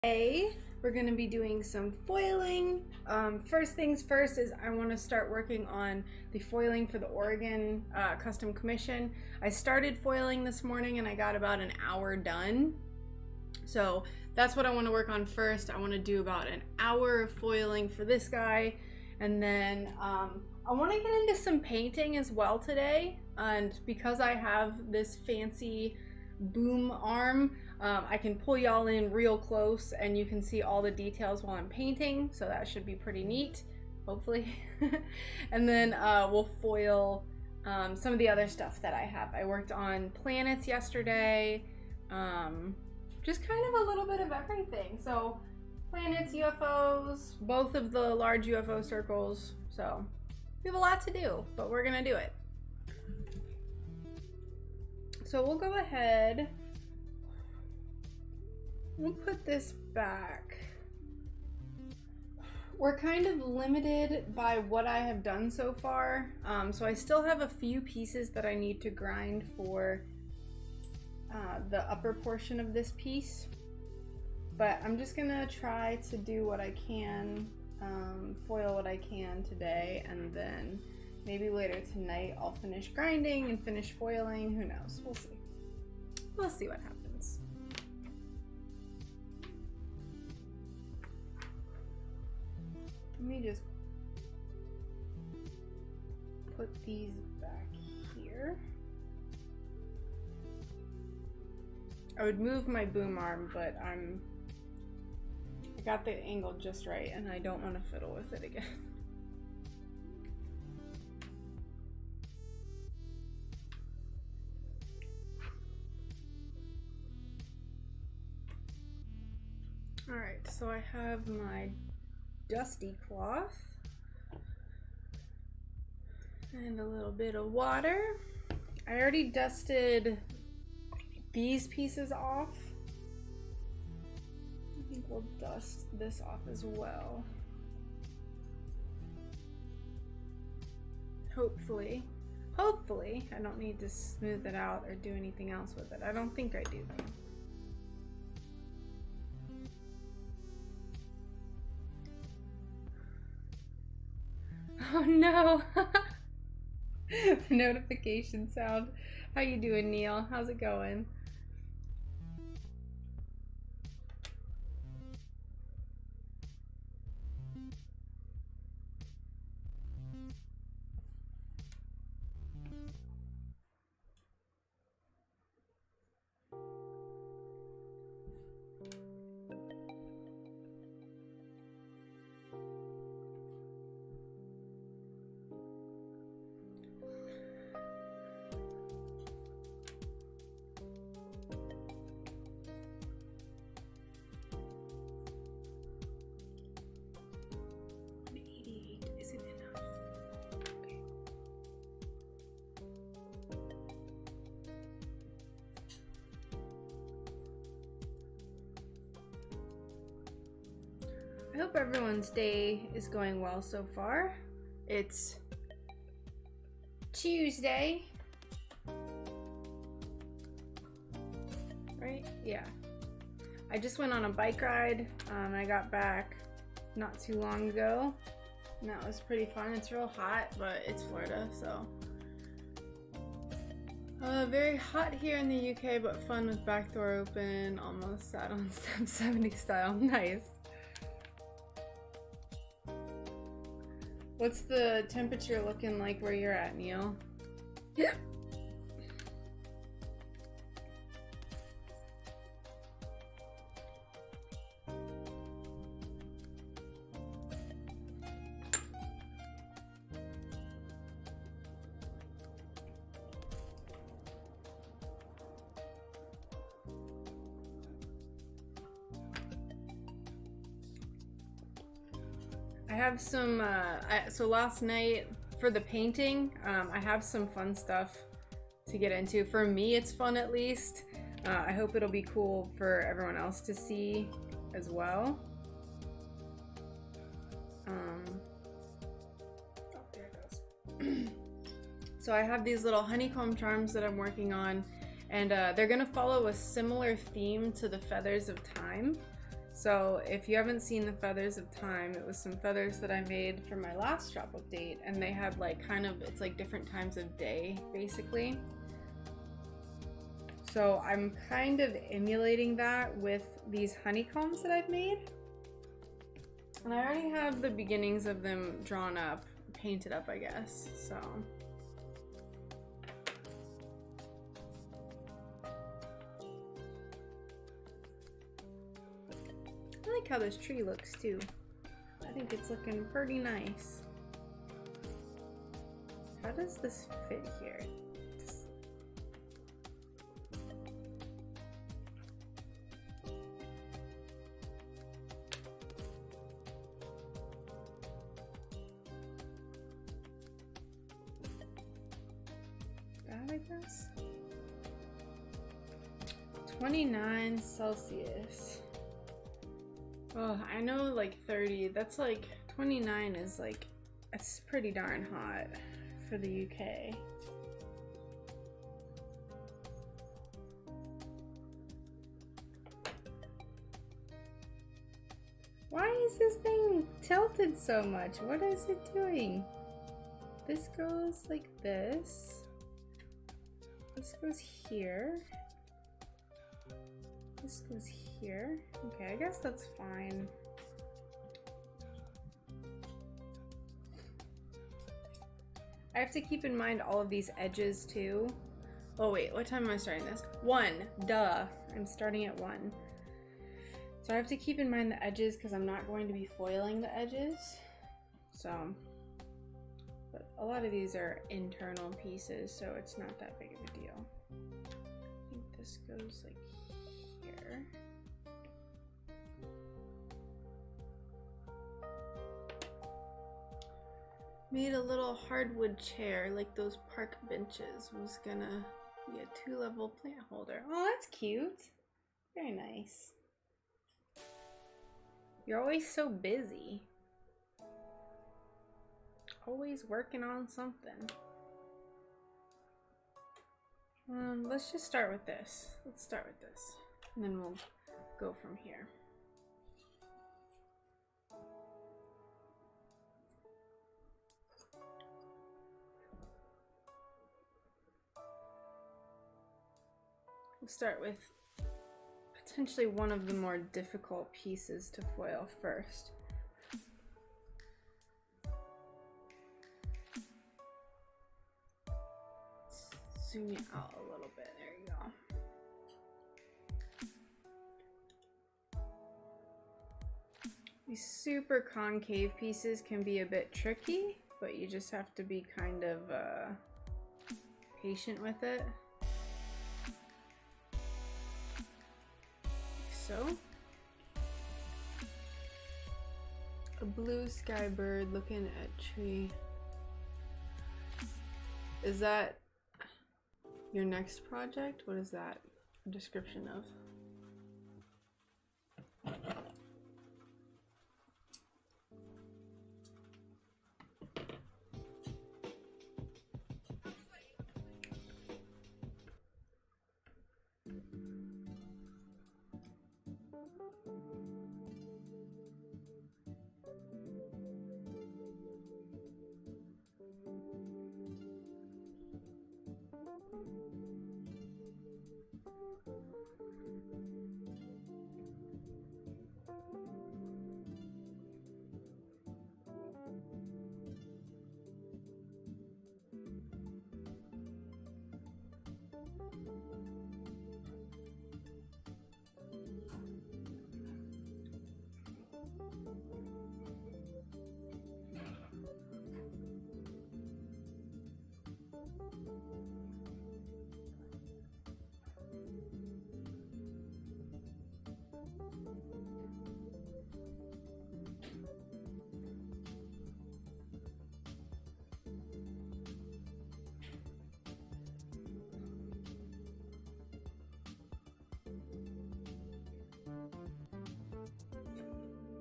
Today we're going to be doing some foiling. First things first is I want to start working on the foiling for the Oregon custom commission. I started foiling this morning and I got about an hour done. So that's what I want to work on first. I want to do about an hour of foiling for this guy, and then I want to get into some painting as well today. And because I have this fancy boom arm, I can pull y'all in real close and you can see all the details while I'm painting, so that should be pretty neat, hopefully. And then we'll foil some of the other stuff that I have. I worked on planets yesterday, just kind of a little bit of everything. So planets, UFOs, both of the large UFO circles, so we have a lot to do, but we're gonna do it. So we'll go ahead, we'll put this back. We're kind of limited by what I have done so far. So I still have a few pieces that I need to grind for the upper portion of this piece. But I'm just gonna try to do what I can, foil what I can today, and then maybe later tonight I'll finish grinding and finish foiling. Who knows? We'll see. We'll see what happens. Let me just put these back here. I would move my boom arm, but I got the angle just right and I don't want to fiddle with it again. Alright, so I have my dusty cloth and a little bit of water. I already dusted these pieces off. I think we'll dust this off as well. Hopefully I don't need to smooth it out or do anything else with it. I don't think I do though. Oh no! The notification sound. How you doing, Neil? How's it going? I hope everyone's day is going well so far. It's Tuesday, right? Yeah. I just went on a bike ride. I got back not too long ago, and that was pretty fun. It's real hot, but it's Florida, so. Very hot here in the UK, but fun with back door open. Almost sat on step 70 style. Nice. What's the temperature looking like where you're at, Neil? Yeah. I have some, so last night for the painting, I have some fun stuff to get into. For me, it's fun at least. I hope it'll be cool for everyone else to see as well. Oh, there it goes. So I have these little honeycomb charms that I'm working on, and they're gonna follow a similar theme to the Feathers of Time. So if you haven't seen the feathers of time, it was some feathers that I made for my last shop update, and they had like kind of, it's like different times of day basically. So I'm kind of emulating that with these honeycombs that I've made. And I already have the beginnings of them drawn up, painted up, I guess, so. I like how this tree looks too. I think it's looking pretty nice. How does this fit here? That, I guess. 29 Celsius. Oh, I know like 30, that's like 29 is like, it's pretty darn hot for the UK. Why is this thing tilted so much? What is it doing? This goes like this. This goes here. This goes here. Okay, I guess that's fine. I have to keep in mind all of these edges too. Oh wait, what time am I starting this? 1, duh. I'm starting at 1. So I have to keep in mind the edges because I'm not going to be foiling the edges. So, but a lot of these are internal pieces, so it's not that big of a deal. I think this goes like here. Made a little hardwood chair like those park benches. Was gonna be a 2-level plant holder. Oh, that's cute. Very nice. You're always so busy. Always working on something. Let's just start with this. Let's start with this. And then we'll go from here. We'll start with potentially one of the more difficult pieces to foil first. Zoom you out a little bit, there you go. These super concave pieces can be a bit tricky, but you just have to be kind of patient with it. So, a blue sky bird looking at tree. Is that your next project? What is that a description of?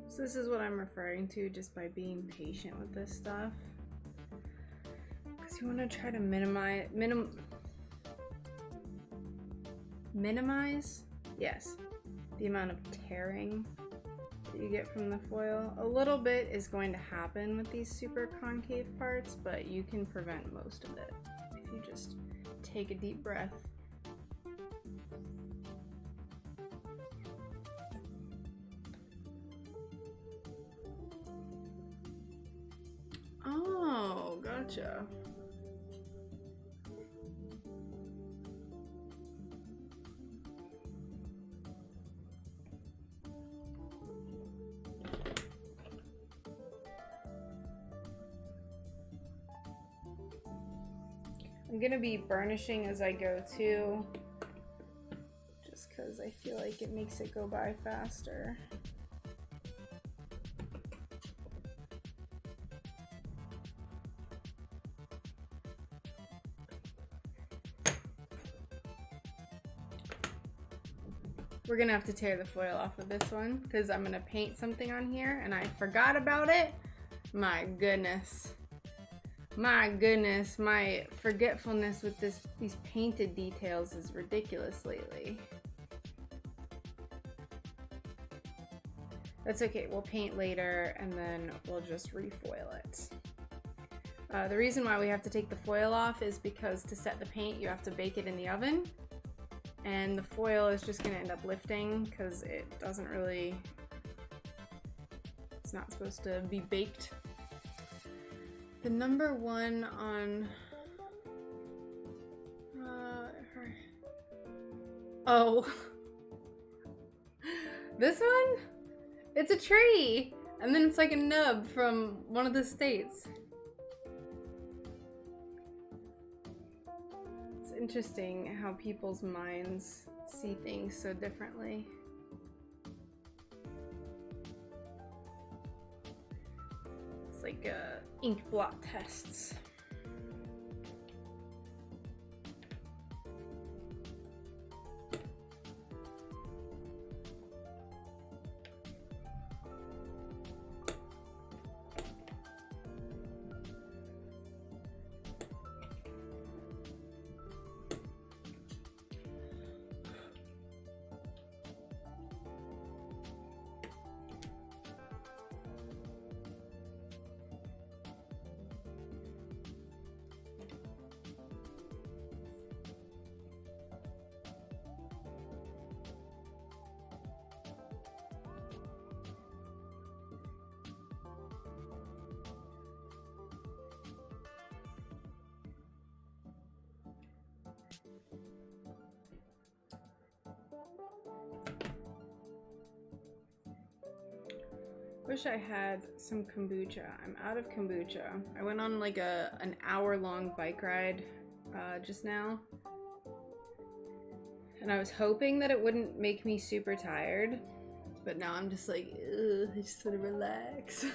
So this is what I'm referring to just by being patient with this stuff. Because you want to try to minimize, yes, the amount of tearing you get from the foil. A little bit is going to happen with these super concave parts, but you can prevent most of it if you just take a deep breath. Oh, gotcha. I'm gonna be burnishing as I go too, just because I feel like it makes it go by faster. We're gonna have to tear the foil off of this one because I'm gonna paint something on here and I forgot about it. My goodness. My goodness, my forgetfulness with these painted details is ridiculous lately. That's okay, we'll paint later and then we'll just refoil it. The reason why we have to take the foil off is because to set the paint you have to bake it in the oven, and the foil is just going to end up lifting because it doesn't really, it's not supposed to be baked. The number one on, oh, this one? It's a tree, and then it's like a nub from one of the states. It's interesting how people's minds see things so differently. It's like ink blot tests. Wish I had some kombucha. I'm out of kombucha. I went on like an hour-long bike ride just now, and I was hoping that it wouldn't make me super tired, but now I'm just like, ugh, I just want to relax.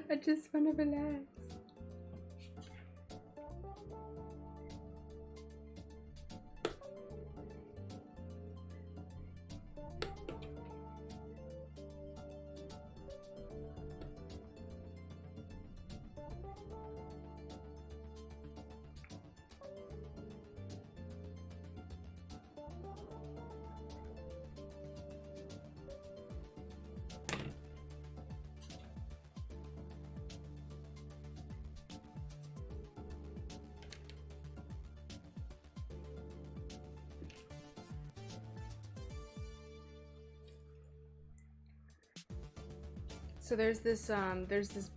I just want to relax. So there's this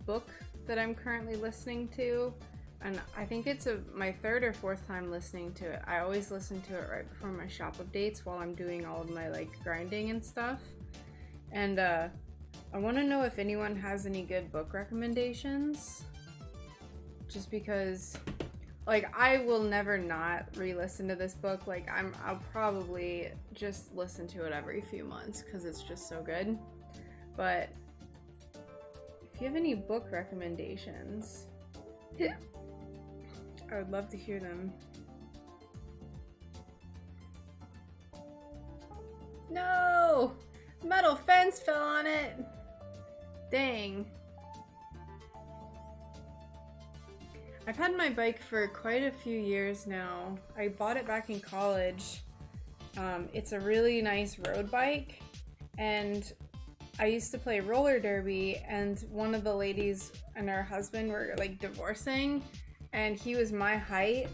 book that I'm currently listening to, and I think it's my third or fourth time listening to it. I always listen to it right before my shop updates while I'm doing all of my like grinding and stuff. And I want to know if anyone has any good book recommendations, just because like I will never not re-listen to this book. Like I'll probably just listen to it every few months because it's just so good. But if you have any book recommendations, I would love to hear them. No! Metal fence fell on it! Dang. I've had my bike for quite a few years now. I bought it back in college. It's a really nice road bike, and I used to play roller derby, and one of the ladies and her husband were like divorcing, and he was my height,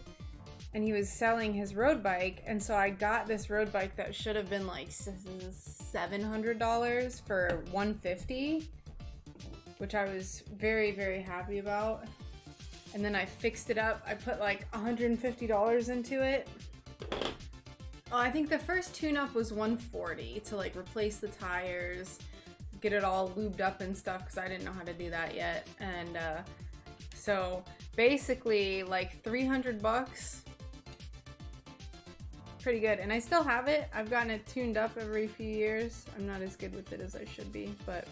and he was selling his road bike, and so I got this road bike that should have been like $700 for $150, which I was very, very happy about. And then I fixed it up. I put like $150 into it. Oh, I think the first tune-up was $140 to like replace the tires, get it all lubed up and stuff, because I didn't know how to do that yet. And so basically like 300 bucks. Pretty good. And I still have it. I've gotten it tuned up every few years. I'm not as good with it as I should be, but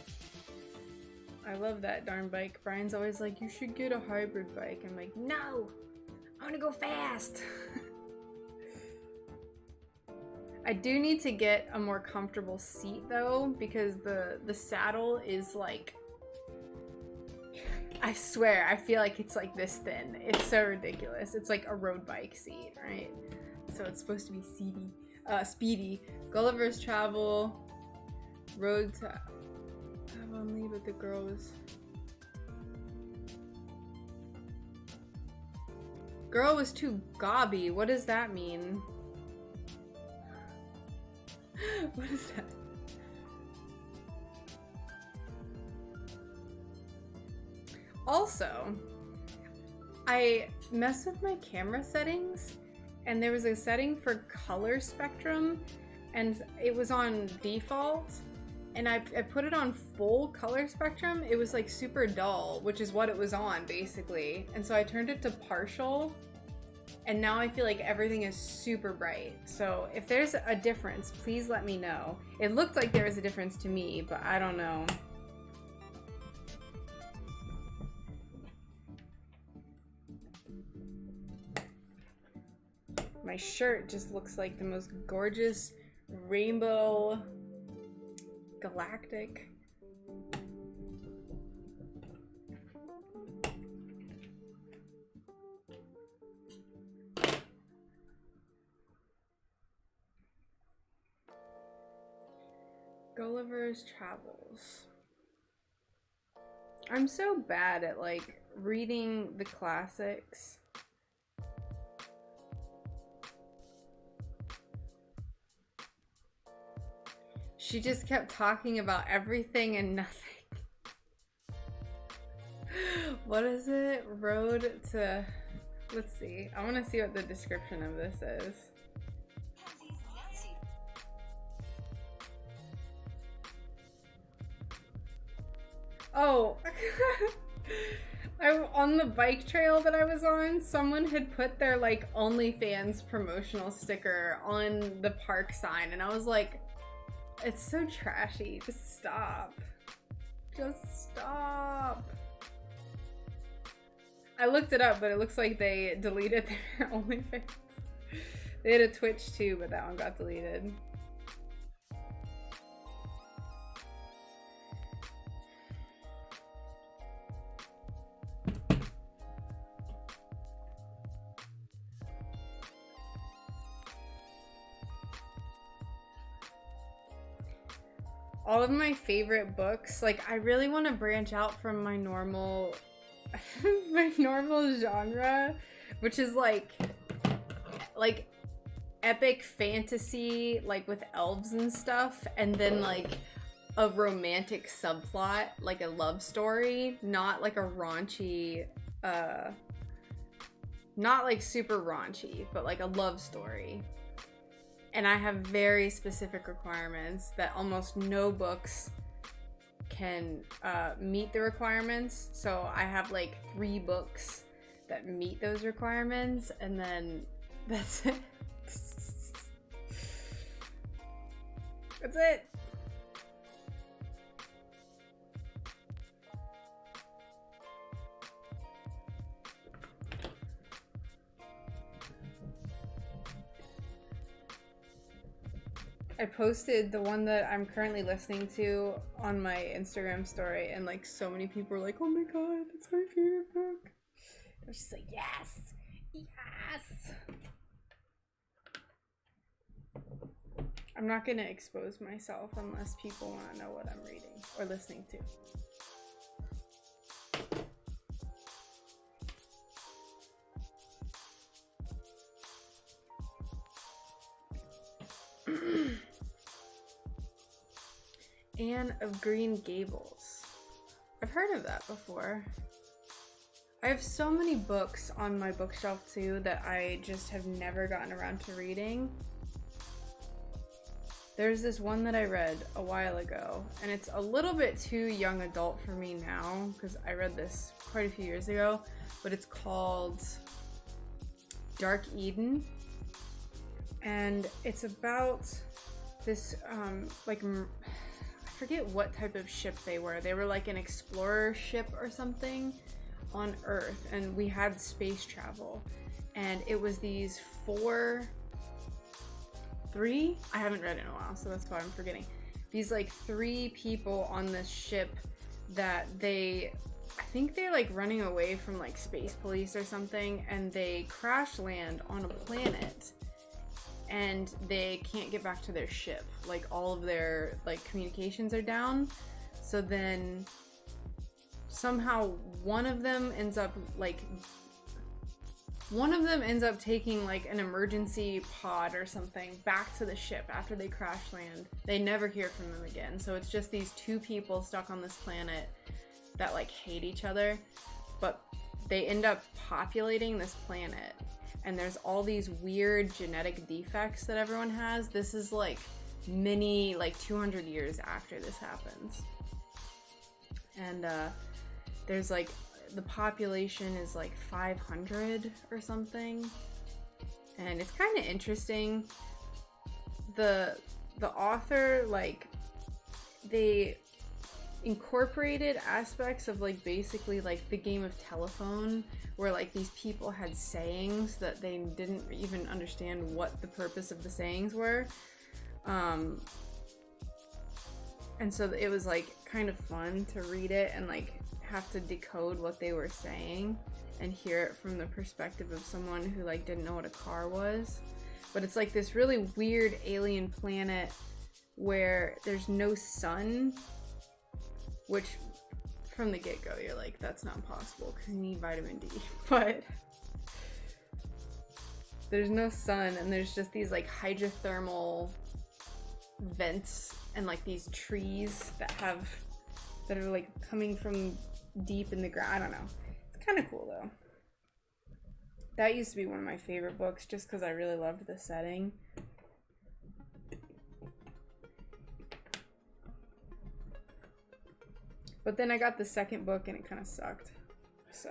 I love that darn bike. Brian's always like, you should get a hybrid bike. I'm like, no, I want to go fast. I do need to get a more comfortable seat though, because the saddle is like, I swear, I feel like it's like this thin. It's so ridiculous. It's like a road bike seat, right? So it's supposed to be speedy. Gulliver's Travel, Road to Avonlea, but the girl was too gobby. What does that mean? What is that? Also, I messed with my camera settings, and there was a setting for color spectrum, and it was on default, and I put it on full color spectrum. It was like super dull, which is what it was on basically. And so I turned it to partial, and now I feel like everything is super bright. So if there's a difference, please let me know. It looked like there was a difference to me, but I don't know. My shirt just looks like the most gorgeous rainbow galactic. Gulliver's Travels. I'm so bad at like reading the classics. She just kept talking about everything and nothing. What is it? Road to... Let's see. I want to see what the description of this is. Oh, on the bike trail that I was on, someone had put their like OnlyFans promotional sticker on the park sign, and I was like, it's so trashy. Just stop. Just stop. I looked it up, but it looks like they deleted their OnlyFans. They had a Twitch too, but that one got deleted. All of my favorite books, like I really want to branch out from my normal genre, which is like epic fantasy, like with elves and stuff, and then like a romantic subplot, like a love story, not like a raunchy, not like super raunchy, but like a love story. And I have very specific requirements that almost no books can meet the requirements. So I have like 3 books that meet those requirements, and then that's it. That's it. I posted the one that I'm currently listening to on my Instagram story, and like so many people were like, oh my god, that's my favorite book. I was just like, yes, yes. I'm not gonna expose myself unless people want to know what I'm reading or listening to. Anne of Green Gables. I've heard of that before. I have so many books on my bookshelf too that I just have never gotten around to reading. There's this one that I read a while ago, and it's a little bit too young adult for me now because I read this quite a few years ago, but it's called Dark Eden, and it's about this like, I forget what type of ship they were. They were like an explorer ship or something on Earth, and we had space travel, and it was these three, I haven't read it in a while, so that's why I'm forgetting. These like 3 people on this ship that I think they're like running away from like space police or something, and they crash land on a planet and they can't get back to their ship. Like all of their like communications are down. So then somehow one of them ends up taking like an emergency pod or something back to the ship after they crash land. They never hear from them again. So it's just these 2 people stuck on this planet that like hate each other, but they end up populating this planet, and there's all these weird genetic defects that everyone has. This is like 200 years after this happens. And there's like, the population is like 500 or something, and it's kind of interesting. The author, like, they incorporated aspects of like basically like the game of telephone, where like these people had sayings that they didn't even understand what the purpose of the sayings were, and so it was like kind of fun to read it and like have to decode what they were saying and hear it from the perspective of someone who like didn't know what a car was. But it's like this really weird alien planet where there's no sun, which from the get-go you're like, that's not possible because you need vitamin D. But there's no sun, and there's just these like hydrothermal vents and like these trees that are like coming from deep in the ground. I don't know. It's kind of cool though. That used to be one of my favorite books just because I really loved the setting. But then I got the second book and it kind of sucked. So.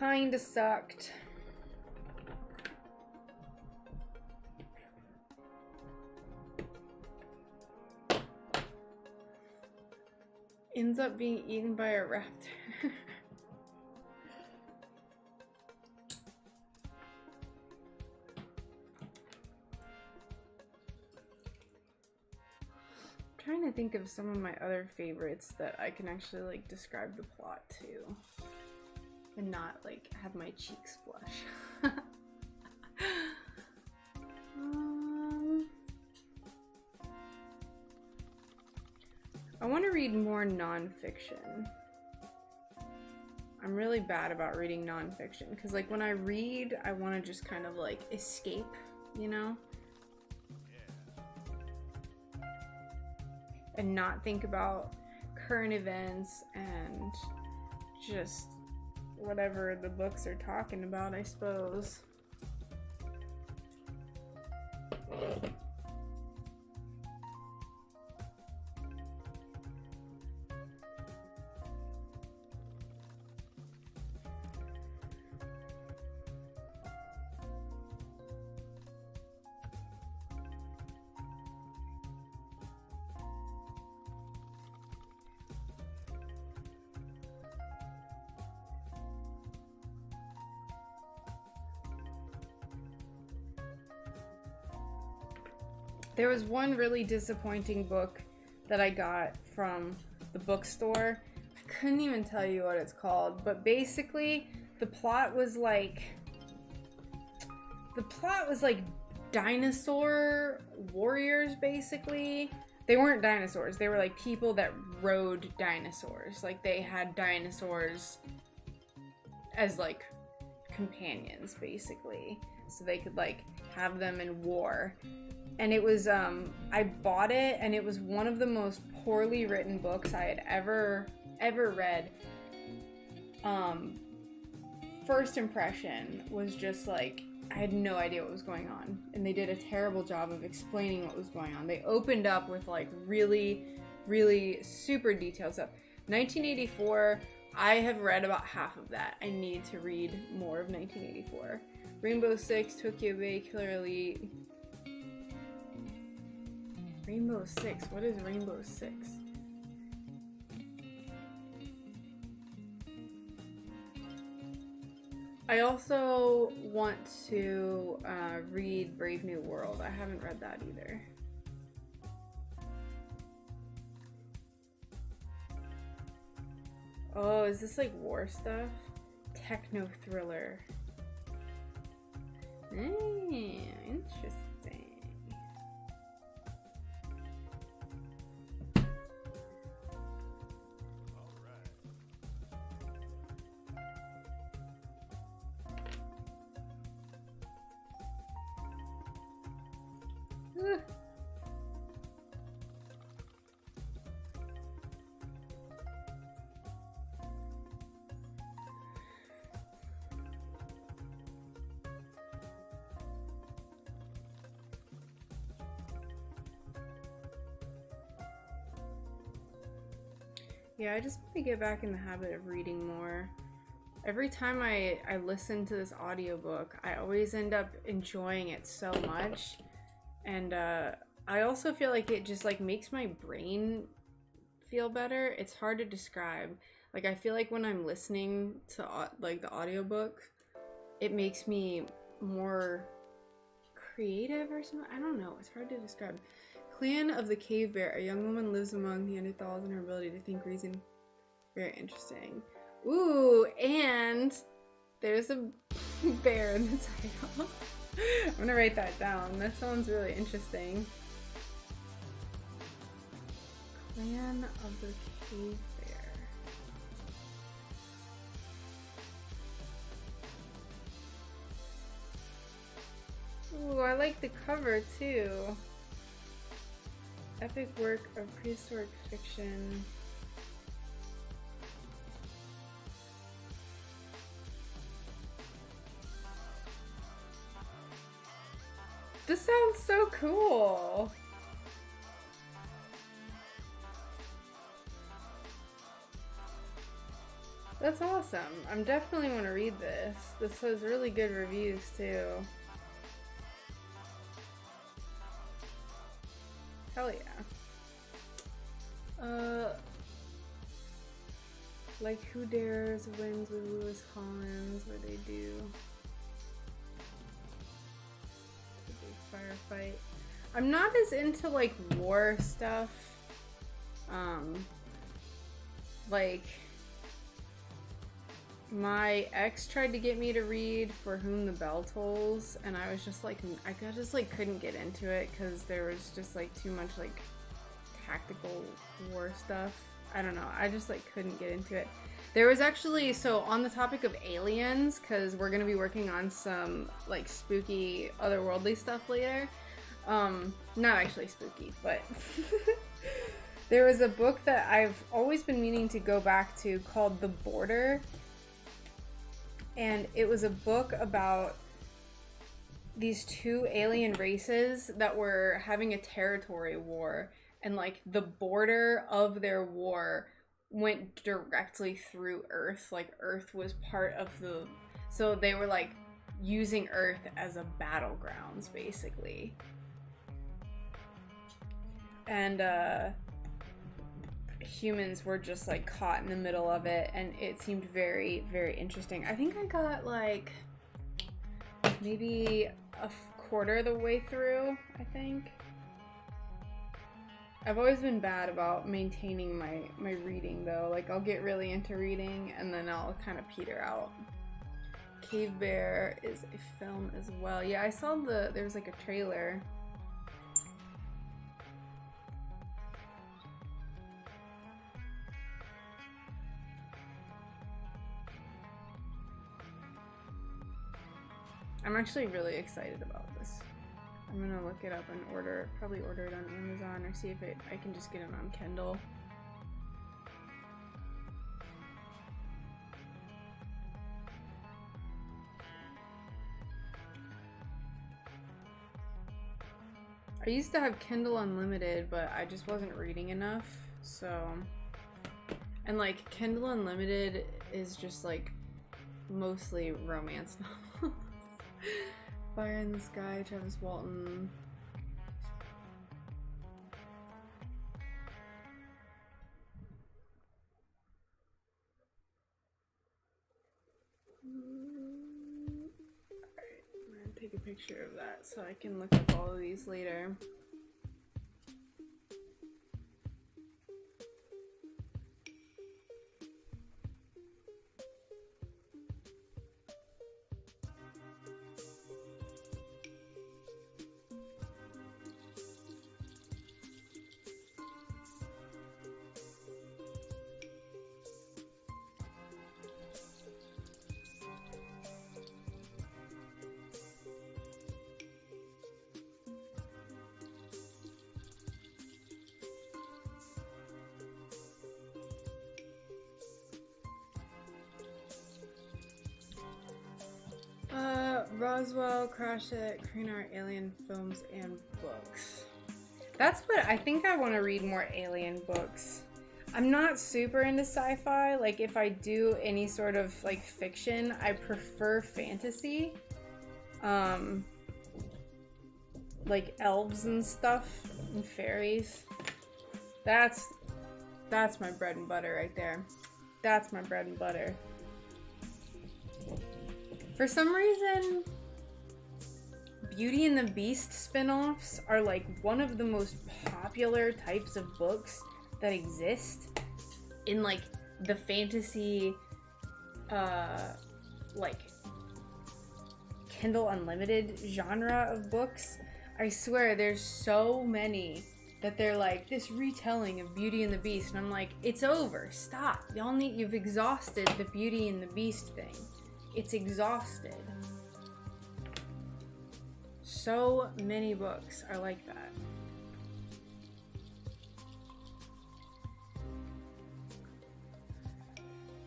Kinda sucked. Ends up being eaten by a raptor. Trying to think of some of my other favorites that I can actually like describe the plot to and not like have my cheeks blush. I want to read more nonfiction. I'm really bad about reading nonfiction because like when I read, I want to just kind of like escape, you know? And not think about current events and just whatever the books are talking about, I suppose. There was one really disappointing book that I got from the bookstore. I couldn't even tell you what it's called, but basically the plot was like dinosaur warriors, basically. They weren't dinosaurs, they were like people that rode dinosaurs. Like they had dinosaurs as like companions, basically, so they could like have them in war. And it was I bought it, and it was one of the most poorly written books I had ever read. First impression was just like, I had no idea what was going on, and they did a terrible job of explaining what was going on. They opened up with like really super detailed stuff. 1984, I have read about half of that. I need to read more of 1984. Rainbow Six, Tokyo Bay, Killer Elite. Rainbow Six, what is Rainbow Six? I also want to read Brave New World. I haven't read that either. Oh, is this like war stuff? Techno thriller. Interesting. Yeah, I just want to get back in the habit of reading more. Every time I listen to this audiobook, I always end up enjoying it so much. And I also feel like it just like makes my brain feel better. It's hard to describe. Like I feel like when I'm listening to like the audiobook, it makes me more creative or something. I don't know. It's hard to describe. Clan of the Cave Bear. A young woman lives among Neanderthals and her ability to think, reason. Very interesting. Ooh, and there's a bear in the title. I'm gonna write that down. That sounds really interesting. Clan of the Cave Bear. Ooh, I like the cover too. Epic work of prehistoric fiction. This sounds so cool. That's awesome. I'm definitely want to read this. This has really good reviews too. Hell yeah. Like Who Dares Wins with Lewis Collins, where they do a big firefight. I'm not as into like war stuff. Like my ex tried to get me to read For Whom the Bell Tolls, and I was just like, I just like couldn't get into it because there was just like too much like tactical war stuff. I don't know, I just like couldn't get into it. There was actually, so on the topic of aliens, because we're gonna be working on some like spooky otherworldly stuff later. Not actually spooky, but there was a book that I've always been meaning to go back to called The Border. And it was a book about these two alien races that were having a territory war, and like the border of their war went directly through Earth. Like Earth was part of the, so they were like using Earth as a battlegrounds basically. And humans were just like caught in the middle of it, and it seemed very, very interesting. I think I got like maybe a quarter of the way through, I think. I've always been bad about maintaining my reading though. Like I'll get really into reading and then I'll kind of peter out. Cave Bear is a film as well. Yeah, I saw there's like a trailer. I'm actually really excited about this. I'm gonna look it up and probably order it on Amazon or see if I can just get it on Kindle. I used to have Kindle Unlimited, but I just wasn't reading enough, so... And like, Kindle Unlimited is just like, mostly romance novels. Fire in the Sky, Travis Walton. Alright, I'm gonna take a picture of that so I can look up all of these later. Roswell, Crash It, Korean Art, Alien Films, and Books. That's what I think. I want to read more alien books. I'm not super into sci-fi. Like if I do any sort of like fiction, I prefer fantasy. Like elves and stuff and fairies. That's my bread and butter right there. That's my bread and butter. For some reason, Beauty and the Beast spin-offs are like one of the most popular types of books that exist in like the fantasy, like Kindle Unlimited genre of books. I swear there's so many that they're like this retelling of Beauty and the Beast, and I'm like, it's over, stop. You've exhausted the Beauty and the Beast thing. It's exhausted. So many books are like that.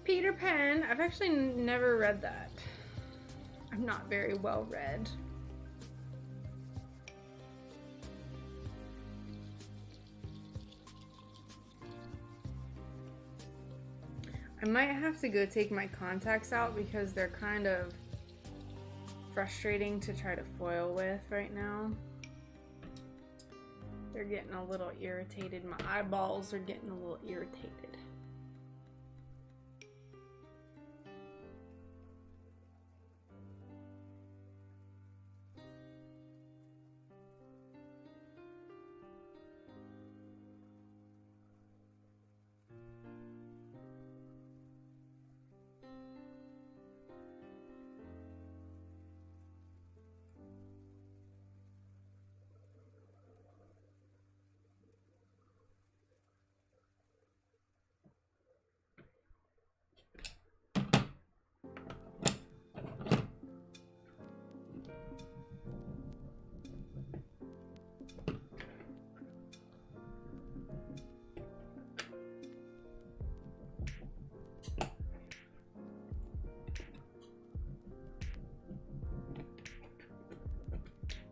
Peter Pan, I've actually never read that. I'm not very well read. I might have to go take my contacts out because they're kind of frustrating to try to foil with right now. They're getting a little irritated. My eyeballs are getting a little irritated.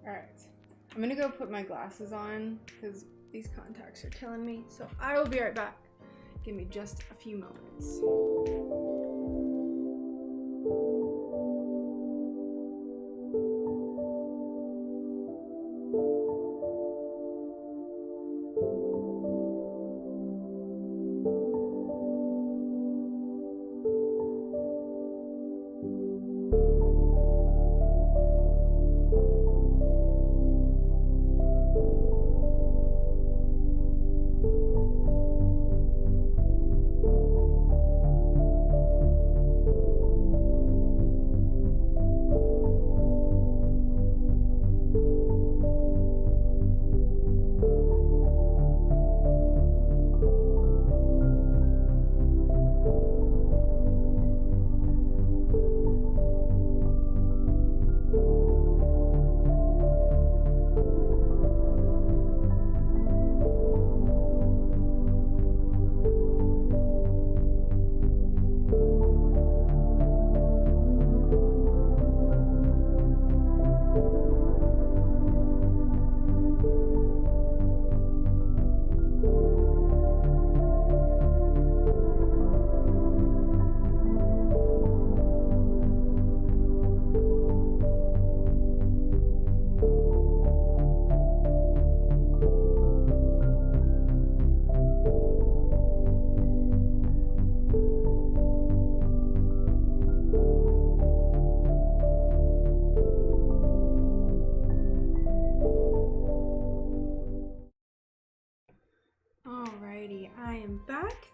Alright, I'm gonna go put my glasses on because these contacts are killing me. So I will be right back. Give me just a few moments.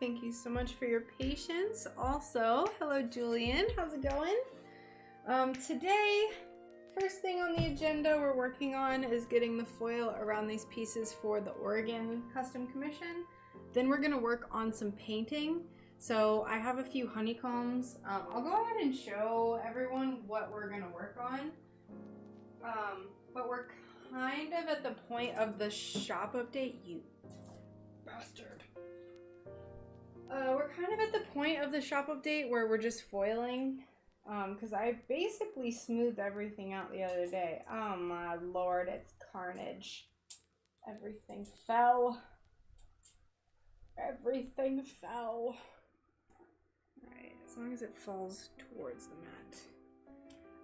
Thank you so much for your patience. Also, hello Julian, how's it going? Today, first thing on the agenda we're working on is getting the foil around these pieces for the Oregon custom commission. Then we're gonna work on some painting. So I have a few honeycombs. I'll go ahead and show everyone what we're gonna work on. But we're kind of at the point of the shop update, you bastard. We're kind of at the point of the shop update where we're just foiling. Because I basically smoothed everything out the other day. Oh my lord, it's carnage. Everything fell. Everything fell. Alright, as long as it falls towards the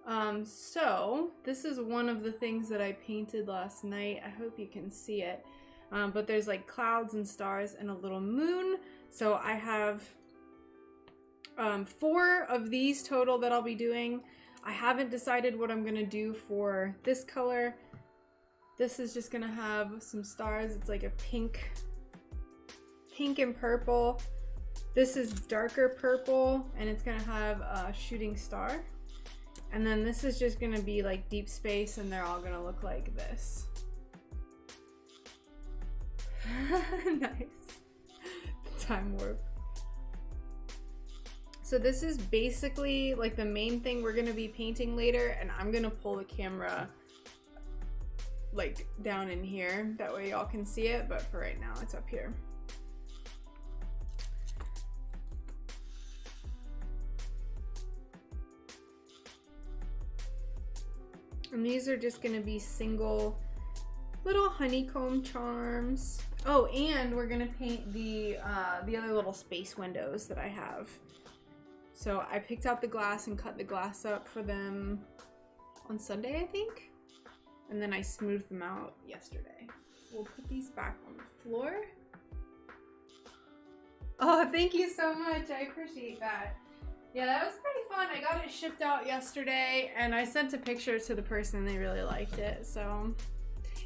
mat. So, this is one of the things that I painted last night. I hope you can see it. But there's like clouds and stars and a little moon. So I have 4 of these total that I'll be doing. I haven't decided what I'm gonna do for this color. This is just gonna have some stars. It's like a pink and purple. This is darker purple and it's gonna have a shooting star. And then this is just gonna be like deep space and they're all gonna look like this. Nice. Time warp. So this is basically like the main thing we're gonna be painting later, and I'm gonna pull the camera like down in here. That way y'all can see it, but for right now it's up here. And these are just gonna be single little honeycomb charms. Oh, and we're gonna paint the other little space windows that I have. So I picked out the glass and cut the glass up for them on Sunday, I think. And then I smoothed them out yesterday. So we'll put these back on the floor. Oh, thank you so much. I appreciate that. Yeah, that was pretty fun. I got it shipped out yesterday and I sent a picture to the person. They really liked it, so.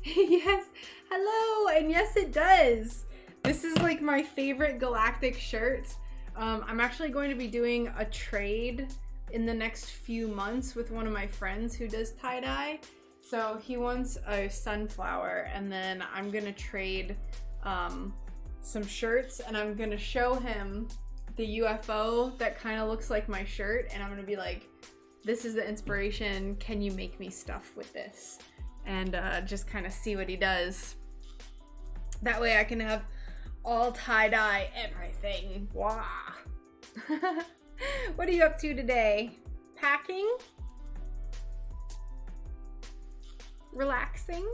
Yes, hello, and yes it does. This is like my favorite galactic shirt. I'm actually going to be doing a trade in the next few months with one of my friends who does tie-dye. So he wants a sunflower, and then I'm gonna trade some shirts, and I'm gonna show him the UFO that kind of looks like my shirt, and I'm gonna be like, this is the inspiration, can you make me stuff with this? And just kind of see what he does. That way I can have all tie-dye everything. Wow. What are you up to today? Packing? Relaxing?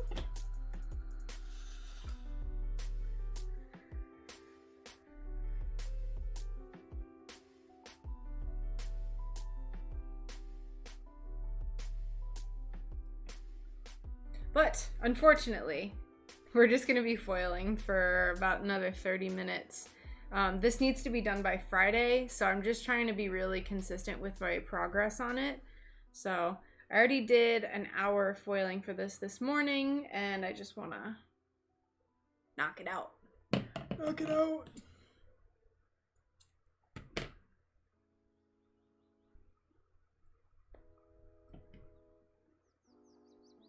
But unfortunately, we're just gonna be foiling for about another 30 minutes. This needs to be done by Friday, so I'm just trying to be really consistent with my progress on it. So I already did an hour foiling for this morning, and I just wanna knock it out. Knock it out.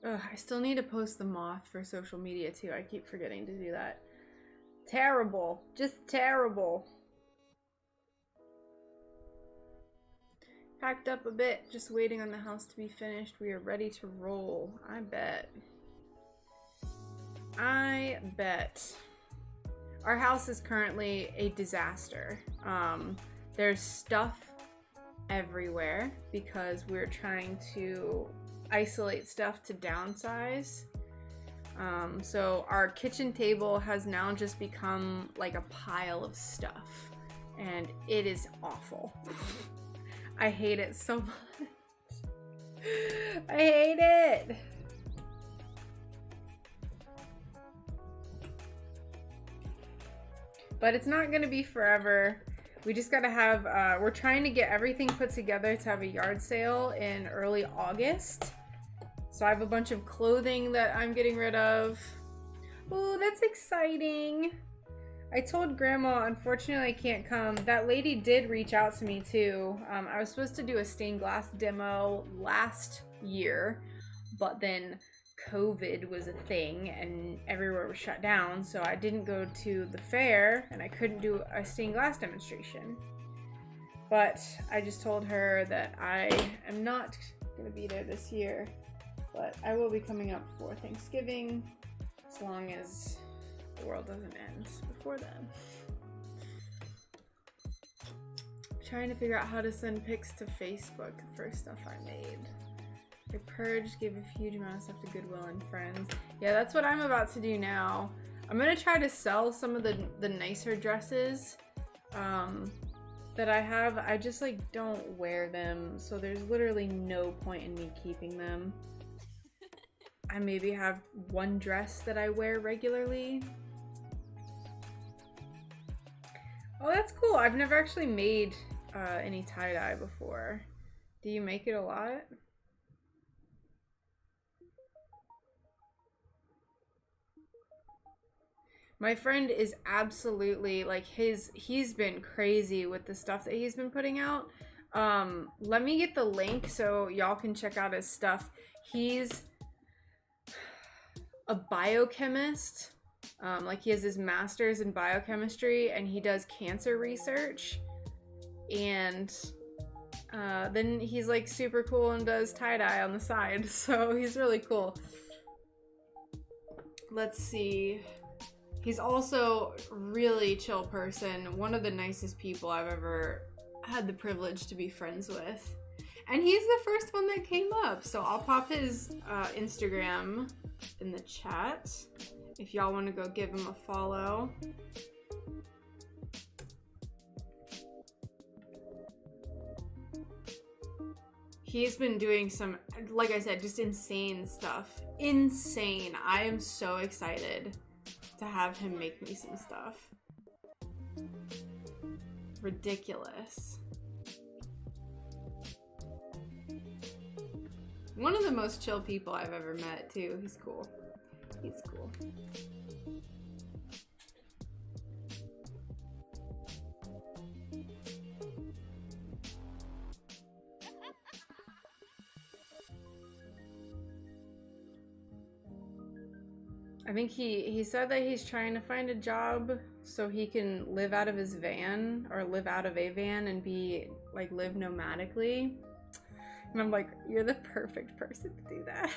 Ugh, I still need to post the moth for social media too. I keep forgetting to do that. Terrible. Just terrible. Packed up a bit, just waiting on the house to be finished. We are ready to roll. I bet. I bet. Our house is currently a disaster. There's stuff everywhere because we're trying to isolate stuff to downsize. So our kitchen table has now just become like a pile of stuff, and it is awful. I hate it so much. I hate it. But it's not gonna be forever. We just gotta have, we're trying to get everything put together to have a yard sale in early August. So I have a bunch of clothing that I'm getting rid of. Oh, that's exciting. I told Grandma, unfortunately I can't come. That lady did reach out to me too. I was supposed to do a stained glass demo last year, but then COVID was a thing and everywhere was shut down, so I didn't go to the fair and I couldn't do a stained glass demonstration. But I just told her that I am not going to be there this year, but I will be coming up for Thanksgiving as long as the world doesn't end before then. Trying to figure out how to send pics to Facebook, the first stuff I made. I purged, gave a huge amount of stuff to Goodwill and friends. Yeah, that's what I'm about to do now. I'm gonna try to sell some of the nicer dresses that I have. I just like don't wear them, so there's literally no point in me keeping them. I maybe have one dress that I wear regularly. Oh, that's cool. I've never actually made any tie-dye before. Do you make it a lot? My friend is absolutely like he's been crazy with the stuff that he's been putting out. Let me get the link so y'all can check out his stuff. He's a biochemist. Like he has his master's in biochemistry and he does cancer research. And then he's like super cool and does tie-dye on the side. So he's really cool. Let's see. He's also a really chill person. One of the nicest people I've ever had the privilege to be friends with. And he's the first one that came up. So I'll pop his Instagram in the chat if y'all want to go give him a follow. He's been doing some, like I said, just insane stuff. Insane. I am so excited to have him make me some stuff. Ridiculous. One of the most chill people I've ever met too. He's cool. He's cool. I think he said that he's trying to find a job so he can live out of his van or live out of a van and be like live nomadically. And I'm like, you're the perfect person to do that.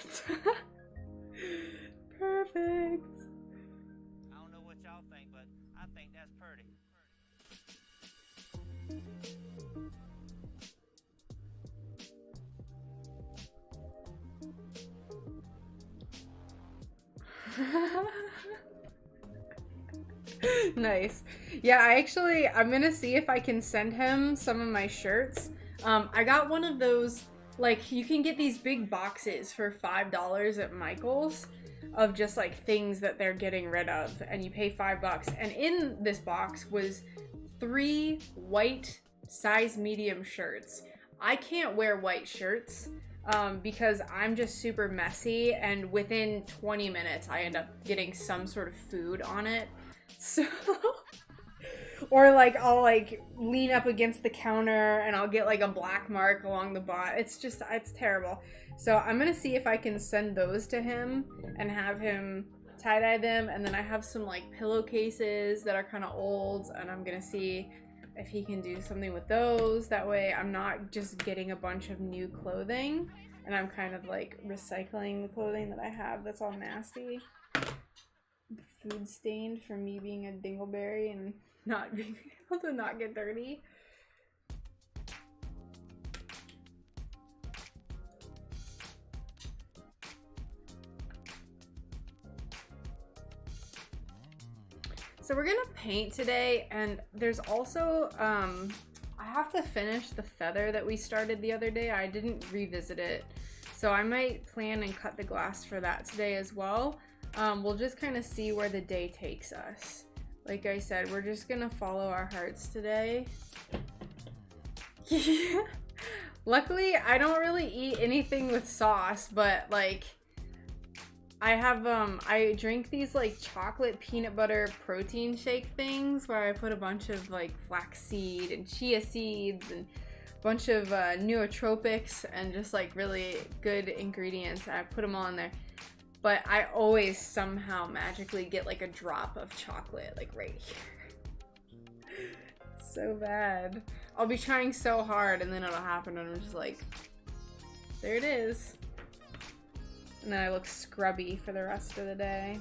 Perfect. I don't know what y'all think, but I think that's pretty. Nice. Yeah, I'm gonna see if I can send him some of my shirts. I got one of those, like, you can get these big boxes for $5 at Michael's of just like things that they're getting rid of, and you pay $5. And in this box was 3 white size medium shirts. I can't wear white shirts because I'm just super messy, and within 20 minutes I end up getting some sort of food on it. So or like I'll like lean up against the counter and I'll get like a black mark along the bottom. It's terrible. So I'm gonna see if I can send those to him and have him tie-dye them. And then I have some like pillowcases that are kind of old, and I'm gonna see if he can do something with those. That way I'm not just getting a bunch of new clothing and I'm kind of like recycling the clothing that I have that's all nasty. Food stained from me being a dingleberry and not being able to not get dirty. So we're gonna paint today, and there's also I have to finish the feather that we started the other day. I didn't revisit it, so I might plan and cut the glass for that today as well. We'll just kind of see where the day takes us. Like I said, we're just gonna follow our hearts today. Luckily, I don't really eat anything with sauce, but like I have, I drink these like chocolate peanut butter protein shake things where I put a bunch of like flaxseed and chia seeds and a bunch of nootropics and just like really good ingredients. And I put them all in there. But I always somehow magically get like a drop of chocolate like right here. It's so bad. I'll be trying so hard and then it'll happen and I'm just like, there it is. And then I look scrubby for the rest of the day.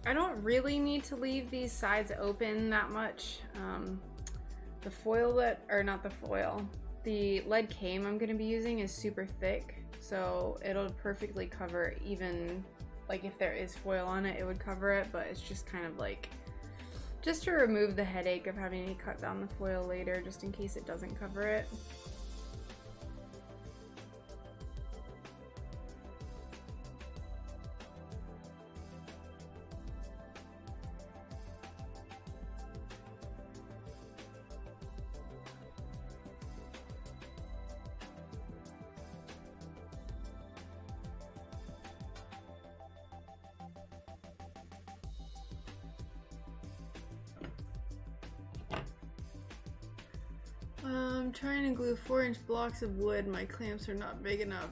I don't really need to leave these sides open that much. The foil the lead came I'm gonna be using is super thick, so it'll perfectly cover, even like if there is foil on it, it would cover it, but it's just kind of like, just to remove the headache of having to cut down the foil later, just in case it doesn't cover it. I'm trying to glue 4-inch blocks of wood. My clamps are not big enough.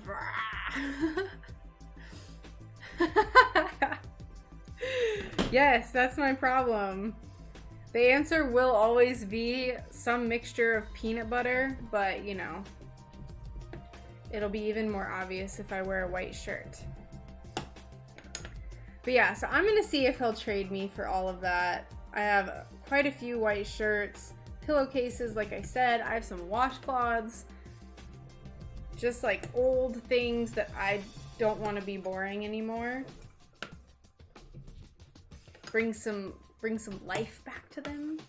Yes, that's my problem. The answer will always be some mixture of peanut butter, but you know, it'll be even more obvious if I wear a white shirt. But yeah, so I'm gonna see if he'll trade me for all of that. I have quite a few white shirts. Pillowcases, like I said, I have some washcloths, just like old things that I don't want to be boring anymore. Bring some life back to them.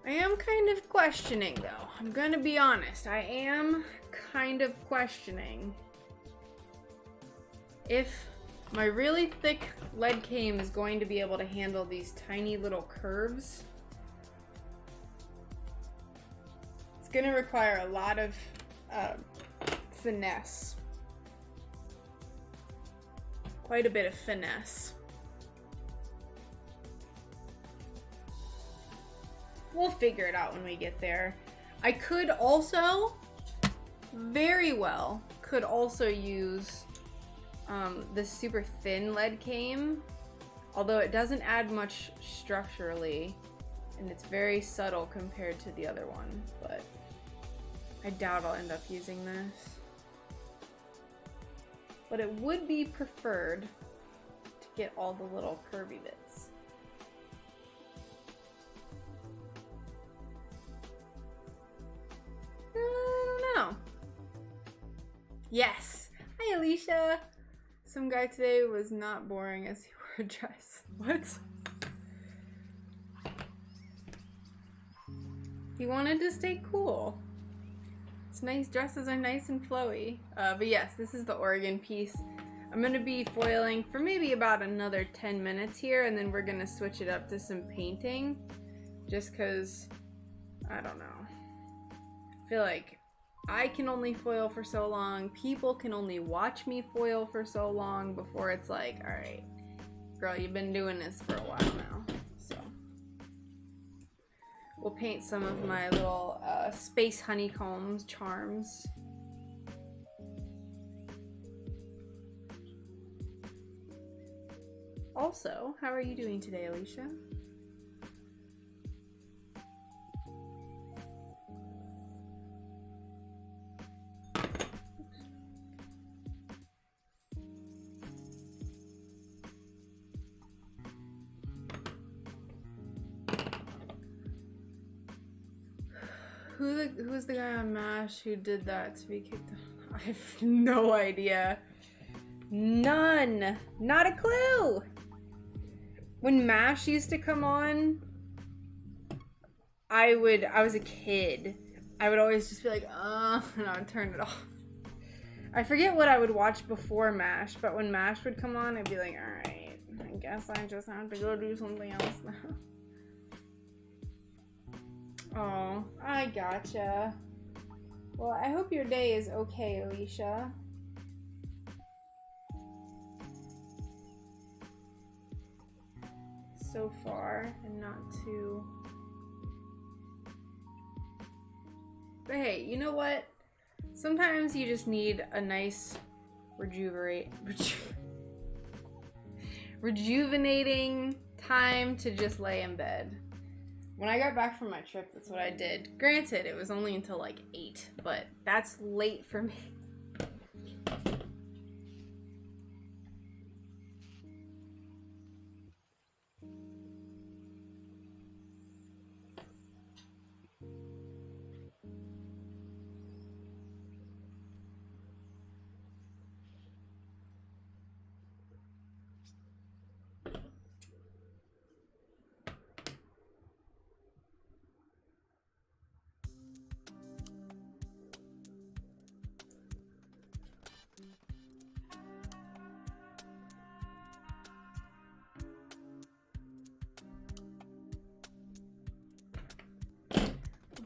I am kind of questioning, though. I'm gonna be honest. I am kind of questioning if my really thick lead cane is going to be able to handle these tiny little curves. It's gonna require a lot of finesse. Quite a bit of finesse. We'll figure it out when we get there. I could also, very well, could also use this super thin lead cane, although it doesn't add much structurally, and it's very subtle compared to the other one, but I doubt I'll end up using this. But it would be preferred to get all the little curvy bits. I don't know. Yes! Hi, Alicia! Some guy today was not boring as he wore a dress. What? He wanted to stay cool. It's nice. Dresses are nice and flowy. But yes, this is the Oregon piece. I'm going to be foiling for maybe about another 10 minutes here, and then we're going to switch it up to some painting. just because, I don't know. I feel like I can only foil for so long. People can only watch me foil for so long before it's like, all right, girl, you've been doing this for a while now. So we'll paint some of my little space honeycombs charms. Also, how are you doing today, Alicia? Who's the guy on MASH who did that to be kicked out? I have no idea. None. Not a clue. When MASH used to come on, I was a kid. I would always just be like, and I would turn it off. I forget what I would watch before MASH, but when MASH would come on, I'd be like, alright, I guess I just have to go do something else now. Oh, I gotcha. Well, I hope your day is okay, Alicia. So far, and not too... But hey, you know what? Sometimes you just need a nice rejuvenating time to just lay in bed. When I got back from my trip, that's what I did. Granted, it was only until like 8, but that's late for me.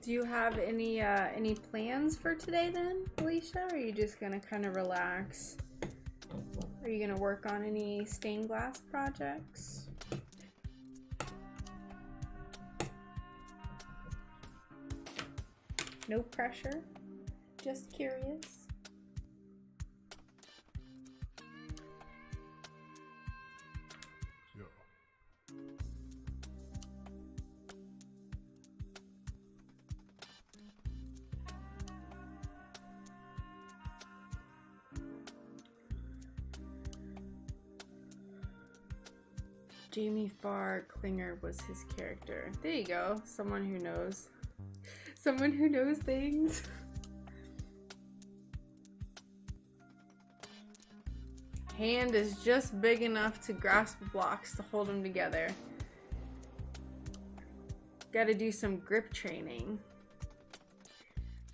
Do you have any plans for today then, Alicia? Or are you just gonna kind of relax? Are you gonna work on any stained glass projects? No pressure, just curious. Jamie Farr Klinger was his character. There you go. Someone who knows. Someone who knows things. Hand is just big enough to grasp blocks to hold them together. Gotta do some grip training.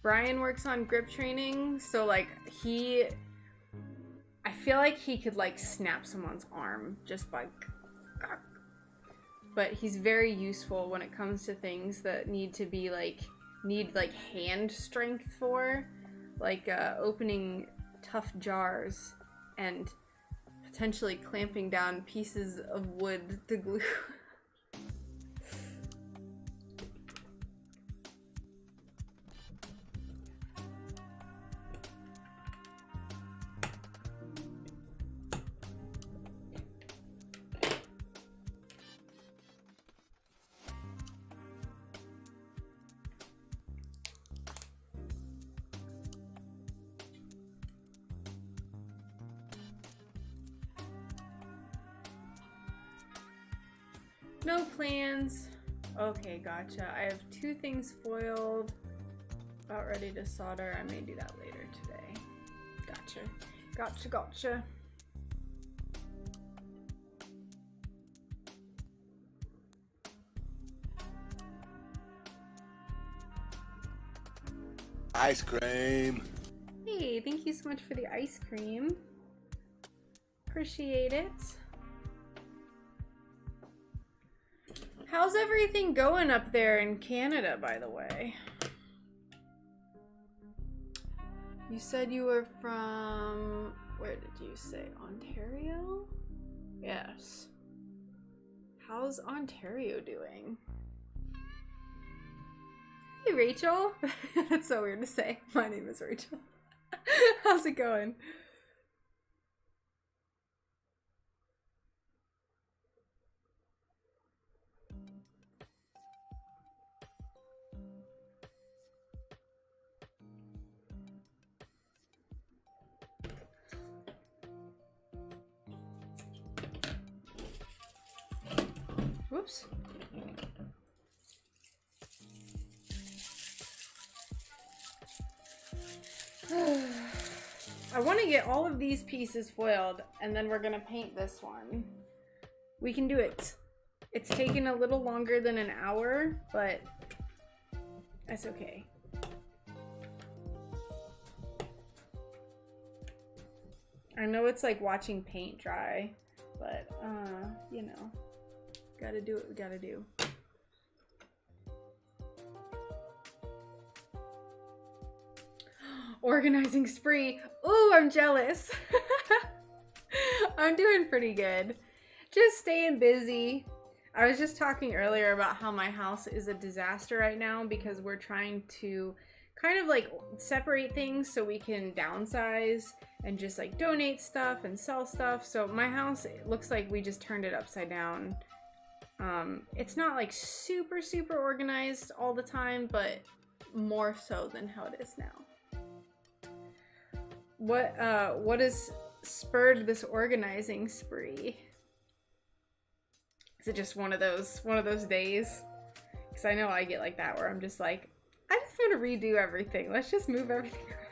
Brian works on grip training, so like I feel like he could like snap someone's arm just by... But he's very useful when it comes to things that need hand strength for, like opening tough jars and potentially clamping down pieces of wood to glue. No plans. Okay, gotcha. I have 2 things foiled. About ready to solder. I may do that later today. Gotcha. Gotcha. Ice cream. Hey, thank you so much for the ice cream. Appreciate it. How's everything going up there in Canada, by the way? You said you were from, where did you say? Ontario? Yes. How's Ontario doing? Hey, Rachel. That's so weird to say. My name is Rachel. How's it going? Whoops. I want to get all of these pieces foiled, and then we're gonna paint this one. We can do it. It's taken a little longer than an hour, but that's okay. I know it's like watching paint dry, but you know, gotta do what we gotta do. Organizing spree. Ooh, I'm jealous. I'm doing pretty good. Just staying busy. I was just talking earlier about how my house is a disaster right now because we're trying to kind of like separate things so we can downsize and just like donate stuff and sell stuff. So my house, it looks like we just turned it upside down. It's not like super organized all the time, but more so than how it is now. What has spurred this organizing spree? Is it just one of those days? Because I know I get like that where I'm just like, I just want to redo everything. Let's just move everything around.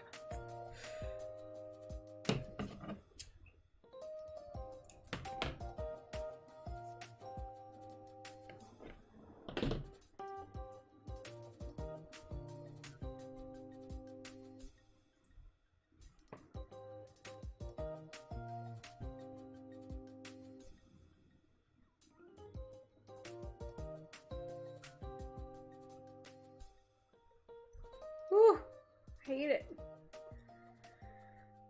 Whew, hate it.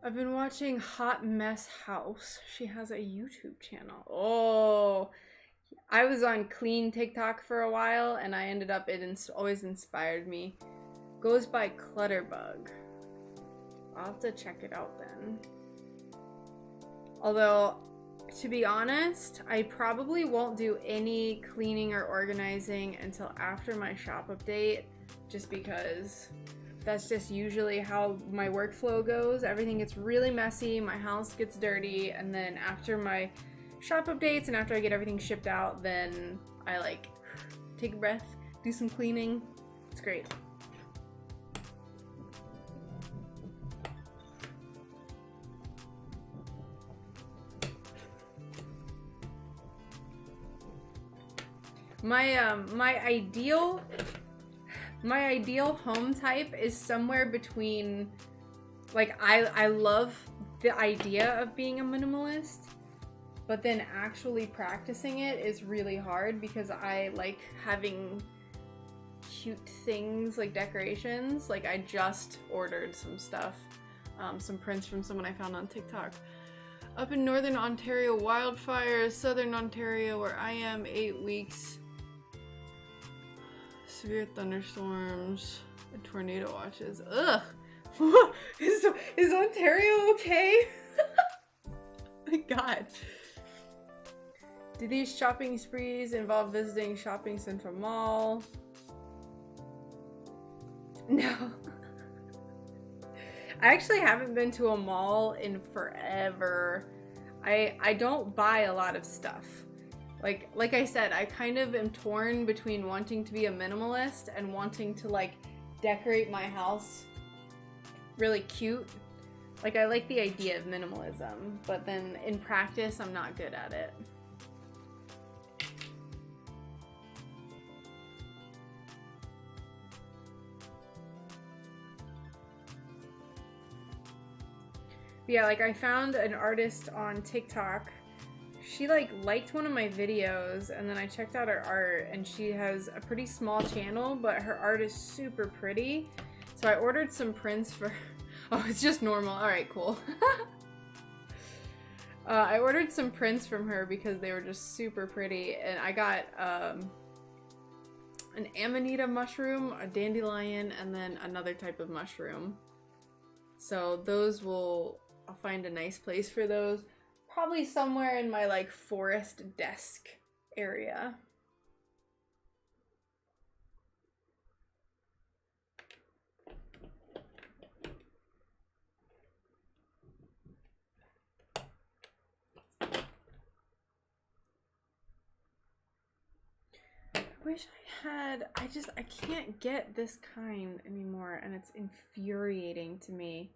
I've been watching Hot Mess House. She has a YouTube channel. Oh, I was on clean TikTok for a while and I ended up, it always inspired me. Goes by Clutterbug. I'll have to check it out then. Although, to be honest, I probably won't do any cleaning or organizing until after my shop update, just because that's just usually how my workflow goes. Everything gets really messy, my house gets dirty, and then after my shop updates and after I get everything shipped out, then I like take a breath, do some cleaning. It's great. My ideal home type is somewhere between, like, I love the idea of being a minimalist, but then actually practicing it is really hard because I like having cute things like decorations. Like, I just ordered some stuff, some prints from someone I found on TikTok. Up in Northern Ontario, wildfires. Southern Ontario, where I am, 8 weeks. Severe thunderstorms and tornado watches. Ugh! Is Ontario okay? My god. Do these shopping sprees involve visiting shopping central mall? No. I actually haven't been to a mall in forever. I don't buy a lot of stuff. Like I said, I kind of am torn between wanting to be a minimalist and wanting to like decorate my house really cute. Like, I like the idea of minimalism, but then in practice, I'm not good at it. But yeah, like, I found an artist on TikTok. she like liked one of my videos, and then I checked out her art, and she has a pretty small channel, but her art is super pretty. So I ordered some prints for, oh, it's just normal. All right, cool. I ordered some prints from her because they were just super pretty, and I got an amanita mushroom, a dandelion, and then another type of mushroom. So those I'll find a nice place for those. Probably somewhere in my like forest desk area. I wish I had, I can't get this kind anymore, and it's infuriating to me.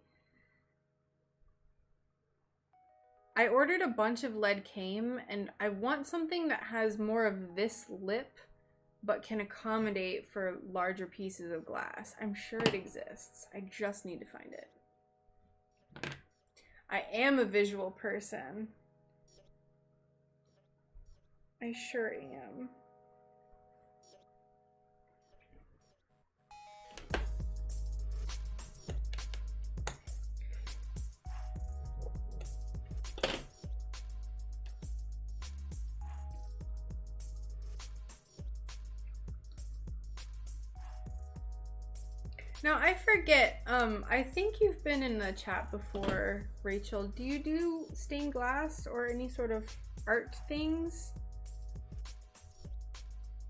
I ordered a bunch of lead came, and I want something that has more of this lip, but can accommodate for larger pieces of glass. I'm sure it exists. I just need to find it. I am a visual person. I sure am. Now, I forget, I think you've been in the chat before, Rachel. Do you do stained glass or any sort of art things?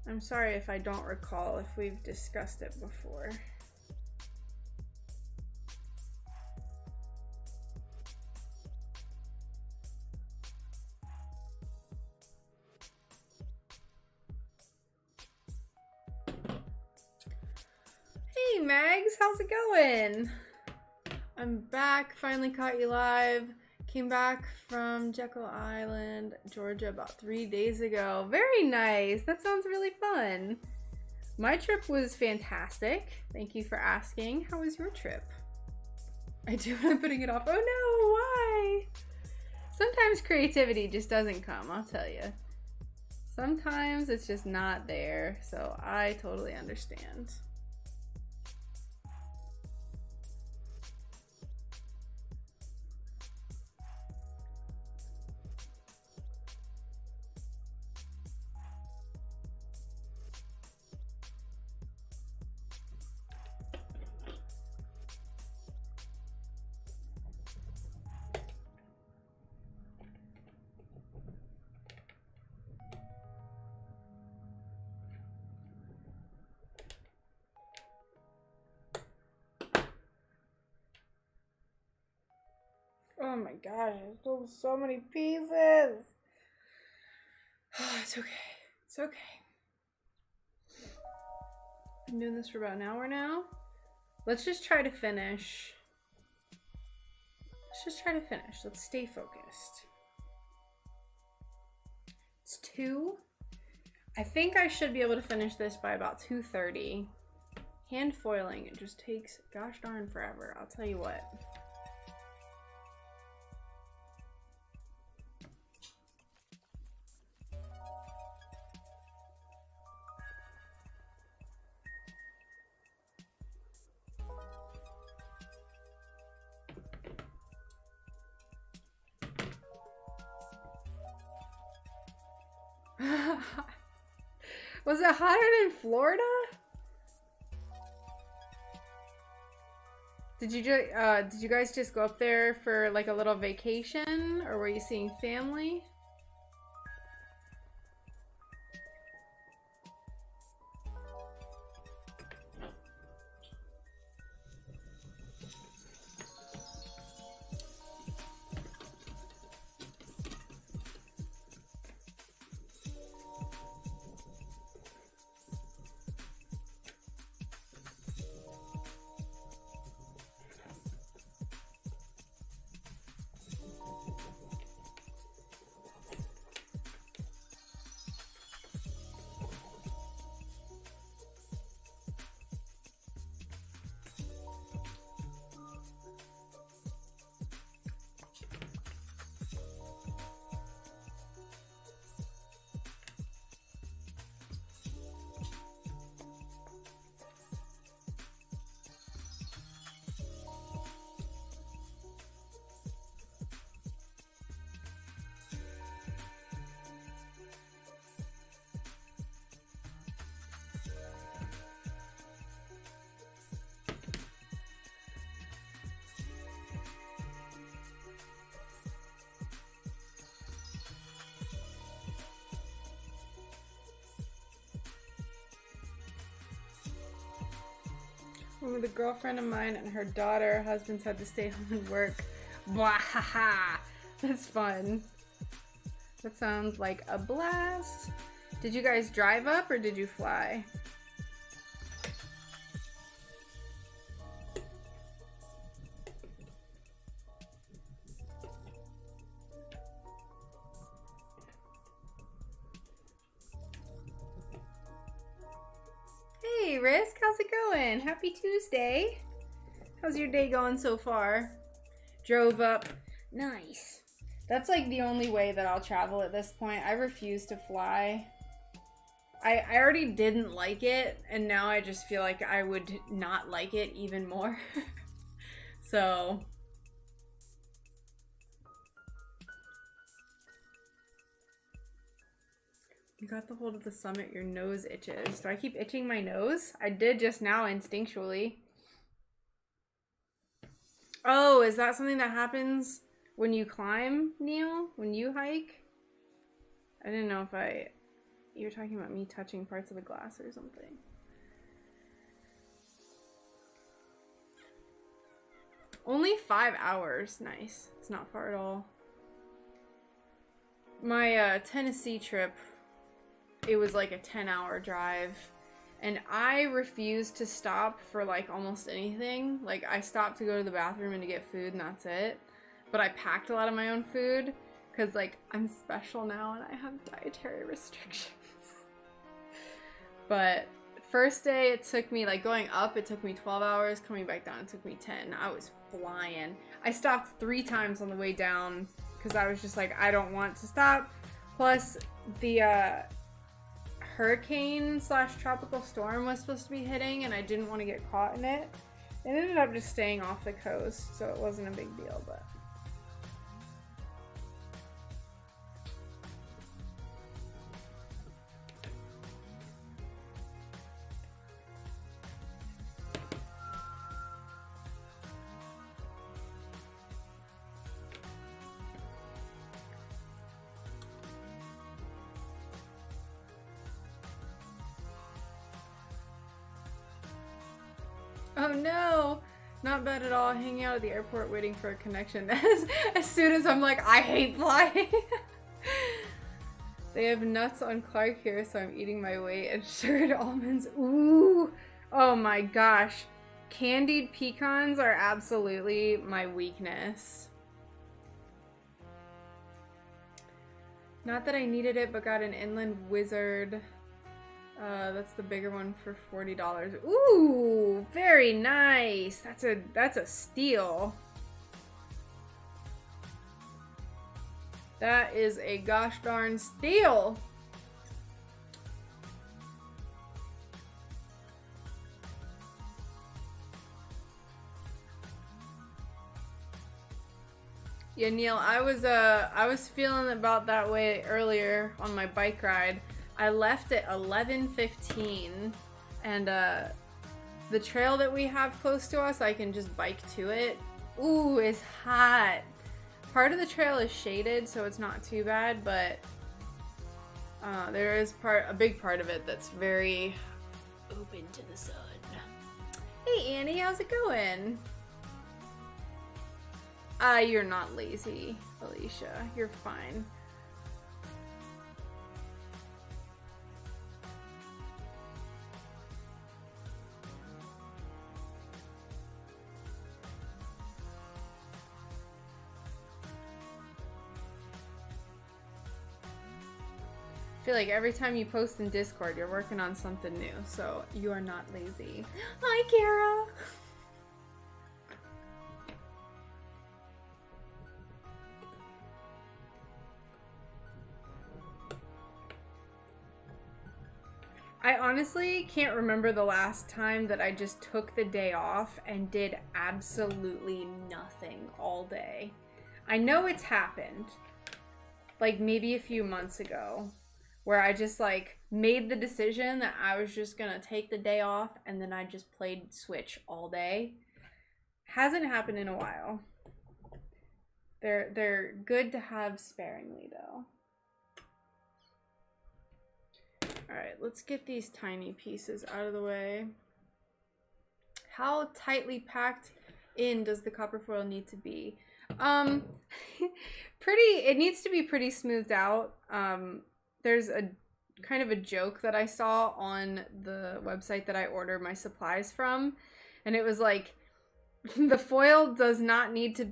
I'm sorry if I don't recall if we've discussed it before. Hey Mags, how's it going? I'm back, finally caught you live. Came back from Jekyll Island, Georgia about 3 days ago. Very nice, that sounds really fun. My trip was fantastic. Thank you for asking. How was your trip? I do end up putting it off. Oh no, why? Sometimes creativity just doesn't come, I'll tell you. Sometimes it's just not there, so I totally understand. Oh my gosh, I stole so many pieces. It's okay. It's okay. I'm doing this for about an hour now. Let's just try to finish. Let's stay focused. It's 2. I think I should be able to finish this by about 2:30. Hand foiling, it just takes gosh darn forever. I'll tell you what. Was it hotter than Florida? Did you guys just go up there for like a little vacation, or were you seeing family? With a girlfriend of mine and her daughter. Her husband's had to stay home and work. Blah, ha, ha. That's fun. That sounds like a blast. Did you guys drive up or did you fly? Hey Risk, how's it going? Happy Tuesday. How's your day going so far? Drove up. Nice. That's like the only way that I'll travel at this point. I refuse to fly. I already didn't like it, and now I just feel like I would not like it even more. So... You got the hold of the summit, your nose itches. Do I keep itching my nose? I did just now instinctually. Oh, is that something that happens when you climb, Neil? When you hike? I didn't know if you're talking about me touching parts of the glass or something. Only 5 hours. Nice. It's not far at all. My Tennessee trip, it was like a 10-hour drive, and I refused to stop for like almost anything. Like, I stopped to go to the bathroom and to get food, and that's it. But I packed a lot of my own food because like I'm special now and I have dietary restrictions. But first day it took me, like going up it took me 12 hours, coming back down it took me 10. I was flying. I stopped 3 times on the way down because I was just like, I don't want to stop. Plus the hurricane / tropical storm was supposed to be hitting and I didn't want to get caught in it. It ended up just staying off the coast, so it wasn't a big deal, but oh no! Not bad at all. Hanging out at the airport waiting for a connection. As soon as I'm like, I hate flying. They have nuts on Clark here, so I'm eating my weight. And sugared almonds. Ooh! Oh my gosh. Candied pecans are absolutely my weakness. Not that I needed it, but got an Inland Wizard. That's the bigger one for $40. Ooh, very nice. That's a steal. That is a gosh darn steal. Yeah, Neil, I was feeling about that way earlier on my bike ride. I left at 11:15, and the trail that we have close to us, I can just bike to it. Ooh, it's hot. Part of the trail is shaded, so it's not too bad, but there is a big part of it that's very open to the sun. Hey Annie, how's it going? You're not lazy, Alicia. You're fine. I feel like every time you post in Discord, you're working on something new, so you are not lazy. Hi, Kara! I honestly can't remember the last time that I just took the day off and did absolutely nothing all day. I know it's happened, like maybe a few months ago, where I just like made the decision that I was just gonna take the day off and then I just played Switch all day. Hasn't happened in a while. They're good to have sparingly though. Alright, let's get these tiny pieces out of the way. How tightly packed in does the copper foil need to be? It needs to be pretty smoothed out. There's a kind of a joke that I saw on the website that I order my supplies from, and it was like, the foil does not need to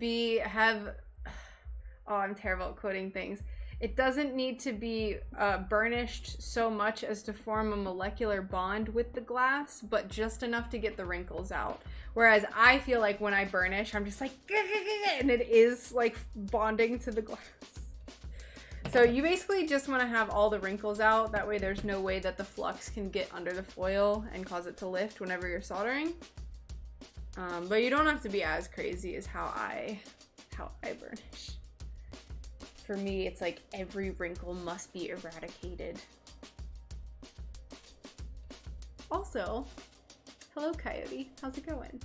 oh, I'm terrible at quoting things. It doesn't need to be burnished so much as to form a molecular bond with the glass, but just enough to get the wrinkles out. Whereas I feel like when I burnish, I'm just like, and it is like bonding to the glass. So you basically just want to have all the wrinkles out. That way there's no way that the flux can get under the foil and cause it to lift whenever you're soldering. But you don't have to be as crazy as how I burnish. For me, it's like every wrinkle must be eradicated. Also, hello Coyote, how's it going?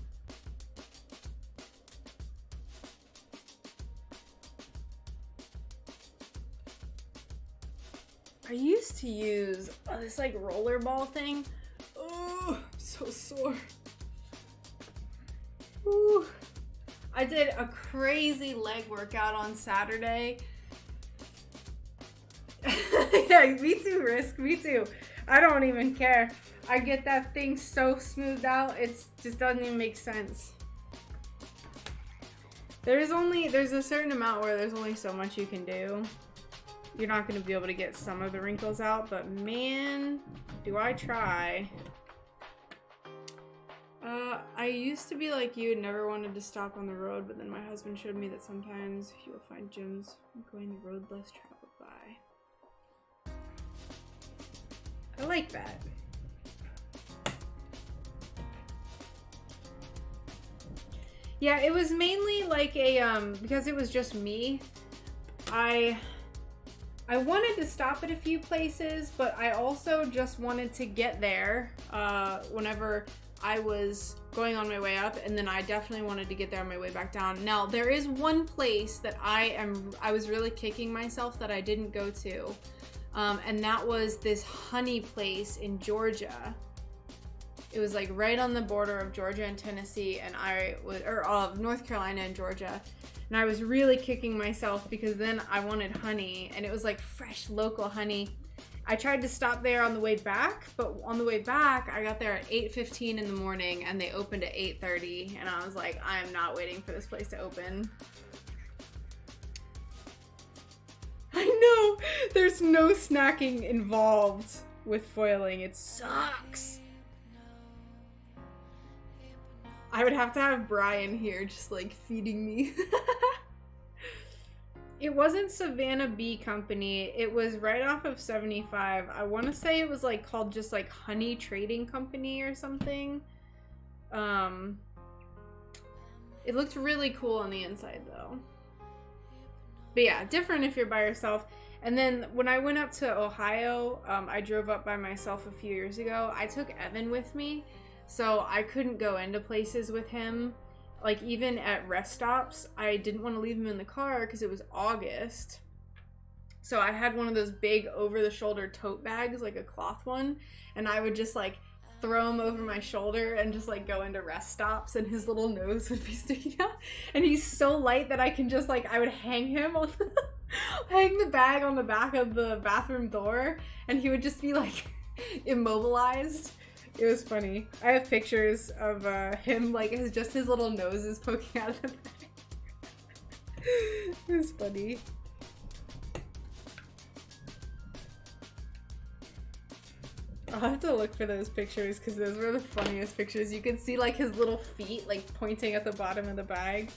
I used to use this like rollerball thing. Oh, I'm so sore. Ooh. I did a crazy leg workout on Saturday. Yeah, me too, Risk, me too. I don't even care. I get that thing so smoothed out, it just doesn't even make sense. There's a certain amount where there's only so much you can do. You're not going to be able to get some of the wrinkles out, but man, do I try. I used to be like you and never wanted to stop on the road, but then my husband showed me that sometimes you'll find gyms going the road less traveled by. I like that. Yeah, it was mainly like a, because it was just me, I wanted to stop at a few places, but I also just wanted to get there whenever I was going on my way up, and then I definitely wanted to get there on my way back down. Now, there is one place that I was really kicking myself that I didn't go to, and that was this honey place in Georgia. It was like right on the border of Georgia and Tennessee, and North Carolina and Georgia. And I was really kicking myself because then I wanted honey, and it was like fresh local honey. I tried to stop there on the way back, but on the way back, I got there at 8:15 in the morning, and they opened at 8:30, and I was like, I am not waiting for this place to open. I know! There's no snacking involved with foiling. It sucks! I would have to have Brian here just like feeding me. It wasn't Savannah Bee Company. It was right off of 75. I want to say it was like called just like Honey Trading Company or something. It looked really cool on the inside though. But yeah, different if you're by yourself. And then when I went up to Ohio, I drove up by myself a few years ago. I took Evan with me. So I couldn't go into places with him. Like even at rest stops, I didn't want to leave him in the car because it was August. So I had one of those big over-the-shoulder tote bags, like a cloth one. And I would just like throw him over my shoulder and just like go into rest stops, and his little nose would be sticking out. And he's so light that I can just like, I would hang him on hang the bag on the back of the bathroom door, and he would just be like immobilized. It was funny. I have pictures of him, like, just his little nose is poking out of the bag. It was funny. I'll have to look for those pictures because those were the funniest pictures. You could see, like, his little feet, like, pointing at the bottom of the bag.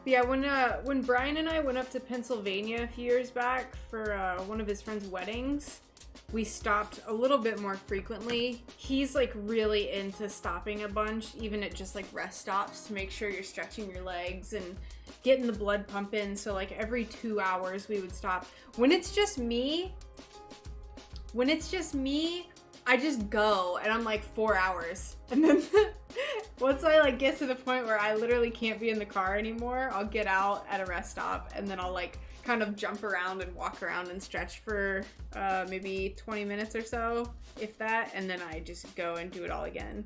Yeah, when Brian and I went up to Pennsylvania a few years back for one of his friend's weddings, we stopped a little bit more frequently. He's like really into stopping a bunch, even at just like rest stops, to make sure you're stretching your legs and getting the blood pumping. So like every 2 hours we would stop. When it's just me, I just go and I'm like 4 hours. And then once I like get to the point where I literally can't be in the car anymore, I'll get out at a rest stop and then I'll like kind of jump around and walk around and stretch for maybe 20 minutes or so, if that, and then I just go and do it all again.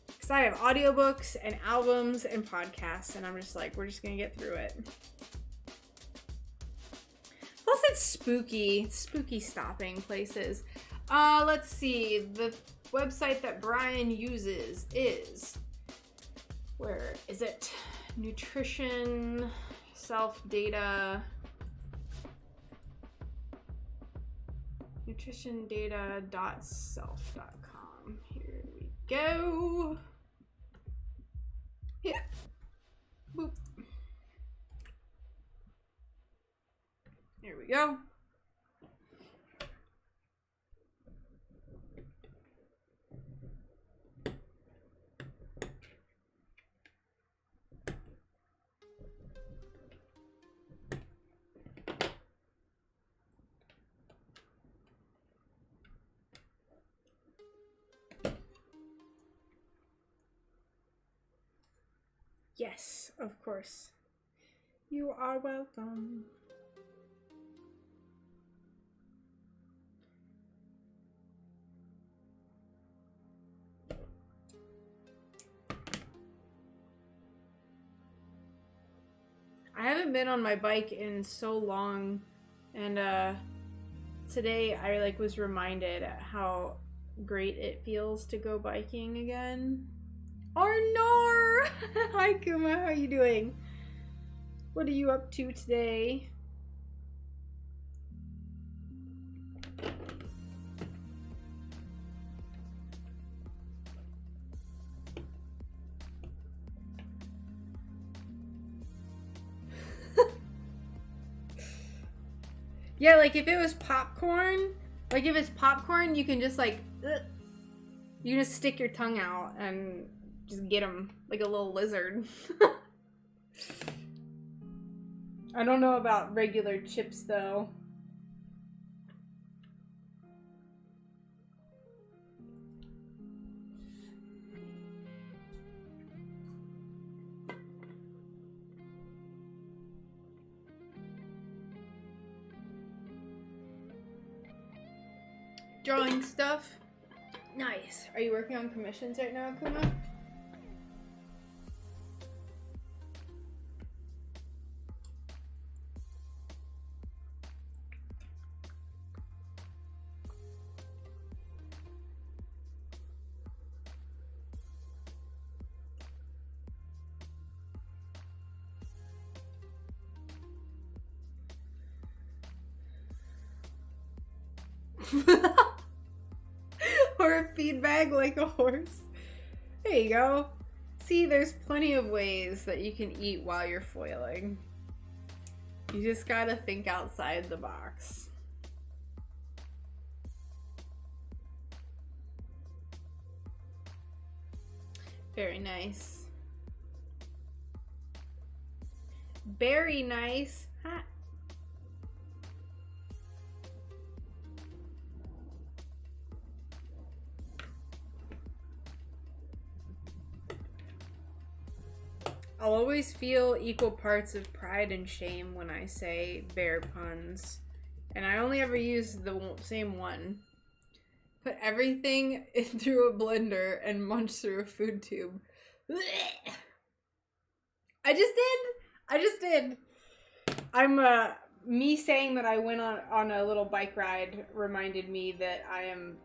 Because I have audiobooks and albums and podcasts, and I'm just like, we're just gonna get through it. Plus it's spooky stopping places. Let's see, the website that Brian uses is, where is it? Nutrition, self-data, nutritiondata.self.com. Here we go. Yeah. Boop. Here we go. Yes, of course. You are welcome. I haven't been on my bike in so long, and today I like was reminded how great it feels to go biking again. Arnor! Hi Kuma, how are you doing? What are you up to today? Yeah, like if it was popcorn, you can just like, you just stick your tongue out and just get them like a little lizard. I don't know about regular chips though. Drawing stuff. Nice. Are you working on commissions right now, Kuma? Or a feed bag like a horse. There you go. See, there's plenty of ways that you can eat while you're foiling. You just gotta think outside the box. Very nice. Very nice. Ha. I'll always feel equal parts of pride and shame when I say bear puns. And I only ever use the same one. Put everything in through a blender and munch through a food tube. Blech. I just did. Me saying that I went on a little bike ride reminded me that I am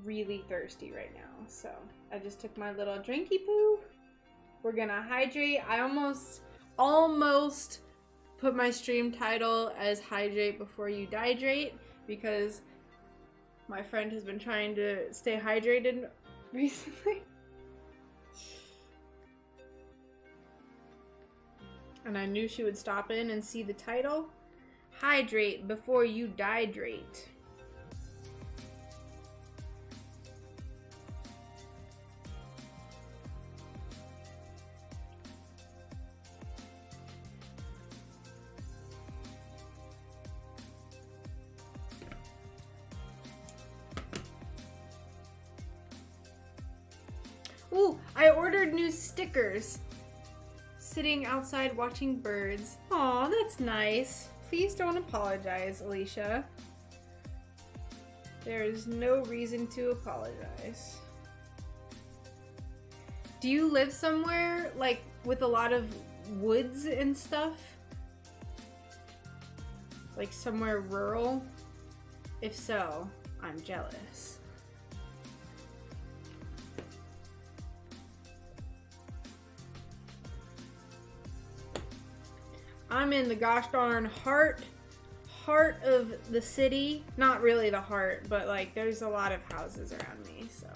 really thirsty right now. So I just took my little drinky poo. We're gonna hydrate. I almost put my stream title as hydrate before you dihydrate because my friend has been trying to stay hydrated recently. And I knew she would stop in and see the title. Hydrate before you dihydrate. Ooh, I ordered new stickers. Sitting outside watching birds. Aw, that's nice. Please don't apologize, Alicia. There's no reason to apologize. Do you live somewhere, like, with a lot of woods and stuff? Like somewhere rural? If so, I'm jealous. I'm in the gosh darn heart of the city. Not really the heart, but like there's a lot of houses around me, so.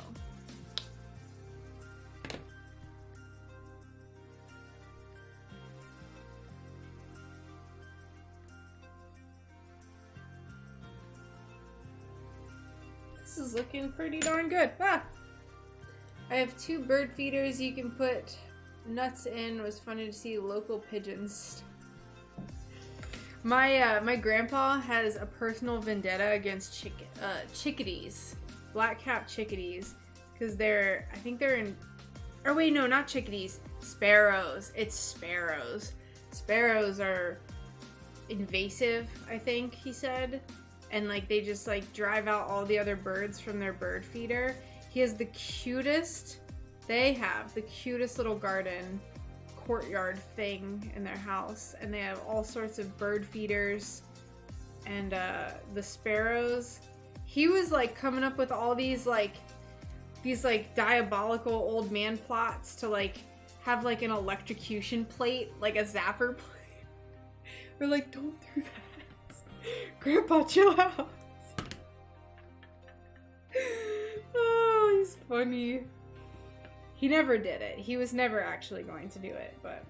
This is looking pretty darn good. Ah! I have 2 bird feeders you can put nuts in. It was funny to see local pigeons. My grandpa has a personal vendetta against chickadees, black-capped chickadees, because I think they're in, or wait, no, not chickadees, sparrows. It's sparrows. Sparrows are invasive, I think he said, and like they just like drive out all the other birds from their bird feeder. He has the cutest, they have the cutest little garden courtyard thing in their house, and they have all sorts of bird feeders and the sparrows. He was like coming up with all these diabolical old man plots to like have like an electrocution plate, like a zapper plate. We're like, don't do that. Grandpa, chill out. Oh, he's funny. He never did it. He was never actually going to do it, but...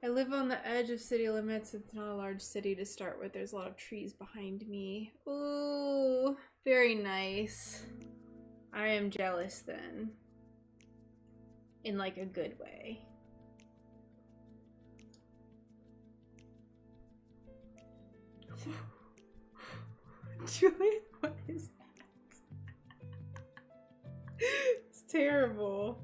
I live on the edge of city limits. It's not a large city to start with. There's a lot of trees behind me. Ooh, very nice. I am jealous then. In like a good way. Julian, what is that? It's terrible.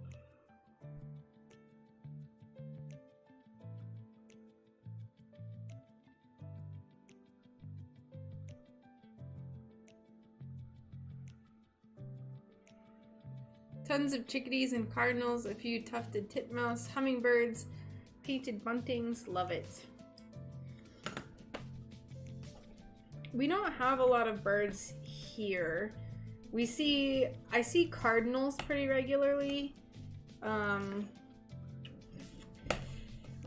Tons of chickadees and cardinals, a few tufted titmouse, hummingbirds, painted buntings. Love it. We don't have a lot of birds here. I see cardinals pretty regularly. A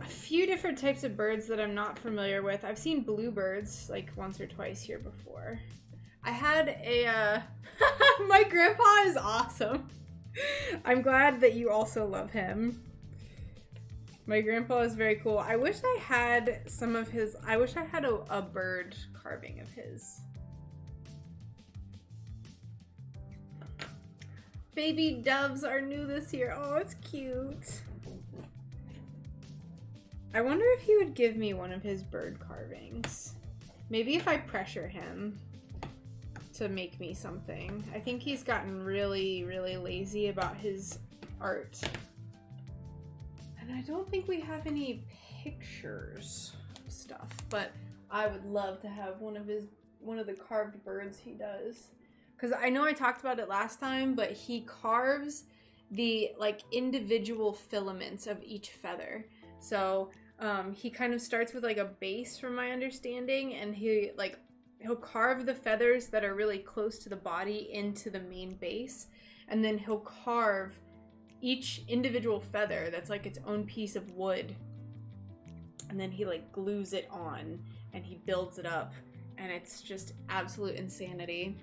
few different types of birds that I'm not familiar with. I've seen bluebirds like once or twice here before. I had a, my grandpa is awesome. I'm glad that you also love him. My grandpa is very cool. I wish I had some of his, I wish I had a bird carving of his. Baby doves are new this year. Oh, it's cute. I wonder if he would give me one of his bird carvings. Maybe if I pressure him to make me something. I think he's gotten really, really lazy about his art. And I don't think we have any pictures of stuff, but I would love to have one of the carved birds he does. Because I know I talked about it last time, but he carves the like individual filaments of each feather. So he kind of starts with like a base from my understanding, and he'll carve the feathers that are really close to the body into the main base, and then he'll carve each individual feather that's like its own piece of wood, and then he like glues it on and he builds it up, and it's just absolute insanity.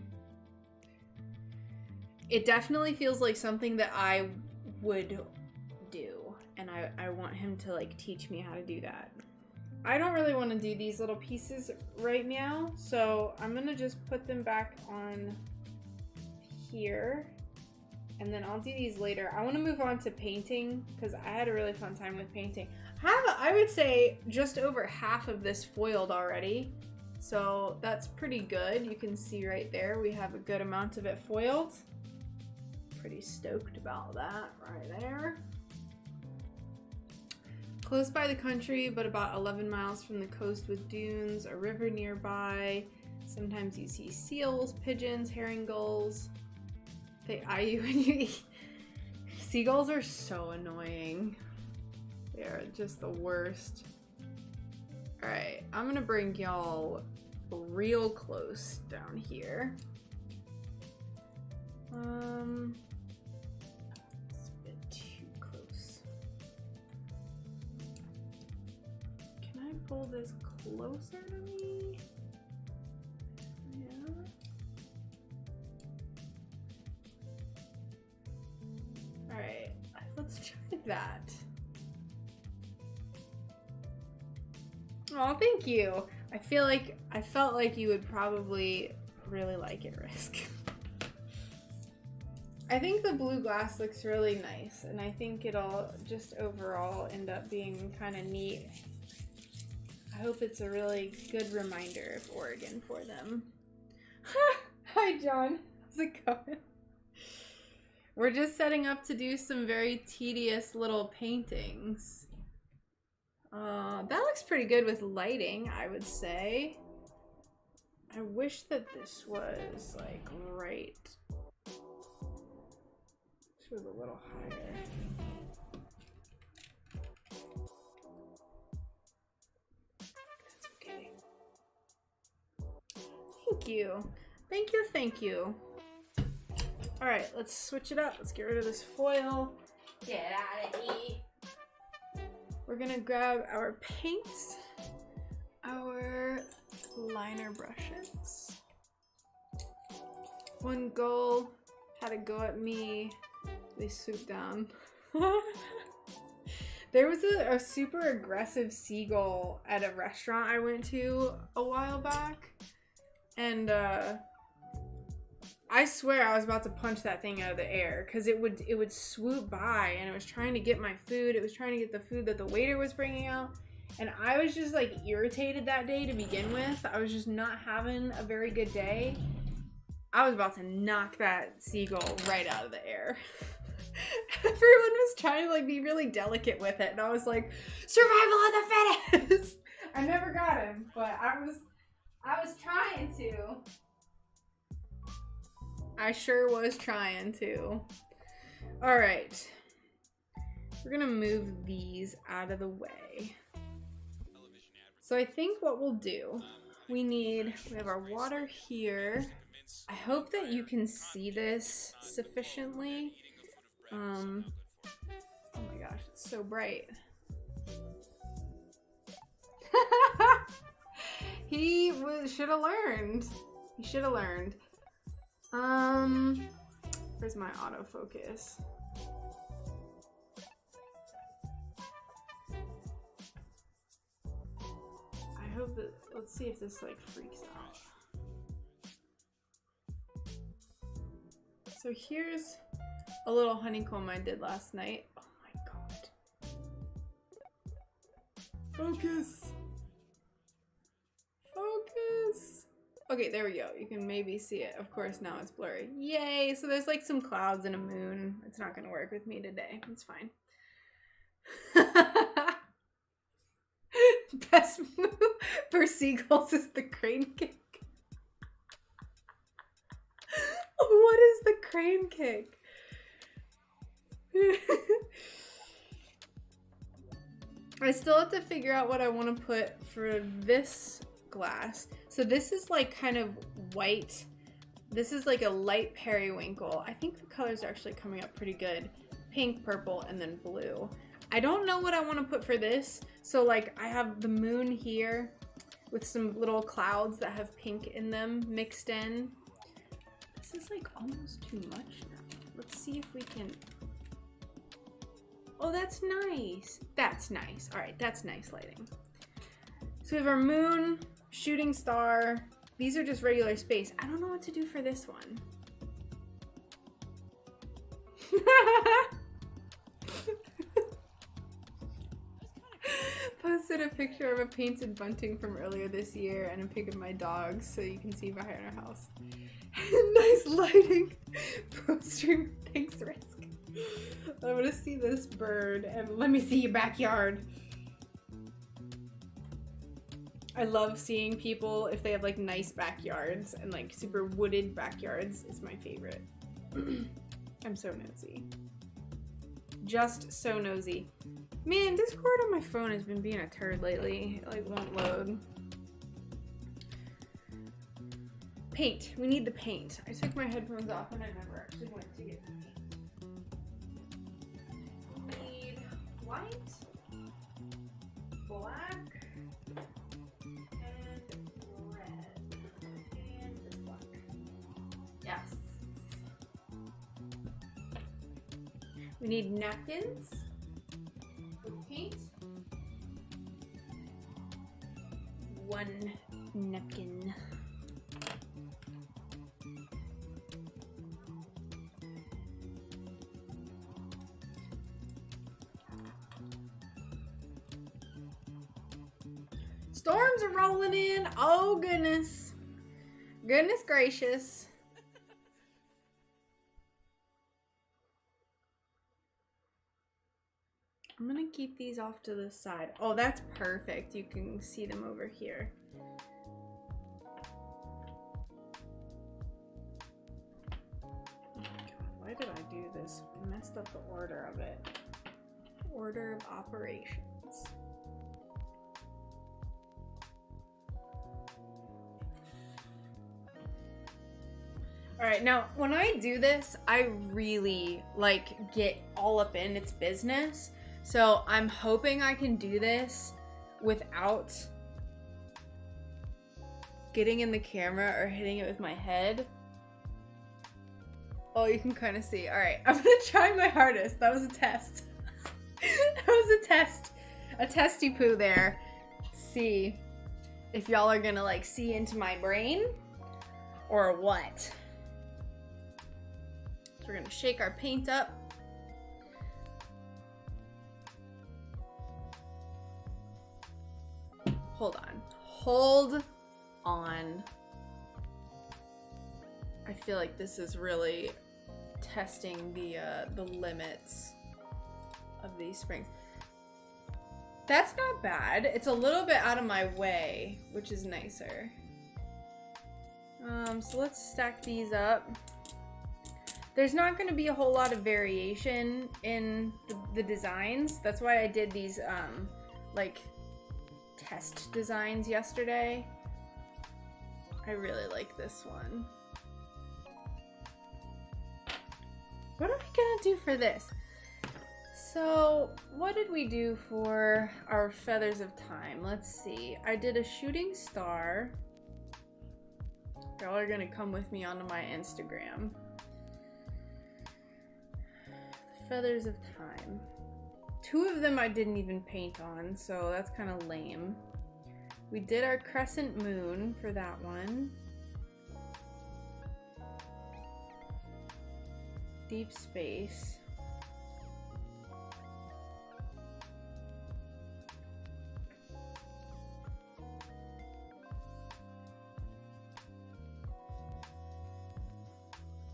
It definitely feels like something that I would do, and I want him to like teach me how to do that. I don't really want to do these little pieces right now, so I'm gonna just put them back on here, and then I'll do these later. I want to move on to painting because I had a really fun time with painting. I would say just over half of this foiled already, So that's pretty good. You can see right there we have a good amount of it foiled. Pretty stoked about that right there. Close by the country, but about 11 miles from the coast with dunes, a river nearby. Sometimes you see seals, pigeons, herring gulls. They eye you when you eat. Seagulls are so annoying. They are just the worst. Alright, I'm gonna bring y'all real close down here. It's a bit too close. Can I pull this closer to me? Yeah. Alright, let's try that. Oh, thank you. I felt like you would probably really like it, Risk. I think the blue glass looks really nice, and I think it'll just overall end up being kind of neat. I hope it's a really good reminder of Oregon for them. Hi, John. How's it going? We're just setting up to do some very tedious little paintings. That looks pretty good with lighting, I would say. I wish that this was like right. This was a little higher. That's okay. Thank you. Thank you, thank you. Alright, let's switch it up. Let's get rid of this foil. Get out of here. We're gonna grab our paints, our liner brushes. One gull had to go at me. They swooped down. There was a super aggressive seagull at a restaurant I went to a while back. And I swear I was about to punch that thing out of the air because it would swoop by and it was trying to get my food. It was trying to get the food that the waiter was bringing out. And I was just like irritated that day to begin with. I was just not having a very good day. I was about to knock that seagull right out of the air. Everyone was trying to like be really delicate with it. And I was like, survival of the fittest. I never got him, but I was trying to. I sure was trying to. All right. We're gonna move these out of the way. So I think what we'll do, we have our water here. I hope that you can see this sufficiently. Oh my gosh, it's so bright. He should have learned. He should have learned. Where's my autofocus? I hope that, let's see if this like freaks out. So here's a little honeycomb I did last night. Oh my god. Focus! Focus! Okay, there we go. You can maybe see it. Of course, now it's blurry. Yay! So there's like some clouds and a moon. It's not gonna work with me today. It's fine. Best move for seagulls is the crane kick. What is the crane kick? I still have to figure out what I want to put for this glass. So this is like kind of white. This is like a light periwinkle. I think the colors are actually coming up pretty good. Pink, purple, and then blue. I don't know what I want to put for this. So like I have the moon here with some little clouds that have pink in them mixed in. This is like almost too much now. Let's see if we can. Oh, that's nice. That's nice. All right, that's nice lighting. So we have our moon, shooting star. These are just regular space. I don't know what to do for this one. Post posted a picture of a painted bunting from earlier this year and a pic of my dogs so you can see behind our house. Nice lighting. Pro stream, thanks Risk. I want to see this bird and let me see your backyard. I love seeing people if they have like nice backyards and like super wooded backyards. It's my favorite. I'm so nosy. Just so nosy. Man, Discord on my phone has been being a turd lately. It like won't load. Paint. We need the paint. I took my headphones off and I never actually went to get the paint. We need white, black, and red. And this black. Yes. We need napkins with paint. 1 napkin. Storms are rolling in. Oh goodness. Goodness gracious. I'm gonna keep these off to the side. Oh, that's perfect. You can see them over here. Why did I do this? I messed up the order of it. Order of operations. All right, now when I do this, I really like get all up in its business. So I'm hoping I can do this without getting in the camera or hitting it with my head. Oh, you can kind of see. All right, I'm gonna try my hardest. That was a test. That was a test. A testy poo there. See if y'all are gonna like see into my brain or what. So we're gonna shake our paint up. Hold on. Hold on. I feel like this is really testing the limits of these springs. That's not bad. It's a little bit out of my way, which is nicer. So let's stack these up. There's not going to be a whole lot of variation in the designs. That's why I did these like test designs yesterday. I really like this one. What are we gonna do for this? So what did we do for our feathers of time? Let's see. I did a shooting star. Y'all are gonna come with me onto my Instagram. Feathers of time. 2 of them I didn't even paint on, so that's kind of lame. We did our crescent moon for that one. Deep space.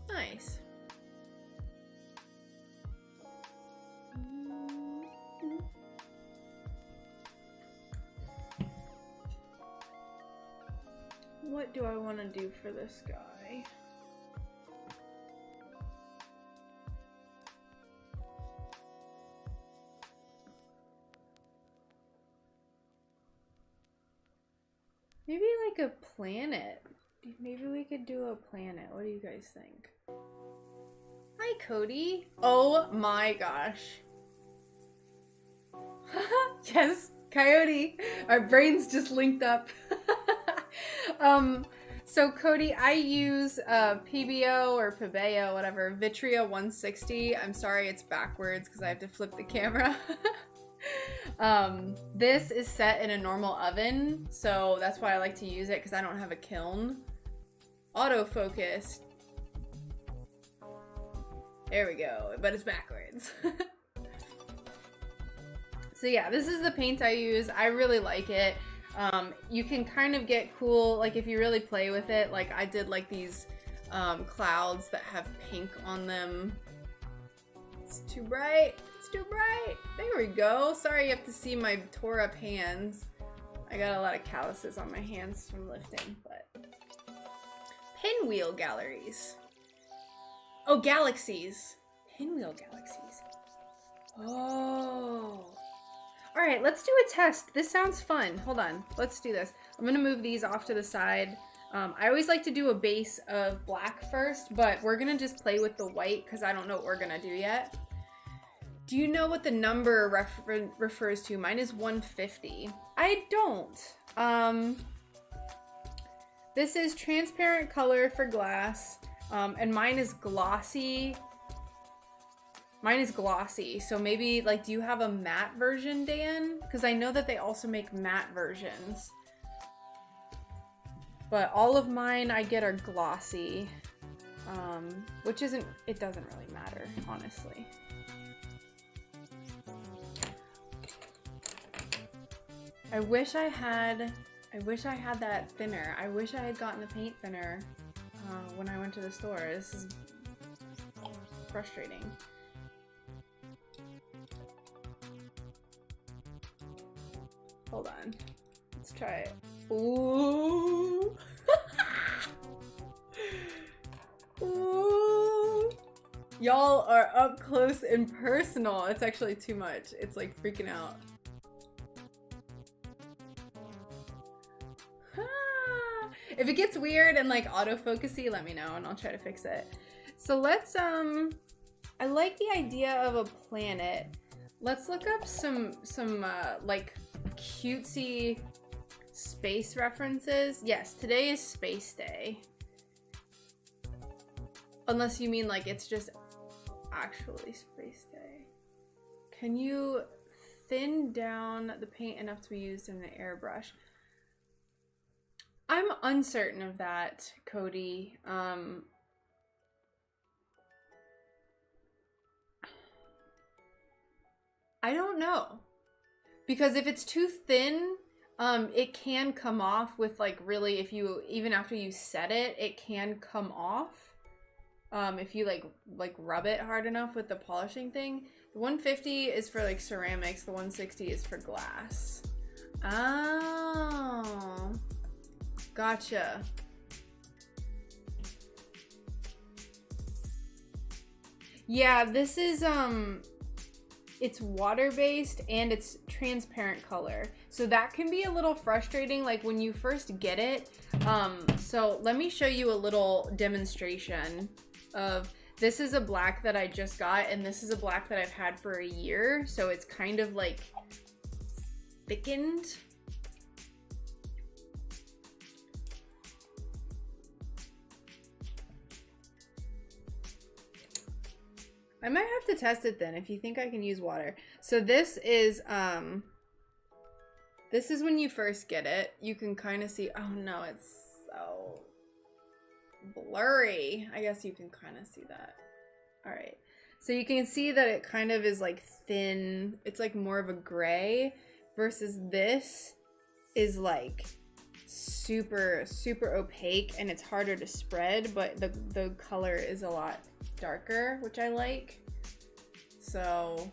Nice. What do I want to do for this guy? Maybe like a planet. Maybe we could do a planet. What do you guys think? Hi, Cody. Oh my gosh. Yes, Coyote. Our brains just linked up. So Cody, I use PBO or Pebeo, whatever, Vitria 160. I'm sorry it's backwards because I have to flip the camera. This is set in a normal oven, so that's why I like to use it because I don't have a kiln. Autofocus. There we go, but it's backwards. So yeah, this is the paint I use. I really like it. You can kind of get cool, like if you really play with it, like I did like these clouds that have pink on them. It's too bright. It's too bright. There we go. Sorry you have to see my tore up hands. I got a lot of calluses on my hands from lifting, but... Pinwheel galleries. Oh, galaxies. Pinwheel galaxies. Oh. All right, let's do a test. This sounds fun. Hold on. Let's do this. I'm going to move these off to the side. I always like to do a base of black first, but we're going to just play with the white because I don't know what we're going to do yet. Do you know what the number refers to? Mine is 150. I don't. This is transparent color for glass, and mine is glossy. Mine is glossy, so maybe, like, do you have a matte version, Dan? Because I know that they also make matte versions. But all of mine I get are glossy, which isn't, it doesn't really matter, honestly. I wish I had that thinner. I wish I had gotten the paint thinner when I went to the store. This is frustrating. Hold on. Let's try it. Ooh. Ooh. Y'all are up close and personal. It's actually too much. It's like freaking out. If it gets weird and like autofocusy, let me know and I'll try to fix it. So let's, I like the idea of a planet. Let's look up some like cutesy space references. Yes, today is Space Day. Unless you mean like it's just actually Space Day. Can you thin down the paint enough to be used in the airbrush? I'm uncertain of that, Cody. I don't know. Because if it's too thin, it can come off with like really, if you, even after you set it, it can come off. If you like rub it hard enough with the polishing thing. The 150 is for like ceramics, the 160 is for glass. Oh. Gotcha. Yeah, this is, it's water-based and it's transparent color. So that can be a little frustrating, like when you first get it. So let me show you a little demonstration of, this is a black that I just got and this is a black that I've had for a year. So it's kind of like thickened. I might have to test it then if you think I can use water. So this is when you first get it. You can kind of see, oh no, it's so blurry. I guess you can kind of see that. All right. So you can see that it kind of is like thin. It's like more of a gray versus this is like super, super opaque and it's harder to spread, but the color is a lot darker, which I like. So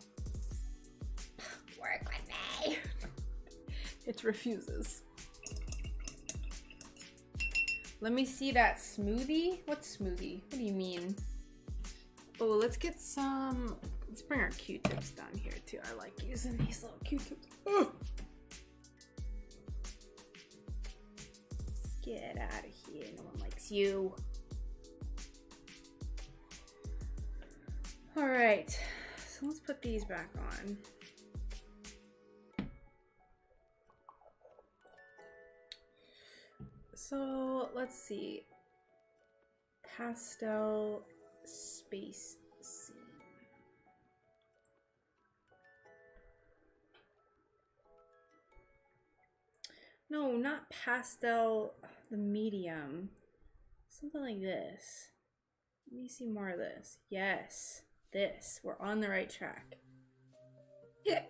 work with me. It refuses. Let me see that smoothie. What's smoothie? What do you mean? Oh, let's get some, let's bring our Q-tips down here too. I like using these little Q-tips. Oh. Get out of here, no one likes you. All right, so let's put these back on. So let's see. Pastel space scene. No, not pastel, the medium. Something like this. Let me see more of this. Yes. This. We're on the right track. Yeah.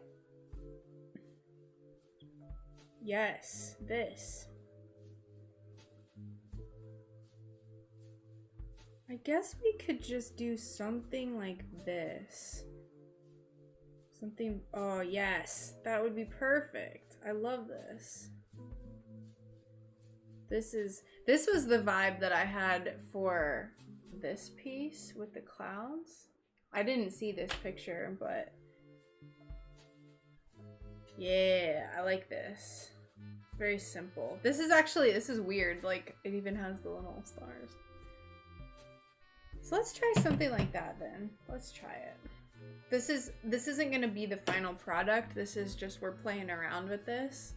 Yes, this. I guess we could just do something like this. Something, oh yes, that would be perfect. I love this. This was the vibe that I had for this piece with the clouds. I didn't see this picture, but yeah, I like this. Very simple. This is weird. Like, it even has the little stars. So let's try something like that then. Let's try it. This isn't gonna be the final product. This is just, we're playing around with this.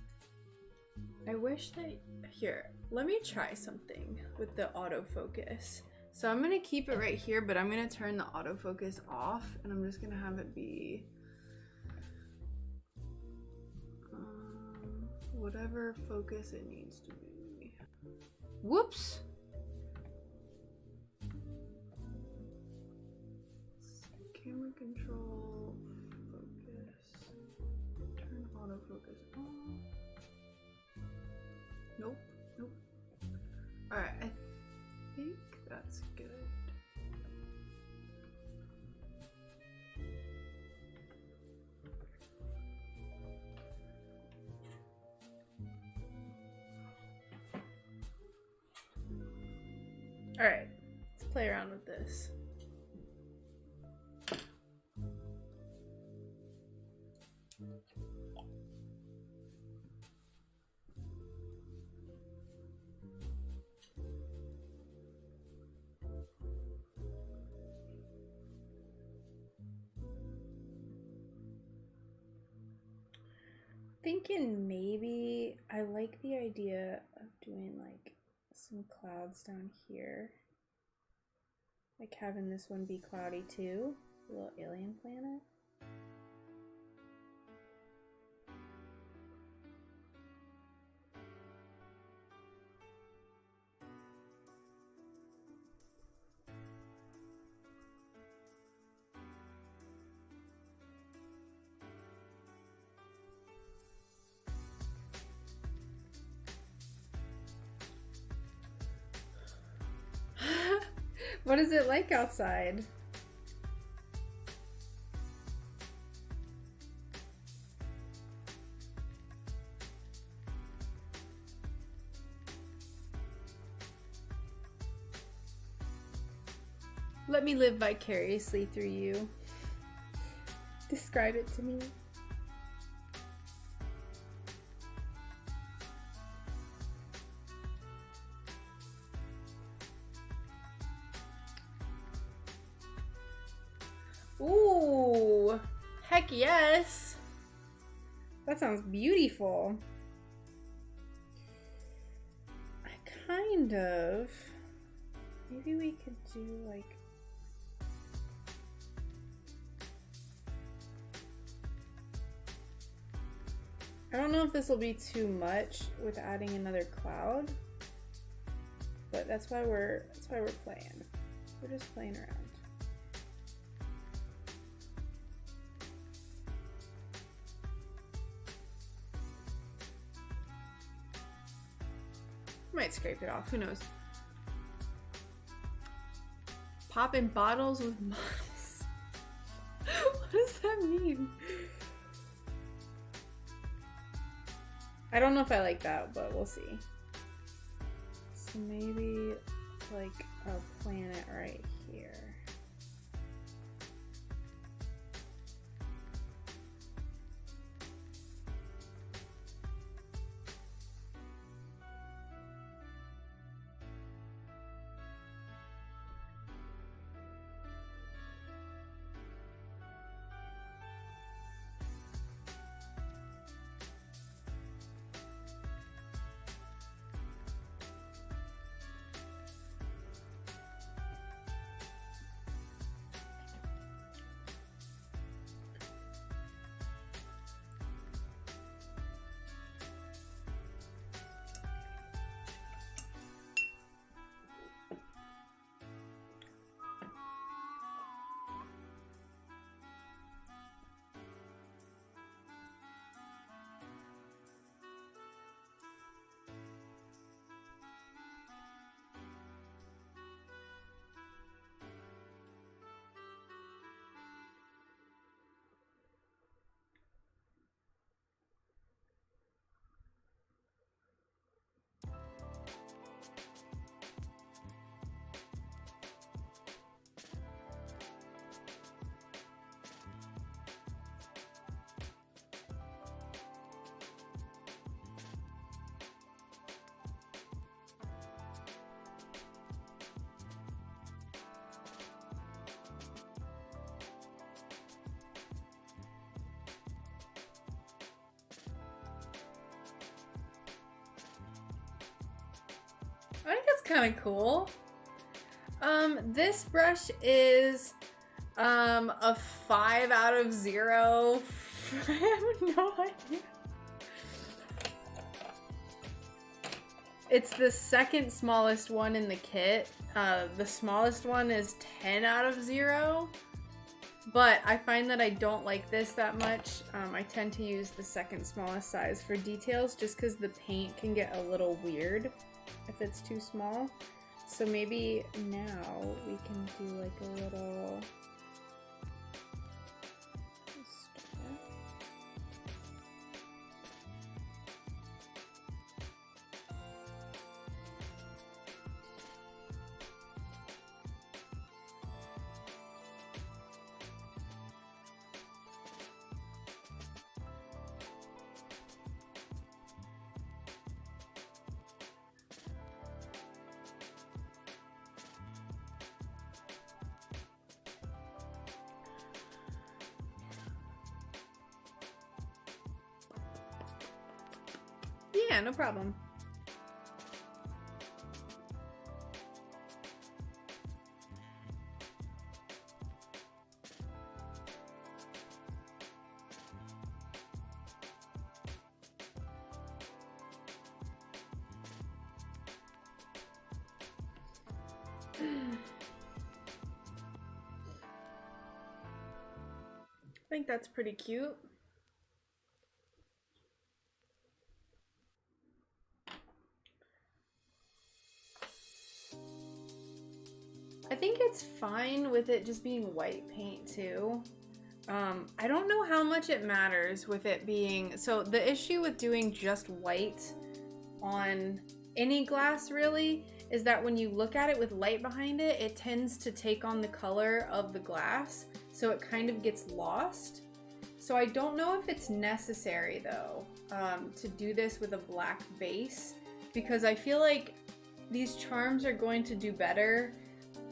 I wish that, here, let me try something with the autofocus. So I'm gonna keep it right here, but I'm gonna turn the autofocus off and I'm just gonna have it be whatever focus it needs to be. Whoops! Camera control, focus, turn autofocus on. Nope, nope. Alright, I think that's good. Alright, let's play around with this. Thinking maybe I like the idea of doing like some clouds down here, like having this one be cloudy too, a little alien planet. What is it like outside? Let me live vicariously through you. Describe it to me. Ooh, heck yes. That sounds beautiful. Maybe we could do like, I don't know if this will be too much with adding another cloud, but that's why we're playing. We're just playing around. Might scrape it off, who knows? Popping bottles with models. What does that mean? I don't know if I like that, but we'll see. So maybe like a planet right here. was kind of cool. This brush is a 5 out of 0. I have no idea. It's the second smallest one in the kit. The smallest one is 10 out of 0. But I find that I don't like this that much. I tend to use the second smallest size for details just because the paint can get a little weird if it's too small. So maybe now we can do like a little star. Yeah, no problem. I think that's pretty cute. I think it's fine with it just being white paint too. I don't know how much it matters with it being, so the issue with doing just white on any glass really is that when you look at it with light behind it, it tends to take on the color of the glass, so it kind of gets lost. So I don't know if it's necessary though, to do this with a black base, because I feel like these charms are going to do better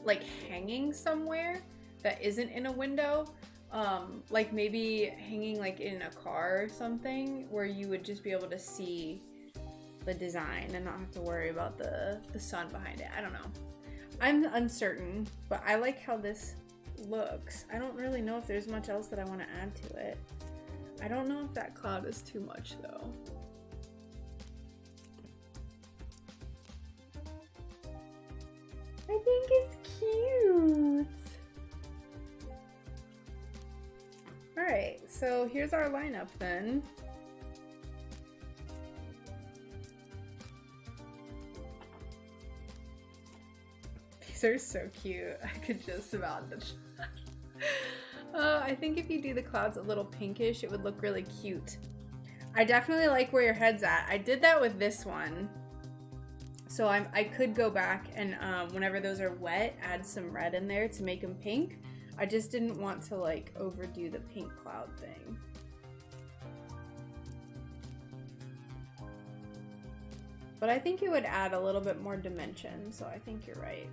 like hanging somewhere that isn't in a window, like maybe hanging like in a car or something where you would just be able to see the design and not have to worry about the sun behind it. I don't know. I'm uncertain, but I like how this looks. I don't really know if there's much else that I want to add to it. I don't know if that cloud is too much though. I think it's cute. All right, so here's our lineup then. These are so cute. I could just about I think if you do the clouds a little pinkish, it would look really cute. I definitely like where your head's at. I did that with this one. So I could go back and whenever those are wet, add some red in there to make them pink. I just didn't want to like overdo the pink cloud thing. But I think it would add a little bit more dimension, so I think you're right.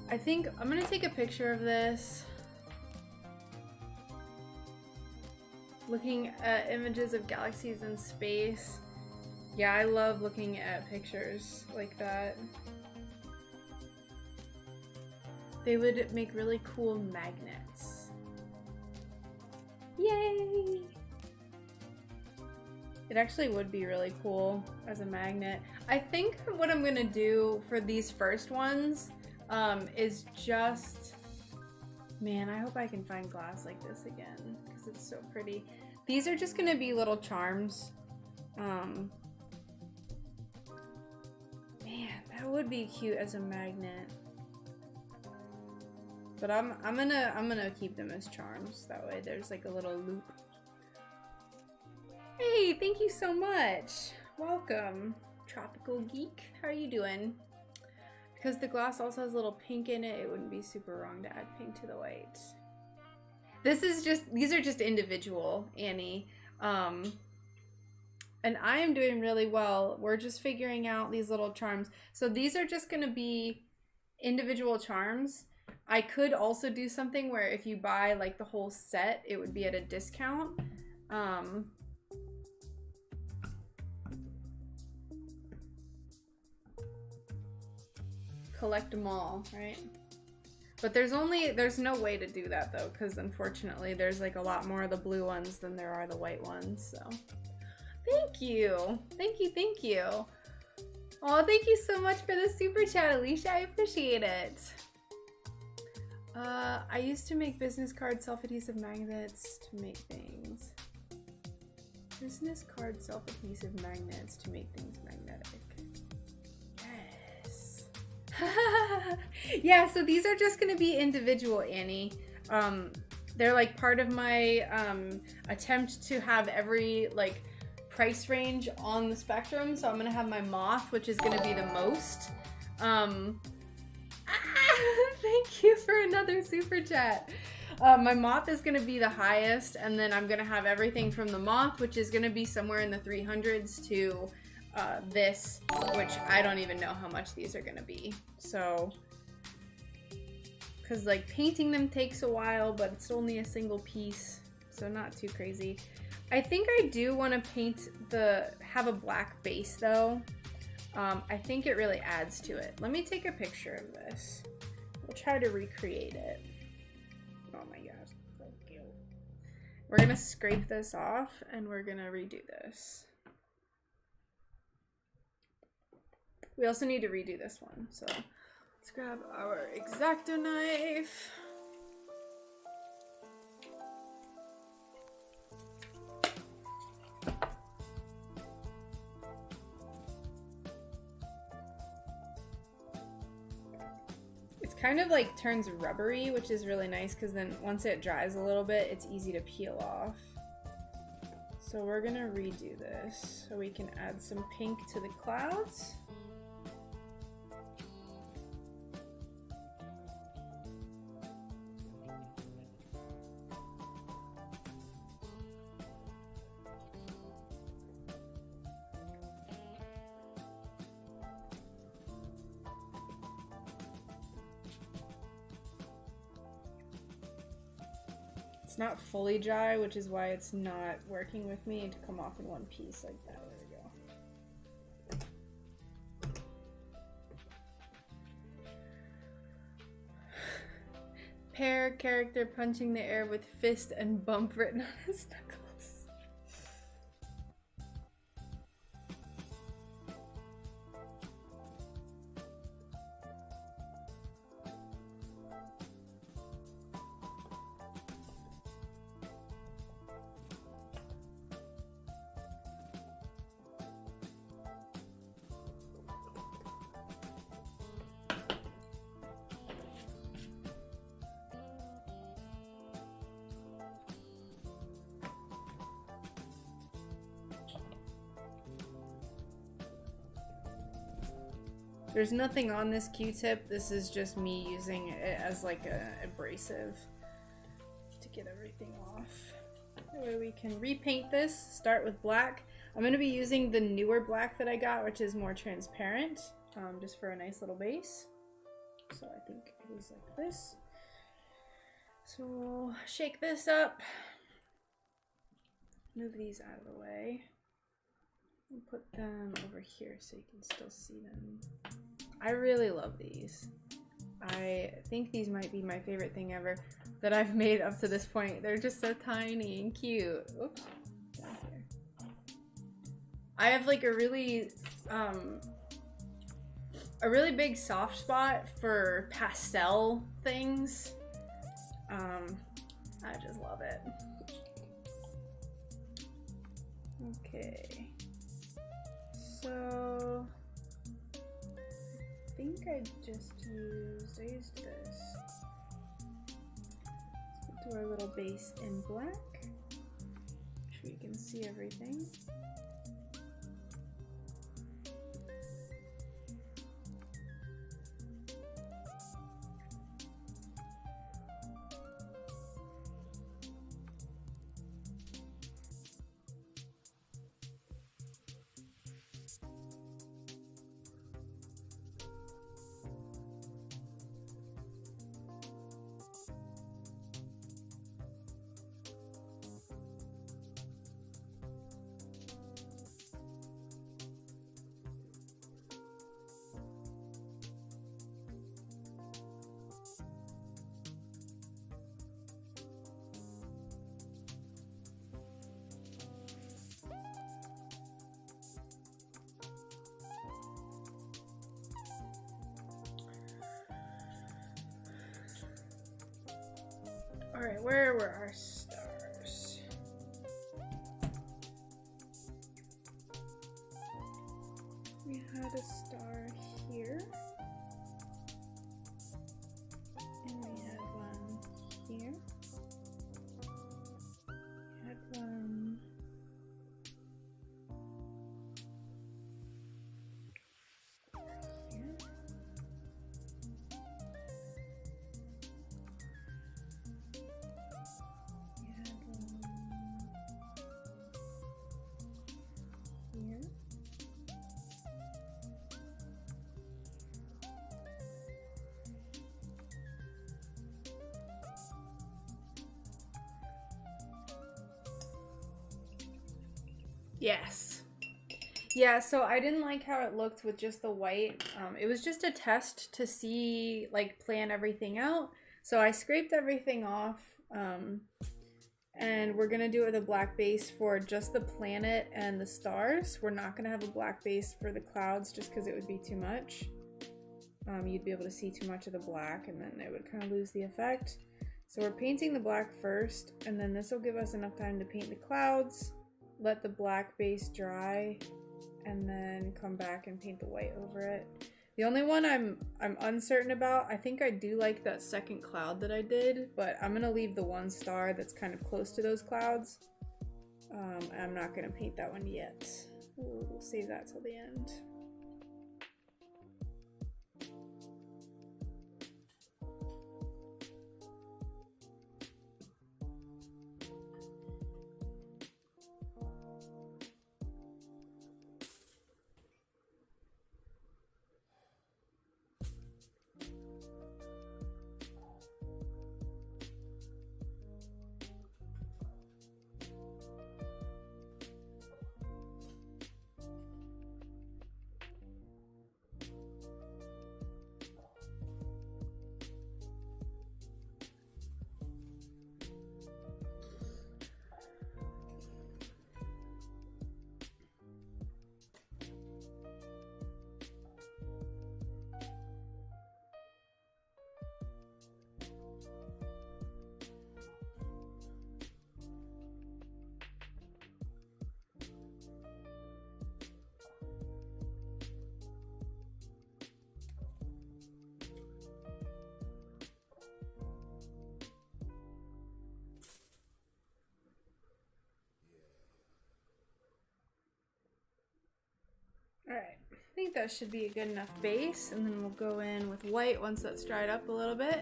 I think I'm gonna take a picture of this. Looking at images of galaxies in space. Yeah, I love looking at pictures like that. They would make really cool magnets. Yay! It actually would be really cool as a magnet. I think what I'm gonna do for these first ones is just, man, I hope I can find glass like this again because it's so pretty. These are just gonna be little charms. Man, that would be cute as a magnet. But I'm gonna keep them as charms. That way there's like a little loop. Hey, thank you so much. Welcome, Tropical Geek. How are you doing? Because the glass also has a little pink in it, it wouldn't be super wrong to add pink to the white. These are just individual, Annie. And I am doing really well. We're just figuring out these little charms. So these are just gonna be individual charms. I could also do something where if you buy like the whole set, it would be at a discount. Collect them all, right? But there's no way to do that though, because unfortunately there's like a lot more of the blue ones than there are the white ones, so. Thank you. Thank you, thank you. Oh, thank you so much for the super chat, Alicia. I appreciate it. I used to make business card self-adhesive magnets to make things. Business card self-adhesive magnets to make things magnetic. Yes. Yeah, so these are just gonna be individual, Annie. They're like part of my attempt to have every like price range on the spectrum. So I'm gonna have my moth, which is gonna be the most. Thank you for another super chat. My moth is gonna be the highest, and then I'm gonna have everything from the moth, which is gonna be somewhere in the 300s, to this, which I don't even know how much these are gonna be. So, because like painting them takes a while, but it's only a single piece, so not too crazy. I think I do want to paint have a black base though. I think it really adds to it. Let me take a picture of this. We'll try to recreate it. Oh my gosh, so cute. We're gonna scrape this off and we're gonna redo this. We also need to redo this one, so let's grab our X-Acto knife. Kind of like turns rubbery, which is really nice because then once it dries a little bit, it's easy to peel off. So we're gonna redo this so we can add some pink to the clouds. It's not fully dry, which is why it's not working with me to come off in one piece like that. There we go. Pear character punching the air with fist and bump written on his knuckles. There's nothing on this Q-tip. This is just me using it as like an abrasive to get everything off. That way we can repaint this. Start with black. I'm going to be using the newer black that I got, which is more transparent, just for a nice little base. So I think it is like this. So we'll shake this up. Move these out of the way. And put them over here so you can still see them. I really love these. I think these might be my favorite thing ever that I've made up to this point. They're just so tiny and cute. Oops. Down here. I have like a really big soft spot for pastel things. I just love it. Okay. So I think I used this. Let's do our little base in black, so you can see everything. Alright, where were our stars? We had a star here. And we had one here. We had one here. We had one here. Yes. Yeah, so I didn't like how it looked with just the white. It was just a test to see, like, plan everything out. So I scraped everything off, and we're gonna do it with a black base for just the planet and the stars. We're not gonna have a black base for the clouds just because it would be too much. You'd be able to see too much of the black and then it would kind of lose the effect. So we're painting the black first, and then this will give us enough time to paint the clouds, let the black base dry, and then come back and paint the white over it. The only one I'm uncertain about, I think I do like that second cloud that I did, but I'm gonna leave the one star that's kind of close to those clouds. I'm not gonna paint that one yet. We'll save that till the end. Alright, I think that should be a good enough base, and then we'll go in with white once that's dried up a little bit.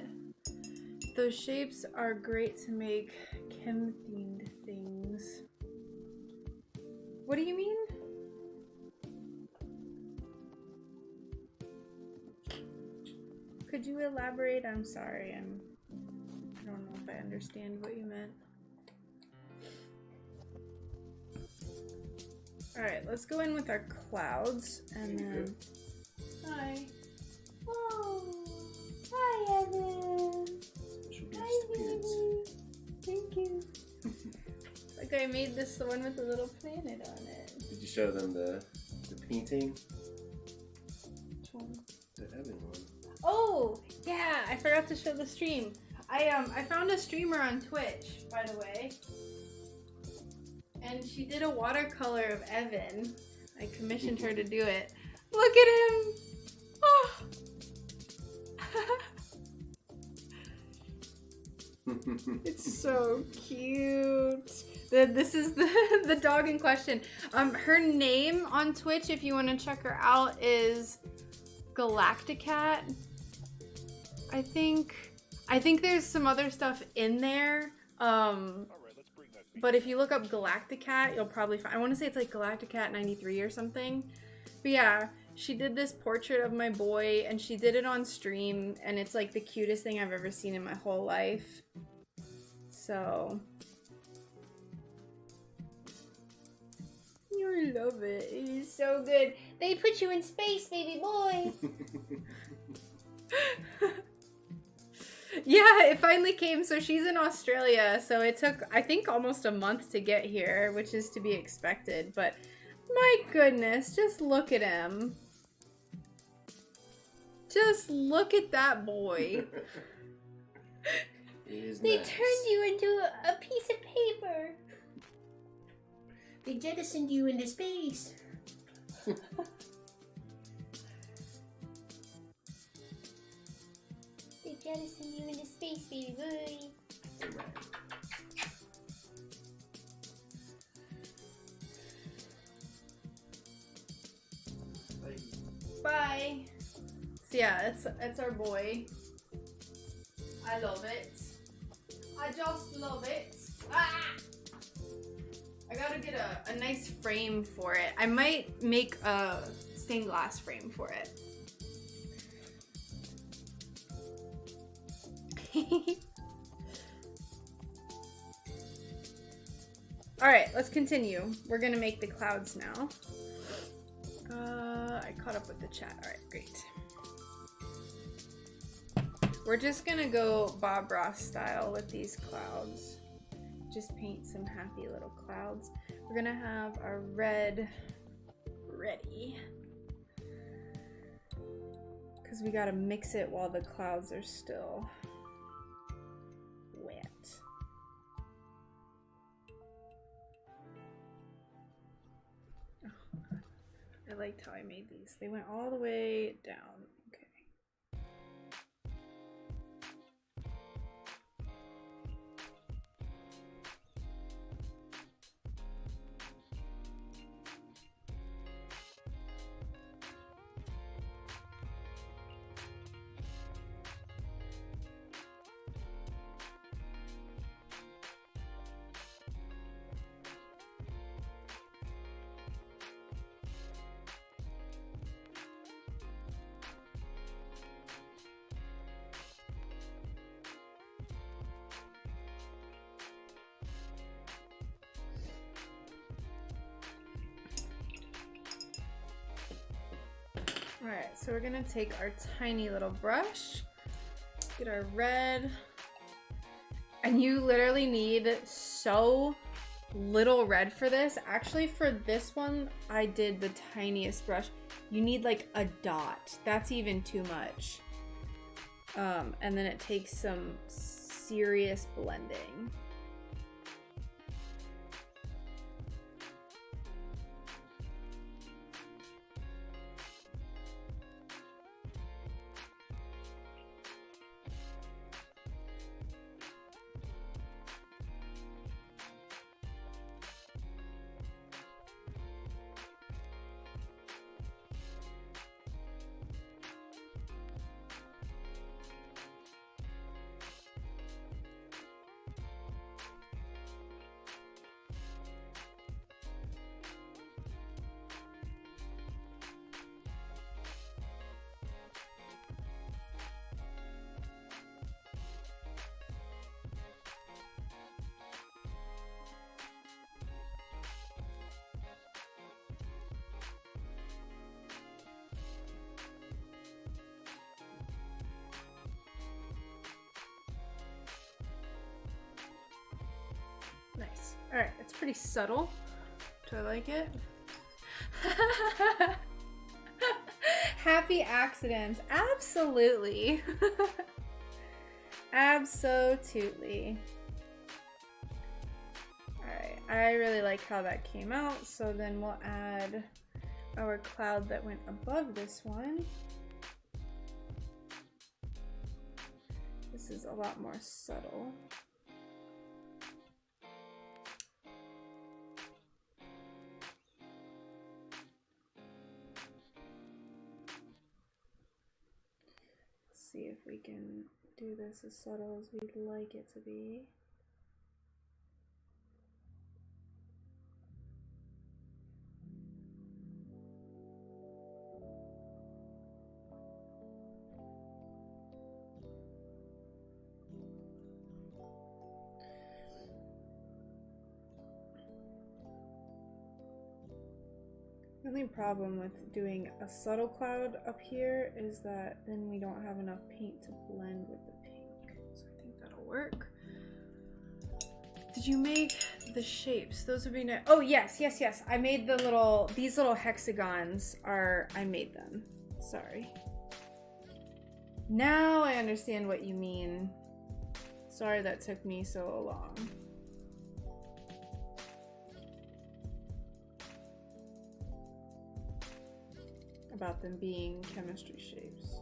Those shapes are great to make chem-themed things. What do you mean? Could you elaborate? I'm sorry, I don't know if I understand what you meant. Alright, let's go in with our clouds, and then... Hi. Oh, hi, Evan. Hi, baby. Thank you. Like, I made this one with a little planet on it. Did you show them the painting? Which one? The Evan one. Oh, yeah, I forgot to show the stream. I found a streamer on Twitch, by the way. And she did a watercolor of Evan. I commissioned her to do it. Look at him! Oh. It's so cute. This is the dog in question. Her name on Twitch, if you want to check her out, is Galacticat. I think there's some other stuff in there. But if you look up Galacticat, you'll probably find, I want to say it's like Galacticat 93 or something. But yeah, she did this portrait of my boy, and she did it on stream, and it's like the cutest thing I've ever seen in my whole life. So you love it. It is so good. They put you in space, baby boy. Yeah, it finally came. So she's in Australia, so it took, I think, almost a month to get here, which is to be expected. But my goodness, just look at him. Just look at that boy. It is They nice. turned you into a piece of paper. They jettisoned you into space. They jettisoned you into space, baby boy. Bye. So yeah, it's our boy. I love it. I just love it. Ah! I gotta get a nice frame for it. I might make a stained glass frame for it. Alright, let's continue. We're gonna make the clouds now. I caught up with the chat. Alright, great. We're just gonna go Bob Ross style with these clouds. Just paint some happy little clouds. We're gonna have our red ready. Because we gotta mix it while the clouds are still wet. Oh, I liked how I made these. They went all the way down. Okay. Alright, so we're gonna take our tiny little brush, get our red, and you literally need so little red for this. Actually, for this one, I did the tiniest brush. You need like a dot. That's even too much. And then it takes some serious blending. Nice. Alright, it's pretty subtle. Do I like it? Happy accidents. Absolutely. Absolutely. Alright, I really like how that came out, so then we'll add our cloud that went above this one. This is a lot more subtle. See if we can do this as subtle as we'd like it to be. The only problem with doing a subtle cloud up here is that then we don't have enough paint to blend with the pink. So I think that'll work. Did you make the shapes? Those would be nice. Oh yes, yes, yes. I made the little, these little hexagons are, I made them. Sorry. Now I understand what you mean. Sorry that took me so long. About them being chemistry shapes.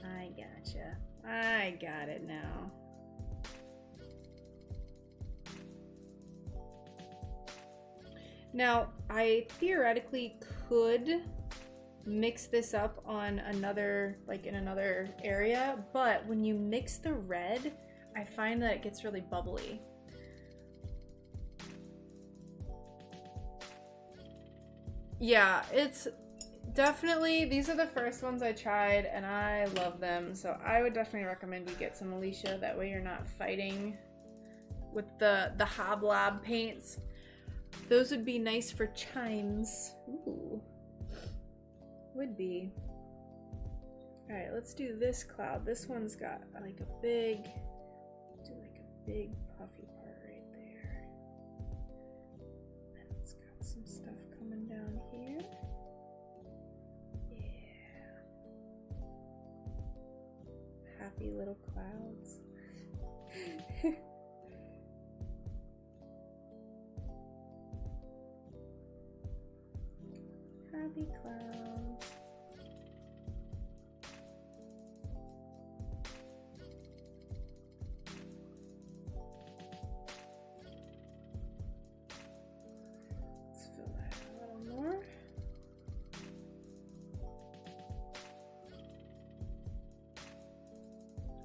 I gotcha. I got it now. Now, I theoretically could mix this up on another, like in another area, but when you mix the red, I find that it gets really bubbly. Yeah, it's definitely, these are the first ones I tried and I love them, so I would definitely recommend you get some, Alicia. That way you're not fighting with the Hoblob paints. Those would be nice for chimes. Ooh. Would be. Alright, let's do this cloud. This one's got like a big, do like a big puffy part right there. And it's got some stuff coming down here. Yeah. Happy little clouds. Happy clouds. Let's fill that a little more.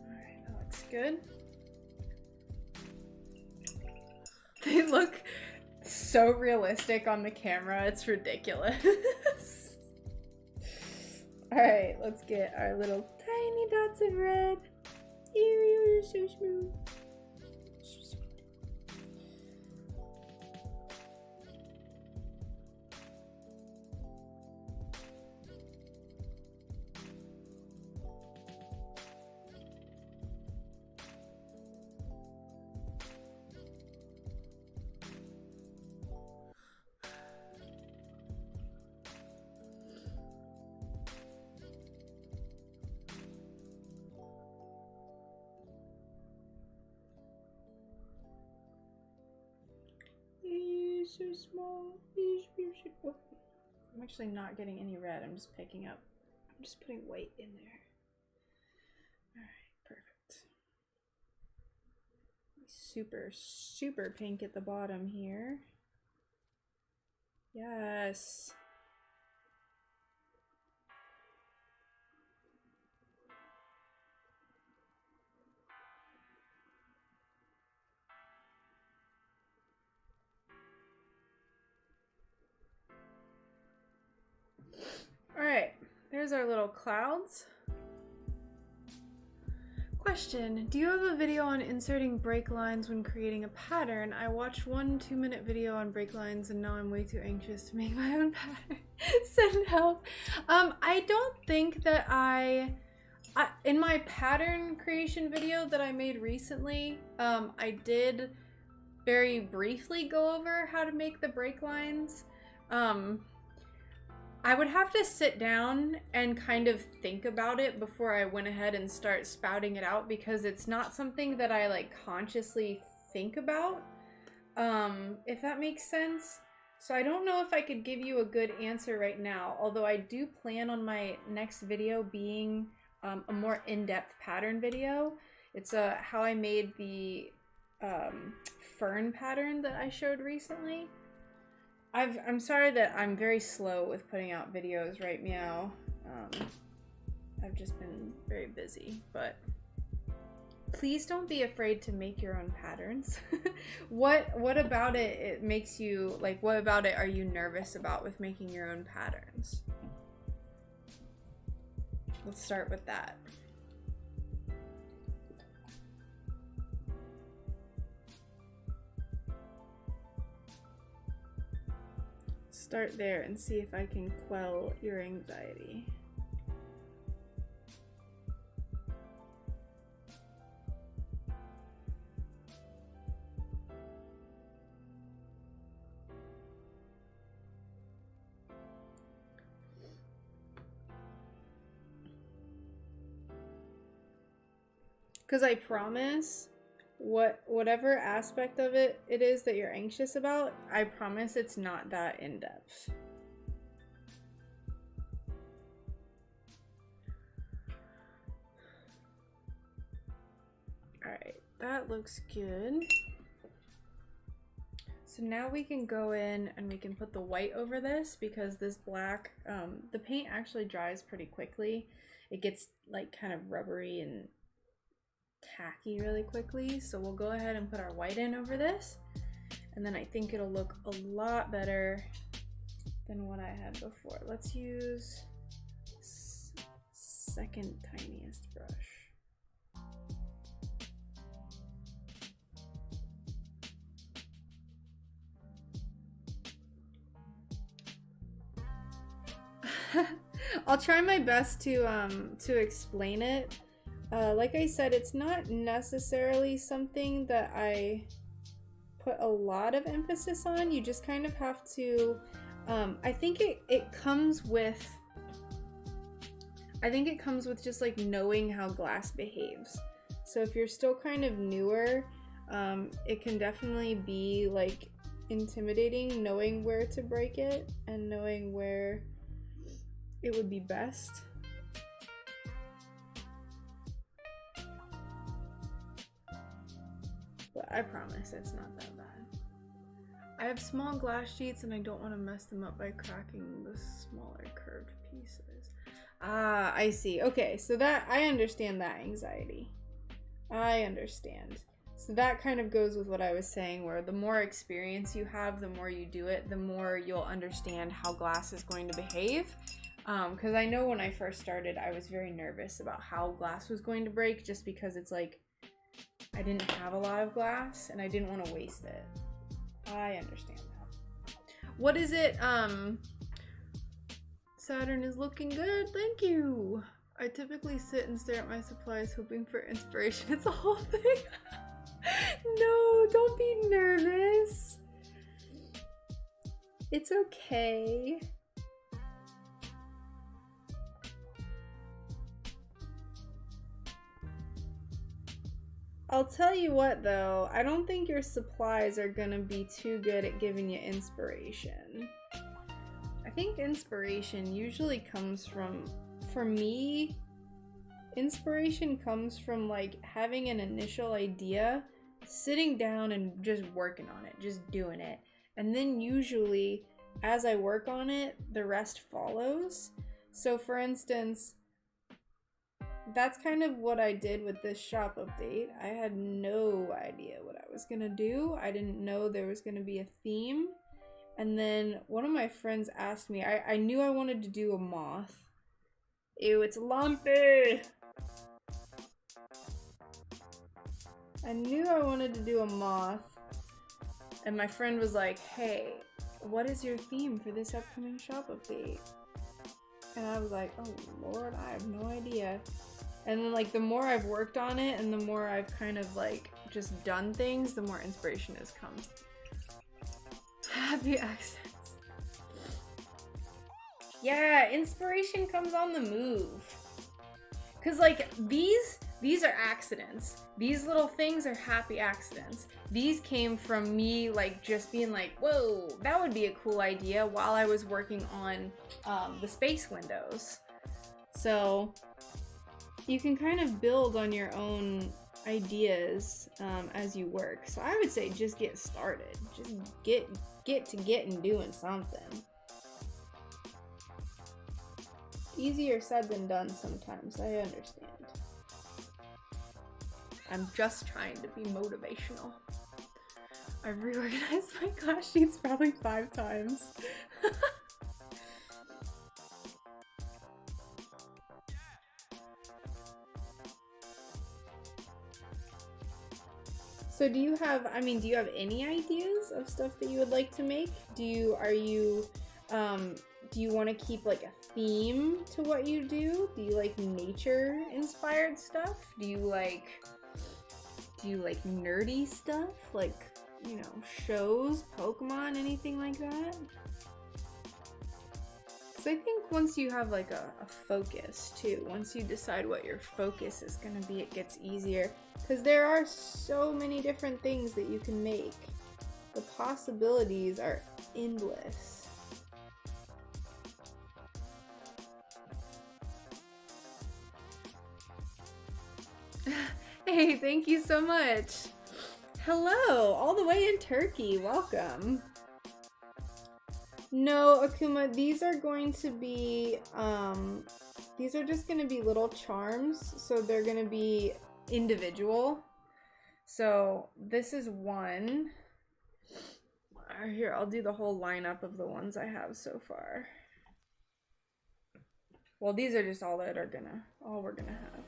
Alright, that looks good. They look so realistic on the camera, it's ridiculous. Alright, let's get our little tiny dots of red. You're so smooth. So sweet. So small. I'm actually not getting any red. I'm just picking up. I'm just putting white in there. Alright, perfect. Super, super pink at the bottom here. Yes. Alright, there's our little clouds. Question, do you have a video on inserting break lines when creating a pattern? I watched one 2-minute video on break lines and now I'm way too anxious to make my own pattern. Send help. I don't think that in my pattern creation video that I made recently, I did very briefly go over how to make the break lines. I would have to sit down and kind of think about it before I went ahead and start spouting it out, because it's not something that I like consciously think about, if that makes sense. So I don't know if I could give you a good answer right now, although I do plan on my next video being a more in-depth pattern video. It's how I made the fern pattern that I showed recently. I'm sorry that I'm very slow with putting out videos right meow. I've just been very busy, but please don't be afraid to make your own patterns. What about it makes you, like, what about it are you nervous about with making your own patterns? Let's start with that. Start there and see if I can quell your anxiety. Because I promise, whatever aspect of it is that you're anxious about, I promise it's not that in-depth. Alright, that looks good. So now we can go in and we can put the white over this, because this black, the paint actually dries pretty quickly. It gets like kind of rubbery and tacky really quickly. So we'll go ahead and put our white in over this. And then I think it'll look a lot better than what I had before. Let's use second tiniest brush. I'll try my best to explain it. Like I said, it's not necessarily something that I put a lot of emphasis on. You just kind of have to, I think it comes with just like knowing how glass behaves. So if you're still kind of newer, it can definitely be like intimidating knowing where to break it and knowing where it would be best. But I promise it's not that bad. I have small glass sheets and I don't want to mess them up by cracking the smaller curved pieces. Ah, I see. Okay, so that, I understand that anxiety. I understand. So that kind of goes with what I was saying, where the more experience you have, the more you do it, the more you'll understand how glass is going to behave. Because I know when I first started, I was very nervous about how glass was going to break, just because it's like, I didn't have a lot of glass and I didn't want to waste it. I understand that. What is it? Saturn is looking good, thank you. I typically sit and stare at my supplies hoping for inspiration. It's a whole thing. No, don't be nervous. It's okay. I'll tell you what though, I don't think your supplies are gonna be too good at giving you inspiration. I think inspiration usually comes from, for me, inspiration comes from like having an initial idea, sitting down and just working on it, just doing it. And then usually, as I work on it, the rest follows. So for instance, that's kind of what I did with this shop update. I had no idea what I was gonna do. I didn't know there was gonna be a theme. And then one of my friends asked me, I knew I wanted to do a moth. Ew, it's lumpy! I knew I wanted to do a moth. And my friend was like, hey, what is your theme for this upcoming shop update? And I was like, oh Lord, I have no idea. And then like the more I've worked on it and the more I've kind of like just done things, the more inspiration has come. Happy accents. Yeah, inspiration comes on the move. Cause like these are accidents. These little things are happy accidents. These came from me like just being like, whoa, that would be a cool idea while I was working on the space windows. So you can kind of build on your own ideas as you work. So I would say just get started. Just get to getting doing something. Easier said than done sometimes, I understand. I'm just trying to be motivational. I've reorganized my class sheets probably 5 times. So do you have any ideas of stuff that you would like to make? Do you want to keep like a theme to what you do? Do you like nature inspired stuff? Do you like nerdy stuff? Like, you know, shows, Pokemon, anything like that? because I think once you have like a focus too, once you decide what your focus is going to be, it gets easier. Because there are so many different things that you can make. The possibilities are endless. Hey, thank you so much. Hello, all the way in Turkey. Welcome. No, Akuma, these are going to be, these are just going to be little charms, so they're going to be individual. So this is one. Here, I'll do the whole lineup of the ones I have so far. Well, these are just all that are all we're gonna have.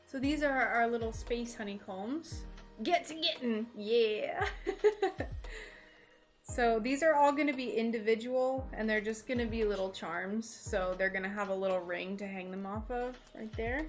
So these are our little space honeycombs. Get to getting, yeah. So these are all going to be individual, and they're just going to be little charms. So they're going to have a little ring to hang them off of right there.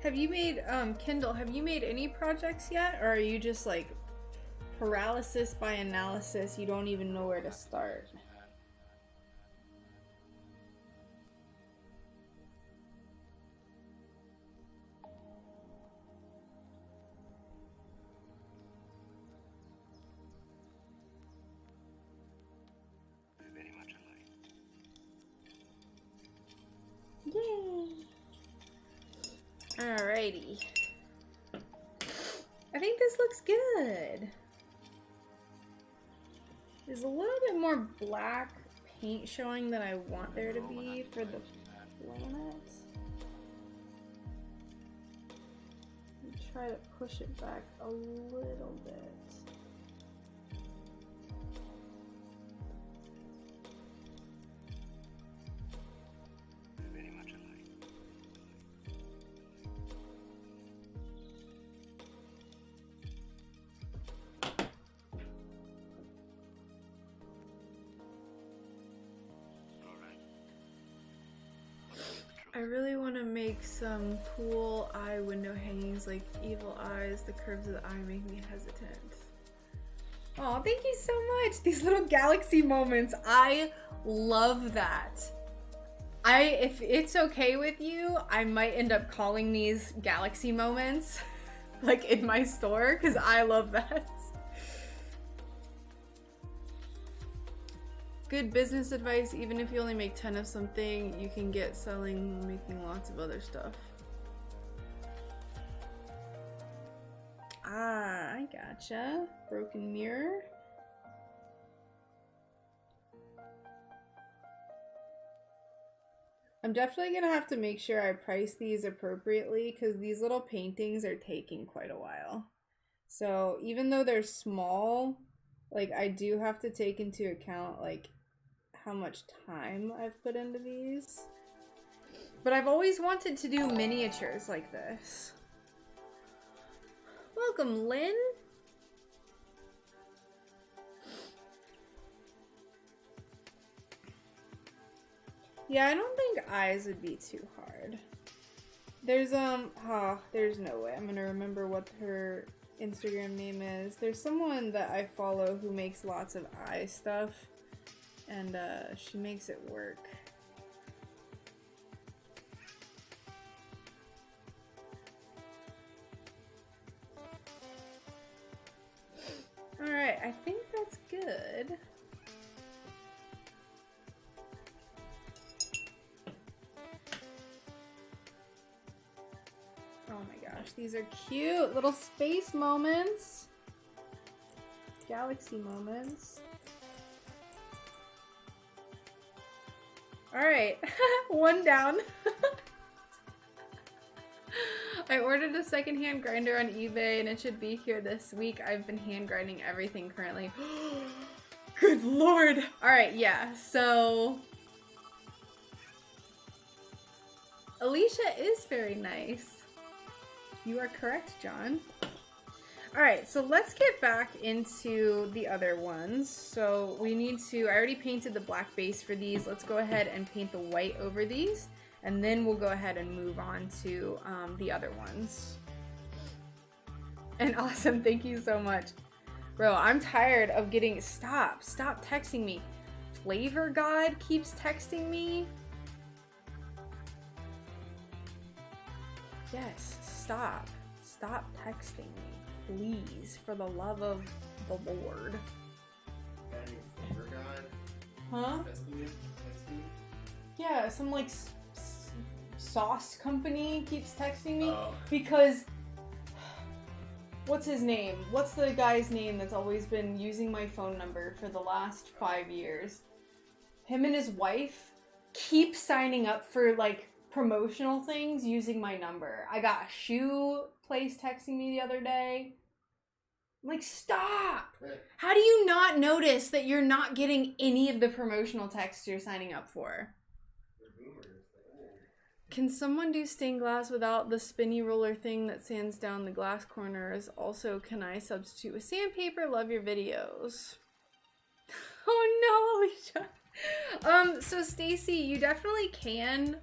Have you made, Kendall, have you made any projects yet? Or are you just like paralysis by analysis? You don't even know where to start. Very much alike. Yay! Alrighty. I think this looks good. There's a little bit more black paint showing than I want there to be for the planet. Try to push it back a little bit. Very much alike. I really want to make some cool eye window hangings like evil eyes. The curves of the eye make me hesitant. Oh, thank you so much. These little galaxy moments. I love that. If it's okay with you, I might end up calling these galaxy moments like in my store because I love that. Good business advice, even if you only make 10 of something, you can get selling making lots of other stuff. Ah, I gotcha. Broken mirror. I'm definitely gonna have to make sure I price these appropriately because these little paintings are taking quite a while. So even though they're small, like I do have to take into account like how much time I've put into these. But I've always wanted to do miniatures like this. Welcome, Lynn. Yeah, I don't think eyes would be too hard. There's there's no way I'm gonna remember what her Instagram name is. There's someone that I follow who makes lots of eye stuff, and she makes it work. Alright, I think that's good. Oh my gosh, these are cute little space moments. Galaxy moments. Alright, one down. I ordered a secondhand grinder on eBay and it should be here this week. I've been hand grinding everything currently. Good lord! Alright, yeah, so... Alicia is very nice. You are correct, John. Alright, so let's get back into the other ones. So we need to, I already painted the black base for these. Let's go ahead and paint the white over these. And then we'll go ahead and move on to the other ones. And awesome, thank you so much. Bro, I'm tired of getting, stop texting me. Flavor God keeps texting me. Yes, stop texting me, please, for the love of the Lord. Huh? Yeah, some like sauce company keeps texting me because what's his name? What's the guy's name that's always been using my phone number for the last 5 years? Him and his wife keep signing up for like promotional things using my number. I got a shoe place texting me the other day. I'm like, stop! How do you not notice that you're not getting any of the promotional texts you're signing up for? Can someone do stained glass without the spinny roller thing that sands down the glass corners? Also, can I substitute with sandpaper? Love your videos. Oh no, Alicia. So Stacy, you definitely can.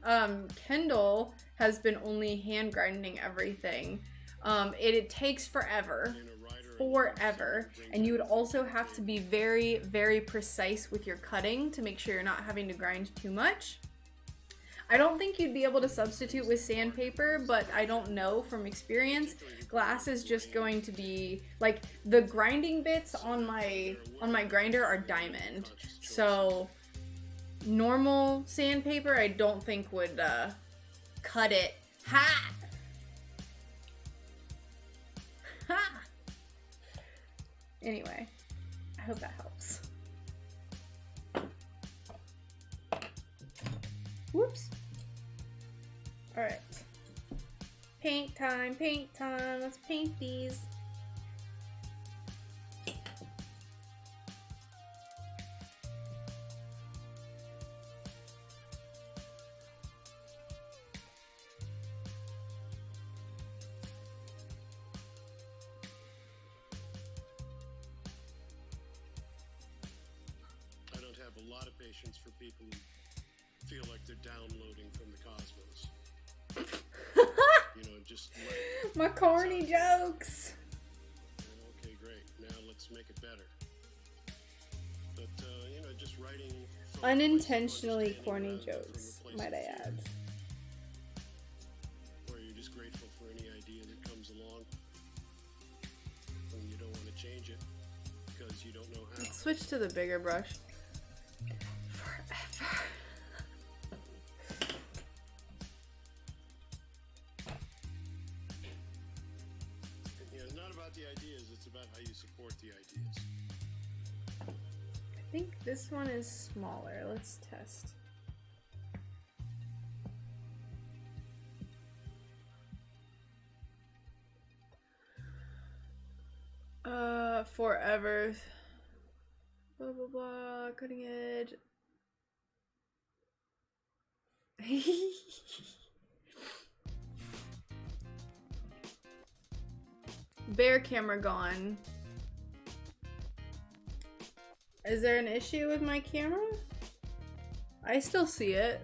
Kendall has been only hand grinding everything. It takes forever. And you would also have to be very, very precise with your cutting to make sure you're not having to grind too much. I don't think you'd be able to substitute with sandpaper, but I don't know from experience. Glass is just going to be like the grinding bits on my grinder are diamond. So normal sandpaper I don't think would cut it. Ha! Ha! Anyway, I hope that helps. Whoops. Alright. Paint time, paint time. Let's paint these. I don't have a lot of patience for people who feel like they're downloading from the cosmos. You know, just like... My corny jokes! Okay, great. Now let's make it better. But, you know, just writing... Unintentionally corny jokes, might I add. Or you're just grateful for any idea that comes along. And you don't want to change it because you don't know how. Let's switch to the bigger brush. Forever. It's not about the ideas, it's about how you support the ideas. I think this one is smaller. Let's test. Forever. Blah blah blah. Cutting edge. Bear camera gone. Is there an issue with my camera? I still see it.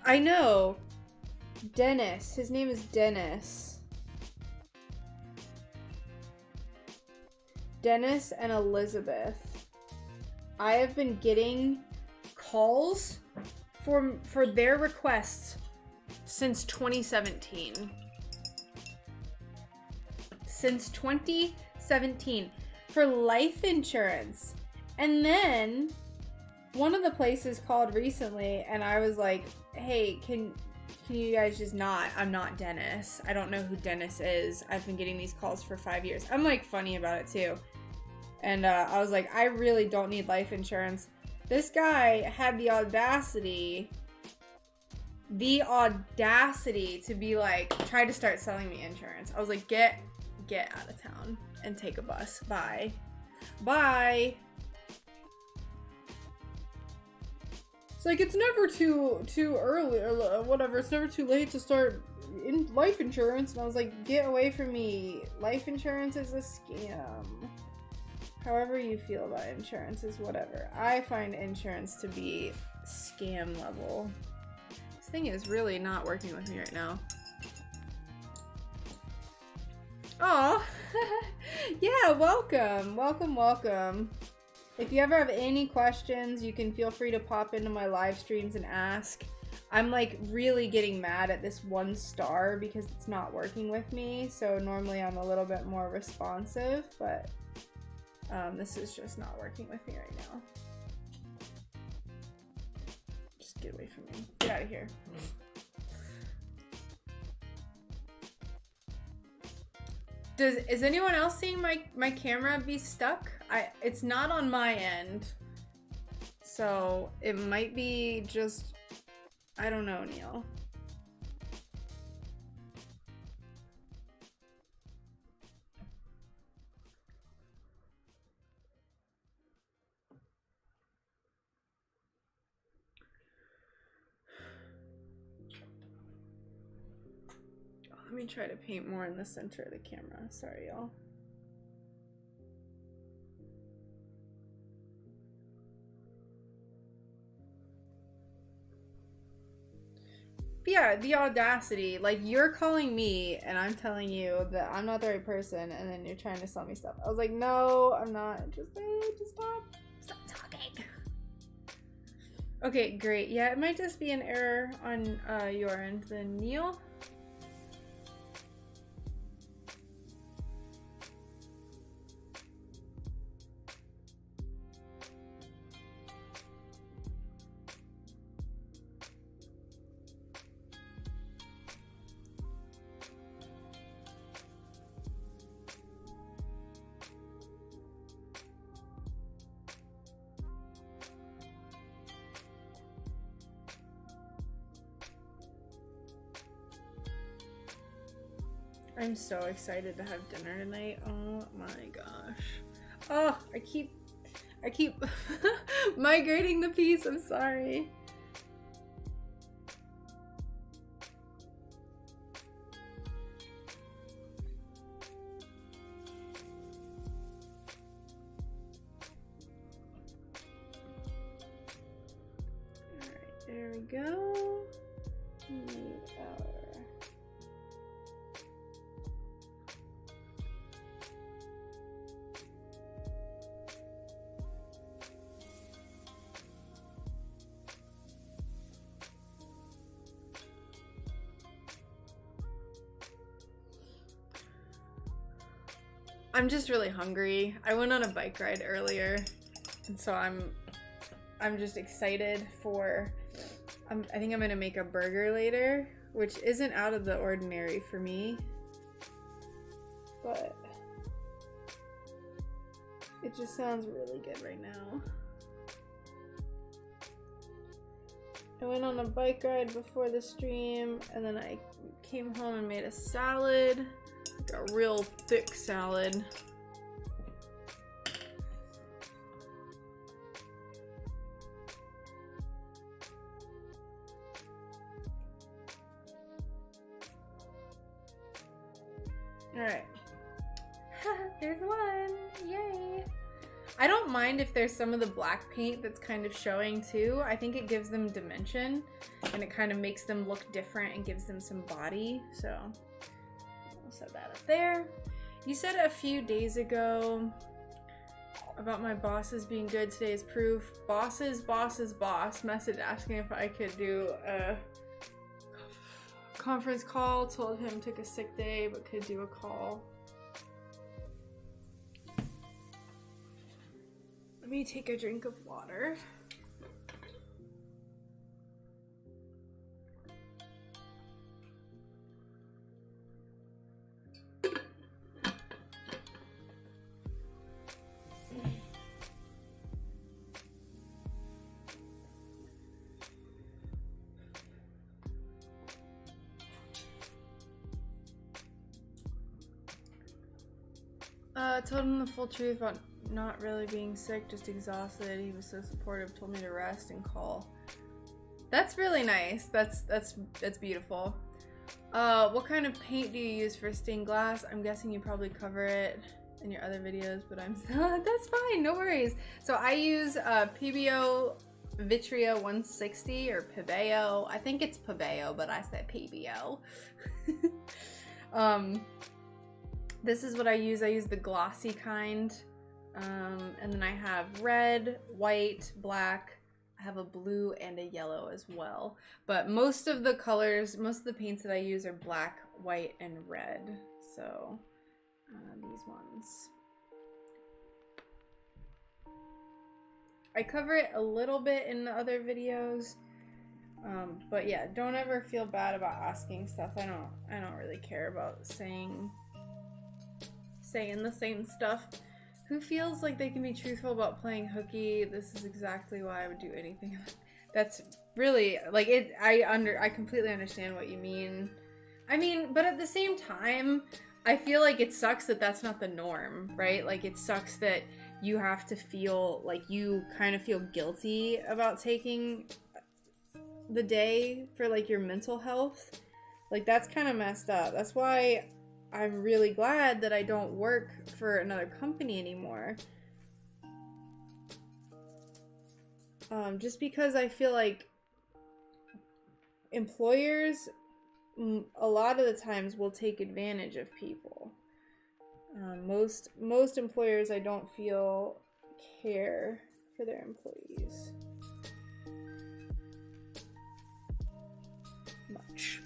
I know. Dennis. His name is Dennis. Dennis and Elizabeth. I have been getting calls for their requests since 2017. Since 2017 for life insurance. And then one of the places called recently and I was like, hey, can you guys just not? I'm not Dennis. I don't know who Dennis is. I've been getting these calls for 5 years. I'm like funny about it too. And I was like, I really don't need life insurance. This guy had the audacity to be like, try to start selling me insurance. I was like, get out of town and take a bus. Bye. Bye. It's like, it's never too early or whatever. It's never too late to start in life insurance. And I was like, get away from me. Life insurance is a scam. However you feel about insurance is whatever. I find insurance to be scam level. This thing is really not working with me right now. Oh, yeah, welcome. Welcome. If you ever have any questions, you can feel free to pop into my live streams and ask. I'm like really getting mad at this 1 star because it's not working with me. So normally I'm a little bit more responsive, but this is just not working with me right now. Just get away from me. Get out of here. Is anyone else seeing my camera be stuck? It's not on my end. So it might be just, I don't know, Neil. Let me try to paint more in the center of the camera. Sorry, y'all. Yeah, the audacity. Like, you're calling me and I'm telling you that I'm not the right person and then you're trying to sell me stuff. I was like, no, I'm not interested. Just stop. Stop talking. Okay, great. Yeah, it might just be an error on your end then, Neil. I'm so excited to have dinner tonight. Oh my gosh. Oh, I keep migrating the piece. I'm sorry. All right, there we go. I'm just really hungry. I went on a bike ride earlier, and so I'm just excited for. I think I'm gonna make a burger later, which isn't out of the ordinary for me, but it just sounds really good right now. I went on a bike ride before the stream, and then I came home and made a salad. A real thick salad. All right. There's one. Yay. I don't mind if there's some of the black paint that's kind of showing too. I think it gives them dimension and it kind of makes them look different and gives them some body. So set that up there. You said a few days ago about my bosses being good. Today is proof. Boss message asking if I could do a conference call. Told him took a sick day but could do a call. Let me take a drink of water. Told him the full truth about not really being sick, just exhausted. He was so supportive, told me to rest and call. That's really nice. That's beautiful. What kind of paint do you use for stained glass? I'm guessing you probably cover it in your other videos, but that's fine, no worries. So I use PBO Vitria 160 or Pebeo. I think it's Pebeo, but I said PBO. This is what I use. I use the glossy kind. And then I have red, white, black. I have a blue and a yellow as well. But most of the colors, most of the paints that I use are black, white, and red. So these ones. I cover it a little bit in the other videos. But yeah, don't ever feel bad about asking stuff. I don't really care about saying the same stuff. Who feels like they can be truthful about playing hooky? This is exactly why I would do anything. That's really like it. I completely understand what you mean. I mean, but at the same time, I feel like it sucks that that's not the norm, right? Like it sucks that you have to feel like you kind of feel guilty about taking the day for like your mental health. Like that's kind of messed up. That's why I'm really glad that I don't work for another company anymore. Just because I feel like employers a lot of the times will take advantage of people. Most employers I don't feel care for their employees much.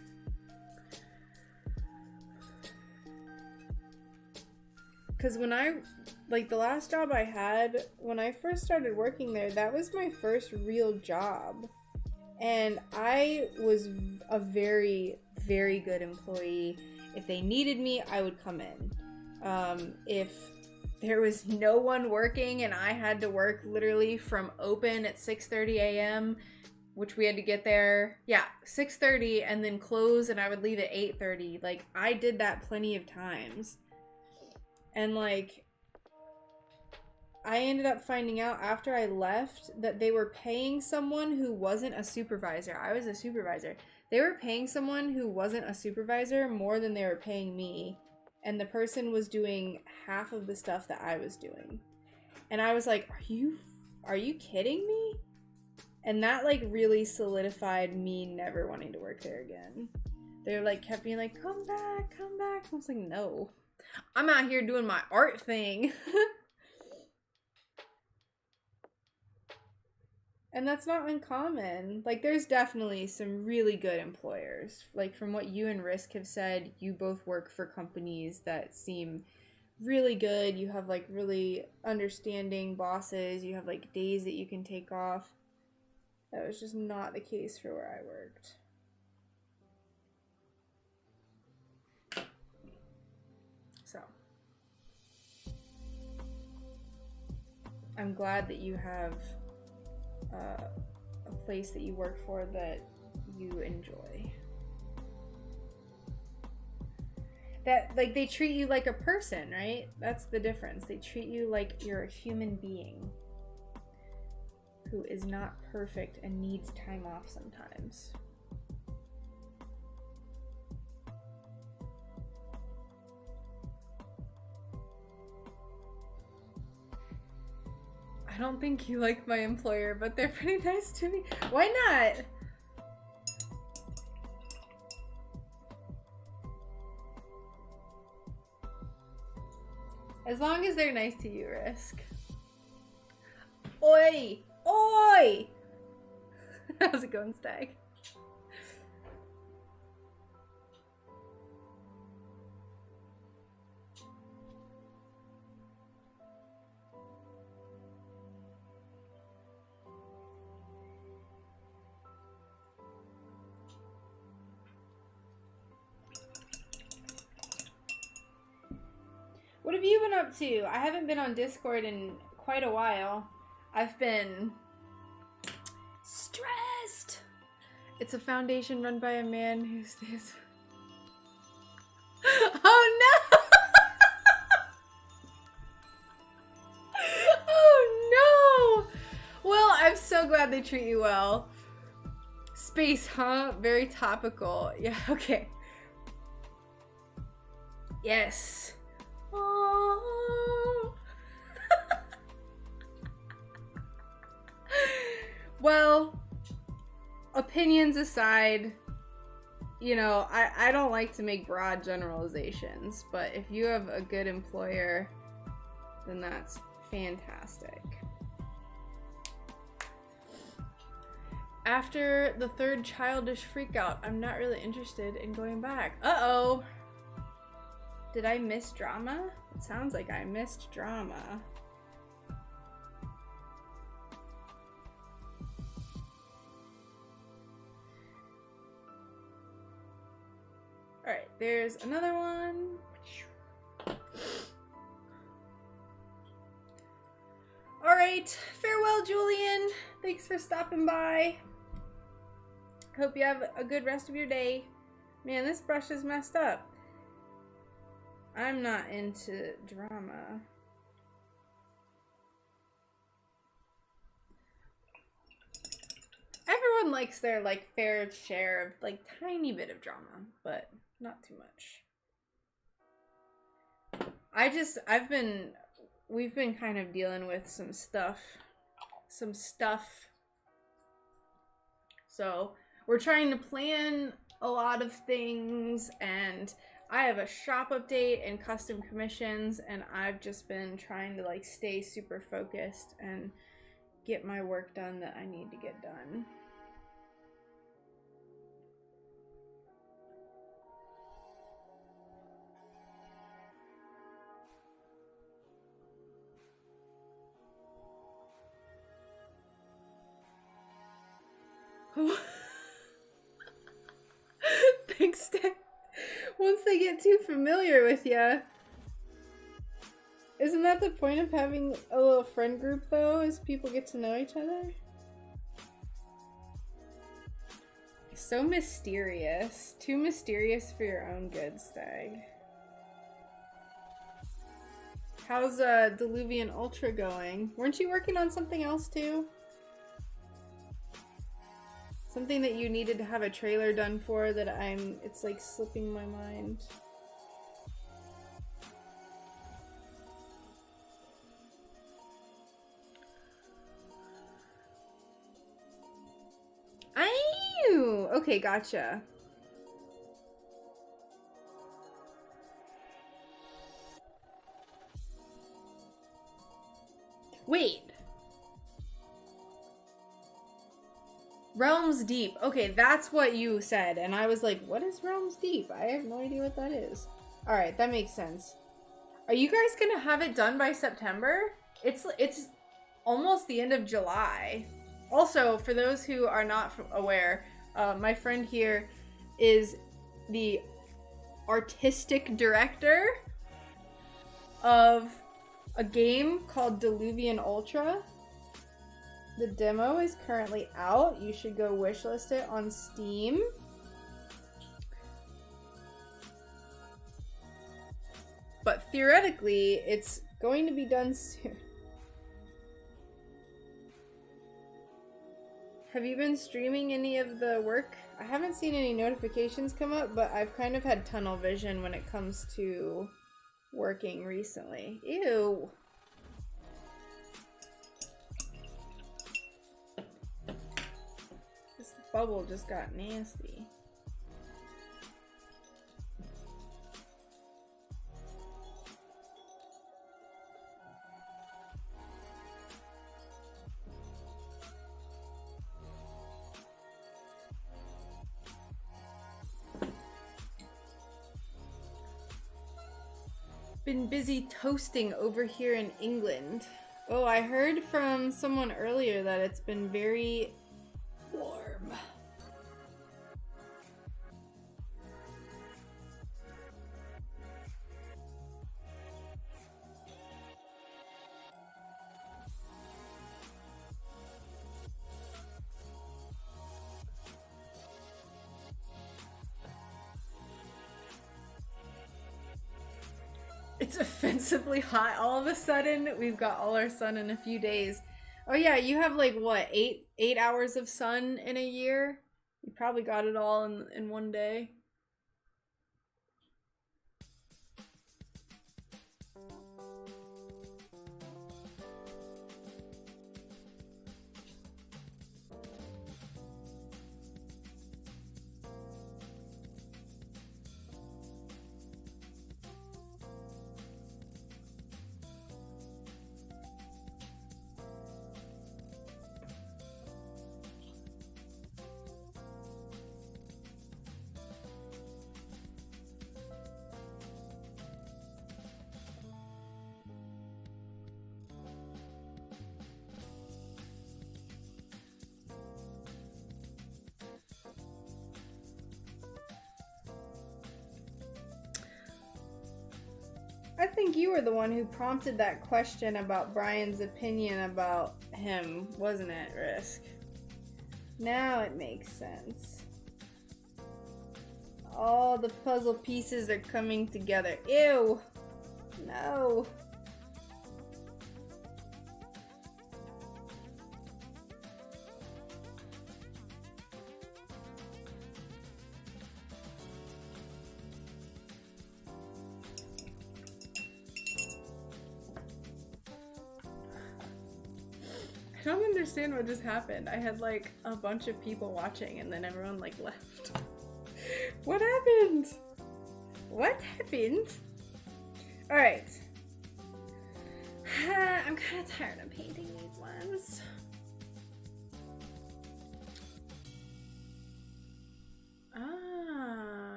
Because when the last job I had, when I first started working there, that was my first real job. And I was a very, very good employee. If they needed me, I would come in. If there was no one working and I had to work literally from open at 6:30 a.m., which we had to get there, 6:30 and then close, and I would leave at 8:30. Like, I did that plenty of times. And like, I ended up finding out after I left that they were paying someone who wasn't a supervisor. I was a supervisor. They were paying someone who wasn't a supervisor more than they were paying me. And the person was doing half of the stuff that I was doing. And I was like, are you kidding me? And that like really solidified me never wanting to work there again. They like kept being like, come back, come back. I was like, no. I'm out here doing my art thing. And that's not uncommon. Like, there's definitely some really good employers. Like, from what you and Risk have said, you both work for companies that seem really good. You have, like, really understanding bosses. You have, like, days that you can take off. That was just not the case for where I worked. So, I'm glad that you have a place that you work for that you enjoy. That, like, they treat you like a person, right? That's the difference. They treat you like you're a human being who is not perfect and needs time off sometimes. I don't think you like my employer, but they're pretty nice to me. Why not? As long as they're nice to you, Risk. Oi! Oi! How's it going, Stag? What have you been up to? I haven't been on Discord in quite a while. I've been stressed. It's a foundation run by a man who stays. Oh no! glad they treat you well. Space, huh? Very topical. Yeah, okay. Yes. Aww. Well, opinions aside, you know, I don't like to make broad generalizations, but if you have a good employer, then that's fantastic. After the third childish freakout, I'm not really interested in going back. Uh-oh. Did I miss drama? It sounds like I missed drama. Alright, there's another one. Alright, farewell, Julian. Thanks for stopping by. Hope you have a good rest of your day. Man, this brush is messed up. I'm not into drama. Everyone likes their like fair share of like tiny bit of drama, but not too much. We've been kind of dealing with some stuff. So we're trying to plan a lot of things, and I have a shop update and custom commissions, and I've just been trying to like stay super focused and get my work done that I need to get done. Thanks, Dad. Once they get too familiar with you. Isn't that the point of having a little friend group, though, is people get to know each other? So mysterious. Too mysterious for your own good, Stag. How's Diluvian Ultra going? Weren't you working on something else, too? Something that you needed to have a trailer done for that it's like slipping my mind. Oh, okay, gotcha. Wait. Realms Deep. Okay, that's what you said. And I was like, what is Realms Deep? I have no idea what that is. Alright, that makes sense. Are you guys gonna have it done by September? It's almost the end of July. Also, for those who are not aware, my friend here is the artistic director of a game called Diluvian Ultra. The demo is currently out. You should go wishlist it on Steam. But theoretically, it's going to be done soon. Have you been streaming any of the work? I haven't seen any notifications come up, but I've kind of had tunnel vision when it comes to working recently. Ew. This bubble just got nasty. Been busy toasting over here in England. Oh, I heard from someone earlier that it's been very warm. It's offensively hot all of a sudden. We've got all our sun in a few days. Oh yeah, you have like what, 8 hours of sun in a year? You probably got it all in one day. I think you were the one who prompted that question about Brian's opinion about him, wasn't it, Risk? Now it makes sense. All the puzzle pieces are coming together. Ew! No! I don't understand what just happened. I had like a bunch of people watching and then everyone like left. What happened? What happened? Alright. I'm kind of tired of painting these ones.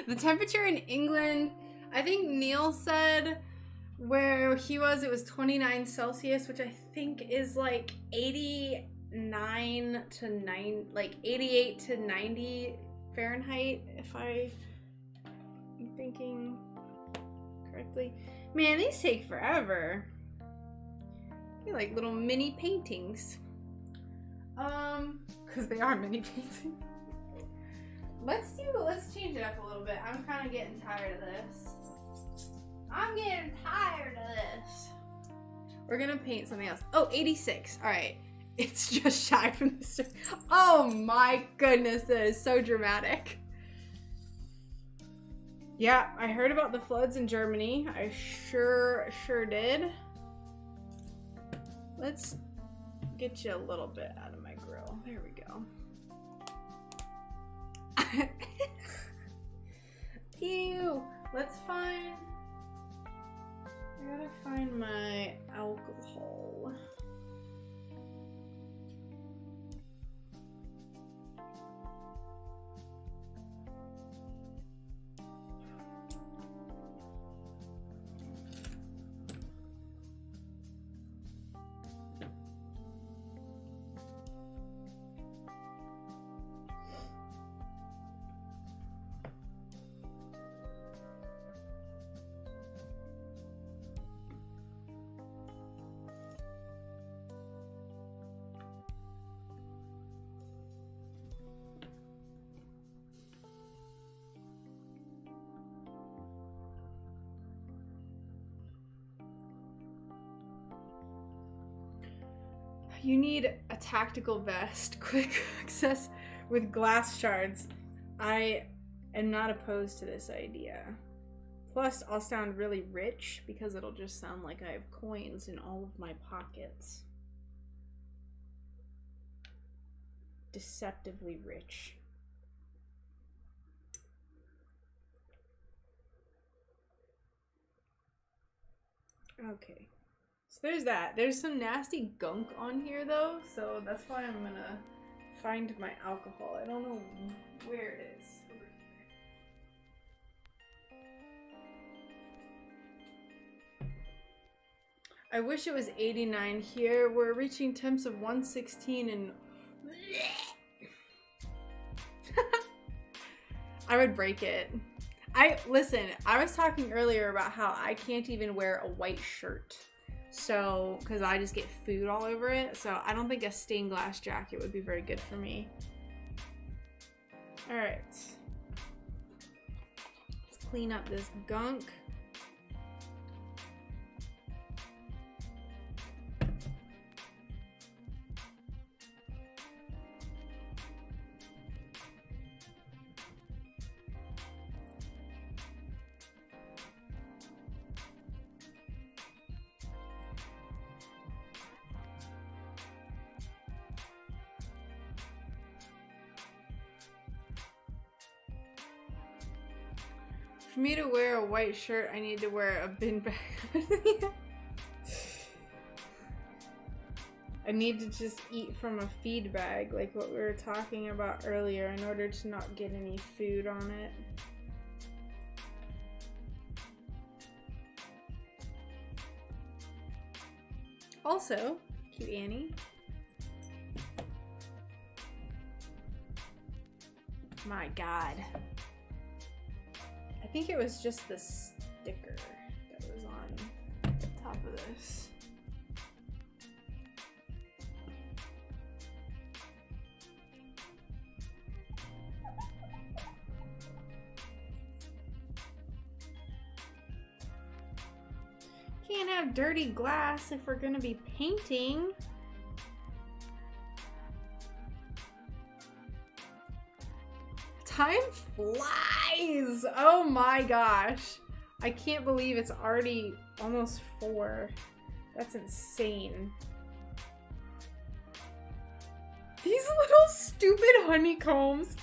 The temperature in England, I think Neil said where he was, it was 29 Celsius, which I think is like 89 to 9, like 88 to 90 Fahrenheit, if I'm thinking correctly. Man, these take forever. They're like little mini paintings. Because they are mini paintings. Let's change it up a little bit. I'm kind of getting tired of this. I'm getting tired of this. We're gonna paint something else. Oh, 86. All right. It's just shy from the Oh my goodness, that is so dramatic. Yeah, I heard about the floods in Germany. I sure did. Let's get you a little bit out of my grill. There we go. Ew. Let's find... I gotta find my alcohol. You need a tactical vest, quick access with glass shards. I am not opposed to this idea. Plus, I'll sound really rich because it'll just sound like I have coins in all of my pockets. Deceptively rich. Okay. So there's that. There's some nasty gunk on here though, so that's why I'm gonna find my alcohol. I don't know where it is. I wish it was 89 here. We're reaching temps of 116 and I would break it. Listen, I was talking earlier about how I can't even wear a white shirt. So, because I just get food all over it. So I don't think a stained glass jacket would be very good for me. All right. Let's clean up this gunk. For me to wear a white shirt, I need to wear a bin bag. I need to just eat from a feed bag, like what we were talking about earlier, in order to not get any food on it. Also, cute Annie. My God. I think it was just the sticker that was on top of this. Can't have dirty glass if we're gonna be painting. Time flies! Oh my gosh. I can't believe it's already almost 4. That's insane. These little stupid honeycombs.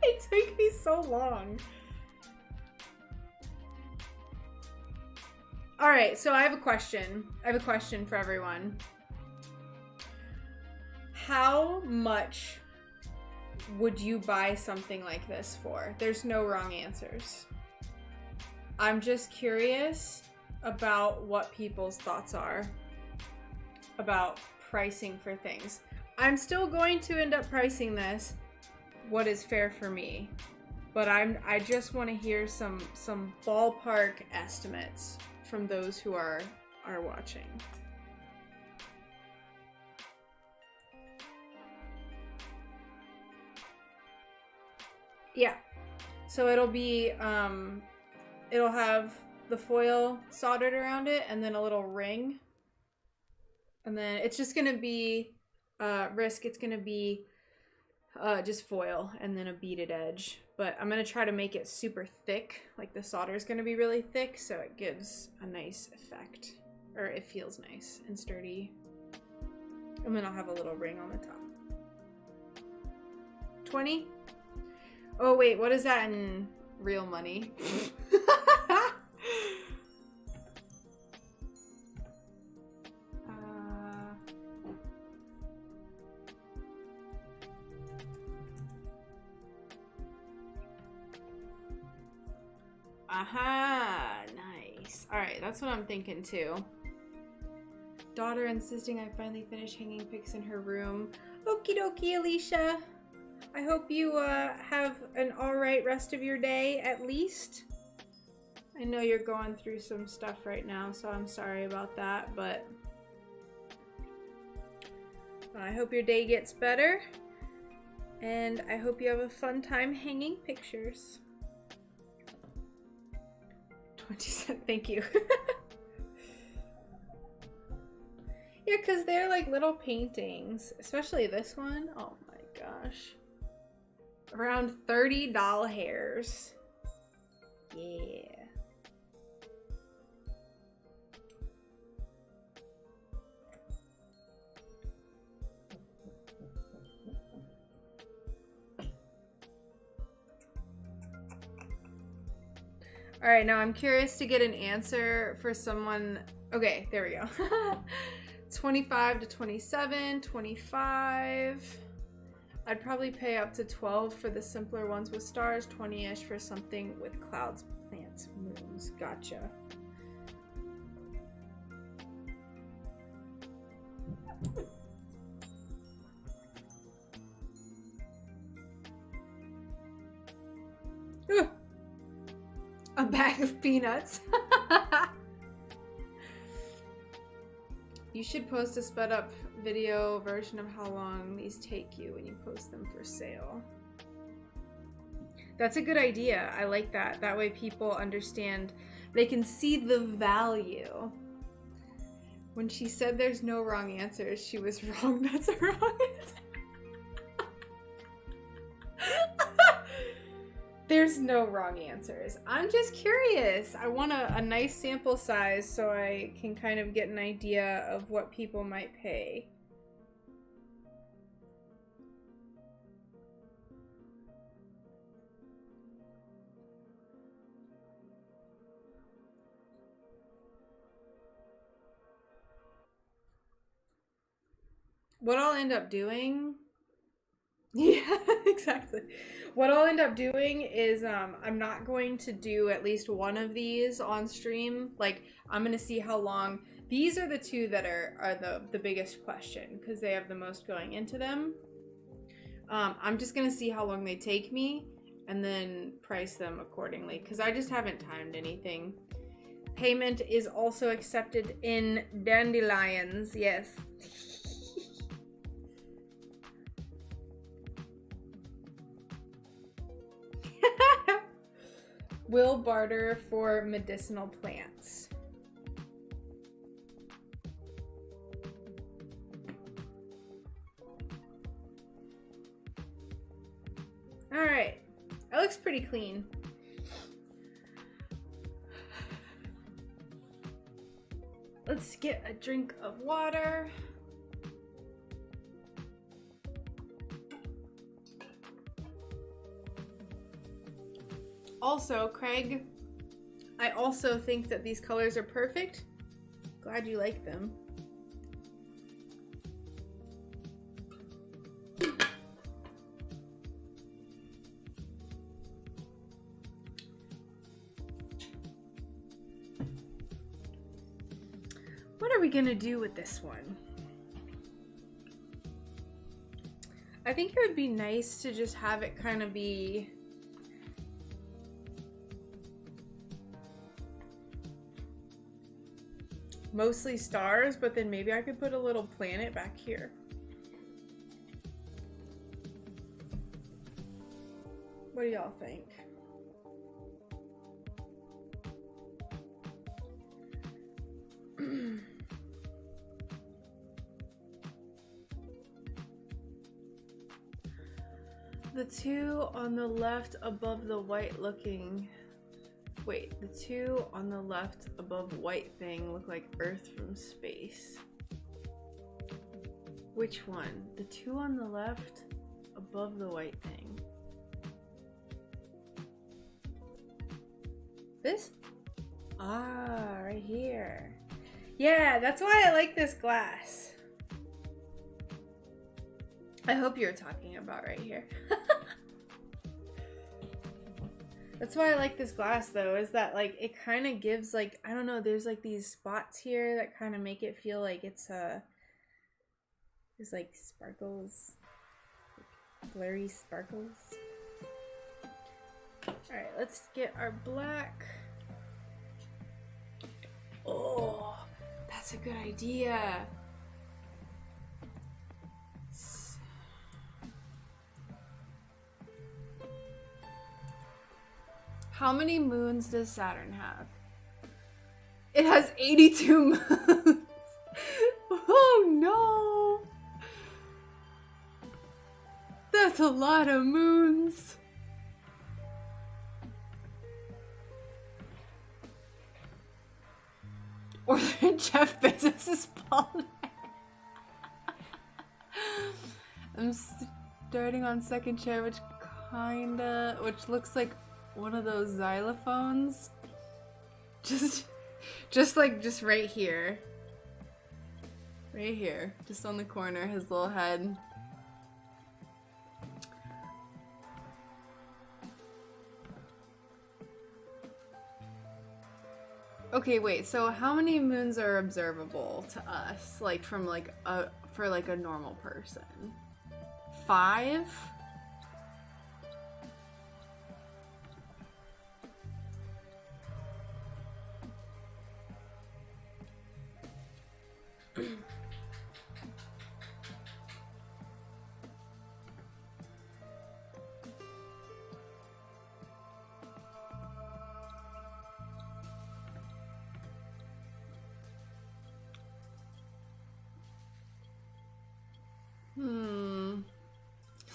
It took me so long. Alright, so I have a question. I have a question for everyone. How much would you buy something like this for? There's no wrong answers. I'm just curious about what people's thoughts are about pricing for things. I'm still going to end up pricing this what is fair for me, but I just want to hear some ballpark estimates from those who are watching. Yeah, so it'll be it'll have the foil soldered around it and then a little ring, and then it's just gonna be it's gonna be just foil and then a beaded edge, but I'm gonna try to make it super thick. Like the solder is gonna be really thick, so it gives a nice effect, or it feels nice and sturdy. And then I'll have a little ring on the top. 20? Oh wait, what is that in real money? Aha, nice. Alright, that's what I'm thinking too. Daughter insisting I finally finish hanging pics in her room. Okie dokie, Alicia. I hope you have an alright rest of your day, at least. I know you're going through some stuff right now, so I'm sorry about that, but I hope your day gets better. And I hope you have a fun time hanging pictures. 20 cents, thank you. Yeah, because they're like little paintings, especially this one. Oh my gosh. Around 30 doll hairs. Yeah. All right, now I'm curious to get an answer for someone. Okay, there we go. 25 to 27, 25. I'd probably pay up to 12 for the simpler ones with stars, 20-ish for something with clouds, plants, moons. Gotcha. Ooh. A bag of peanuts. You should post a sped up video version of how long these take you when you post them for sale. That's a good idea. I like that. That way people understand, they can see the value. When she said there's no wrong answers, she was wrong. That's a wrong answer. There's no wrong answers. I'm just curious. I want a nice sample size so I can kind of get an idea of what people might pay. What I'll end up doing... Yeah, exactly. What I'll end up doing is I'm not going to do at least one of these on stream. Like, I'm going to see how long... These are the two that are the biggest question because they have the most going into them. I'm just going to see how long they take me and then price them accordingly because I just haven't timed anything. Payment is also accepted in dandelions. Yes. Will barter for medicinal plants. All right, that looks pretty clean. Let's get a drink of water. Also, Craig, I also think that these colors are perfect. Glad you like them. What are we gonna do with this one? I think it would be nice to just have it kind of be mostly stars, but then maybe I could put a little planet back here. What do y'all think? The two on the left above the white looking... Wait, the two on the left above white thing look like Earth from space. Which one? The two on the left above the white thing. This? Ah, right here. Yeah, that's why I like this glass. I hope you're talking about right here. That's why I like this glass though, is that like it kind of gives like, I don't know, there's like these spots here that kind of make it feel like it's there's like sparkles, like blurry sparkles. Alright, let's get our black. Oh, that's a good idea. How many moons does Saturn have? It has 82 moons. Oh no. That's a lot of moons. Or Jeff Bezos' planet. I'm starting on second chair, which looks like one of those xylophones. Just right here. Right here. Just on the corner, his little head. Okay, wait, so how many moons are observable to us? Like from like for like a normal person? 5?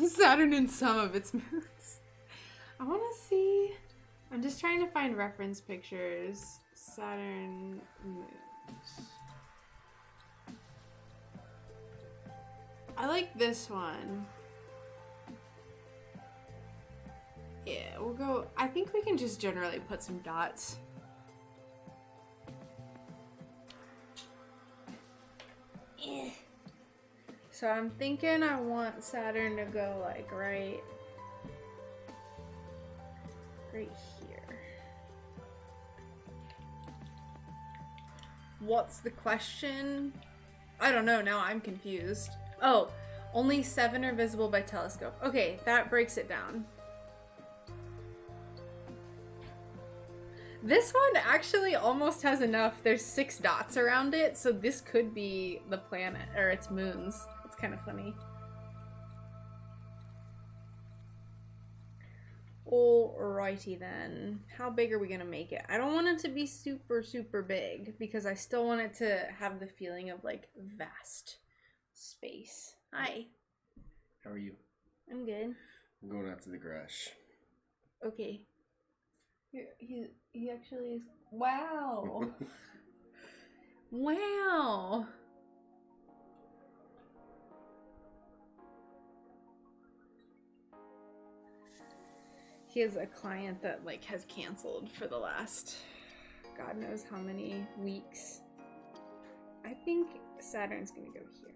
Saturn in some of its moons. I want to see. I'm just trying to find reference pictures. Saturn moons. I like this one. Yeah, we'll go. I think we can just generally put some dots. So I'm thinking I want Saturn to go like right here. What's the question? I don't know, now I'm confused. Oh, only 7 are visible by telescope. Okay, that breaks it down. This one actually almost has enough. There's 6 dots around it, so this could be the planet, or its moons. It's kind of funny. Alrighty then. How big are we gonna make it? I don't want it to be super, super big because I still want it to have the feeling of like vast space. Hi. How are you? I'm good. I'm going out to the garage. Okay. He actually is. Wow. Wow. He has a client that like has canceled for the last God knows how many weeks. I think Saturn's gonna go here.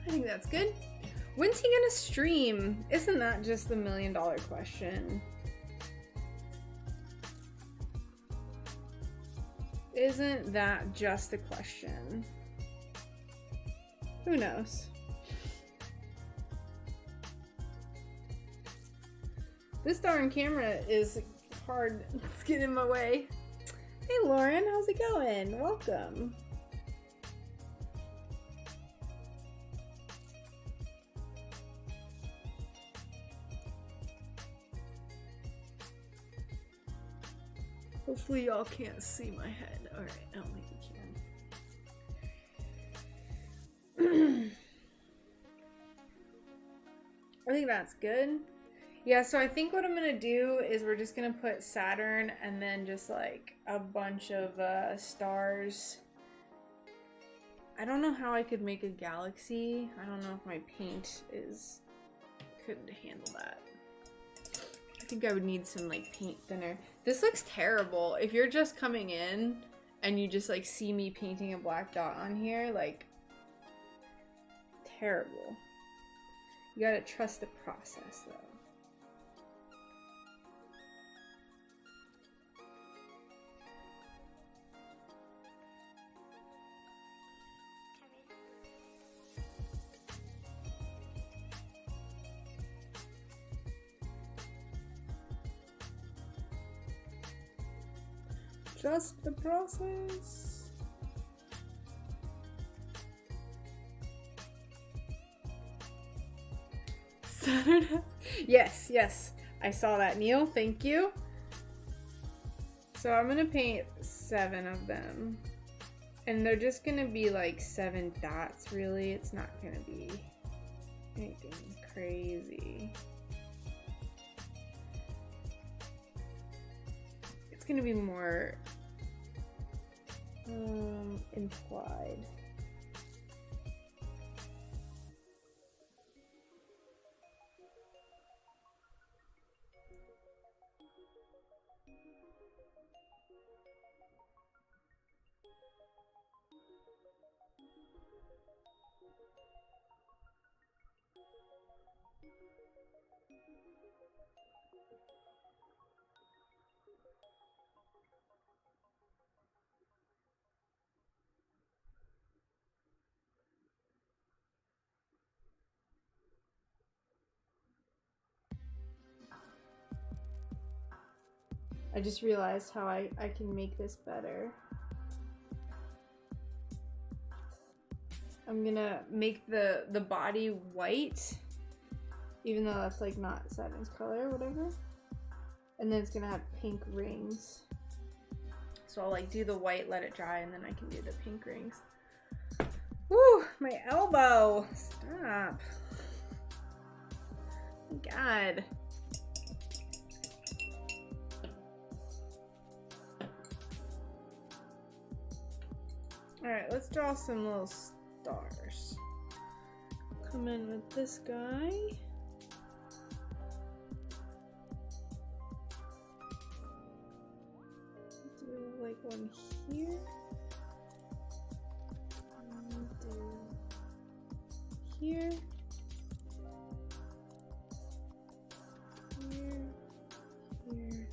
I think that's good. When's he gonna stream? Isn't that just the $1 million question? Isn't that just the question? Who knows? This darn camera is hard. Let's get in my way. Hey Lauren, how's it going? Welcome. Hopefully y'all can't see my head. Alright, I don't think you can. I think that's good. Yeah, so I think what I'm gonna do is we're just gonna put Saturn and then just like a bunch of stars. I don't know how I could make a galaxy. I don't know if my paint could handle that. I think I would need some like paint thinner. This looks terrible. If you're just coming in and you just like see me painting a black dot on here, like terrible. You gotta trust the process though. Trust the process. Saturn. Yes, yes. I saw that, Neil. Thank you. So I'm gonna paint 7 of them. And they're just gonna be like 7 dots, really. It's not gonna be anything crazy. It's gonna be more implied. I just realized how I can make this better. I'm gonna make the body white, even though that's like not Saturn's color or whatever. And then it's gonna have pink rings. So I'll like do the white, let it dry, and then I can do the pink rings. Woo, my elbow, stop. Oh my God. Alright, let's draw some little stars. come in with this guy. Do like one here. And do here. Here. Here.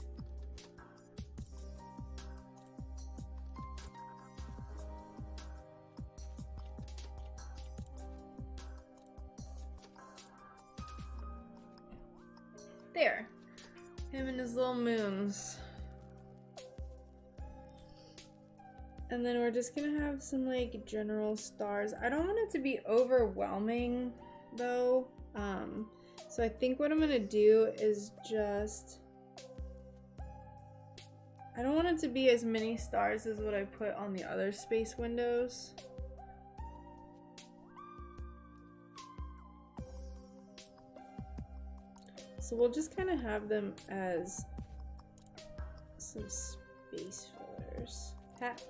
There. Him and his little moons. And then we're just gonna have some like general stars. I don't want it to be overwhelming though. So I think what I'm gonna do is just, I don't want it to be as many stars as what I put on the other space windows. So we'll just kind of have them as some space fillers. That.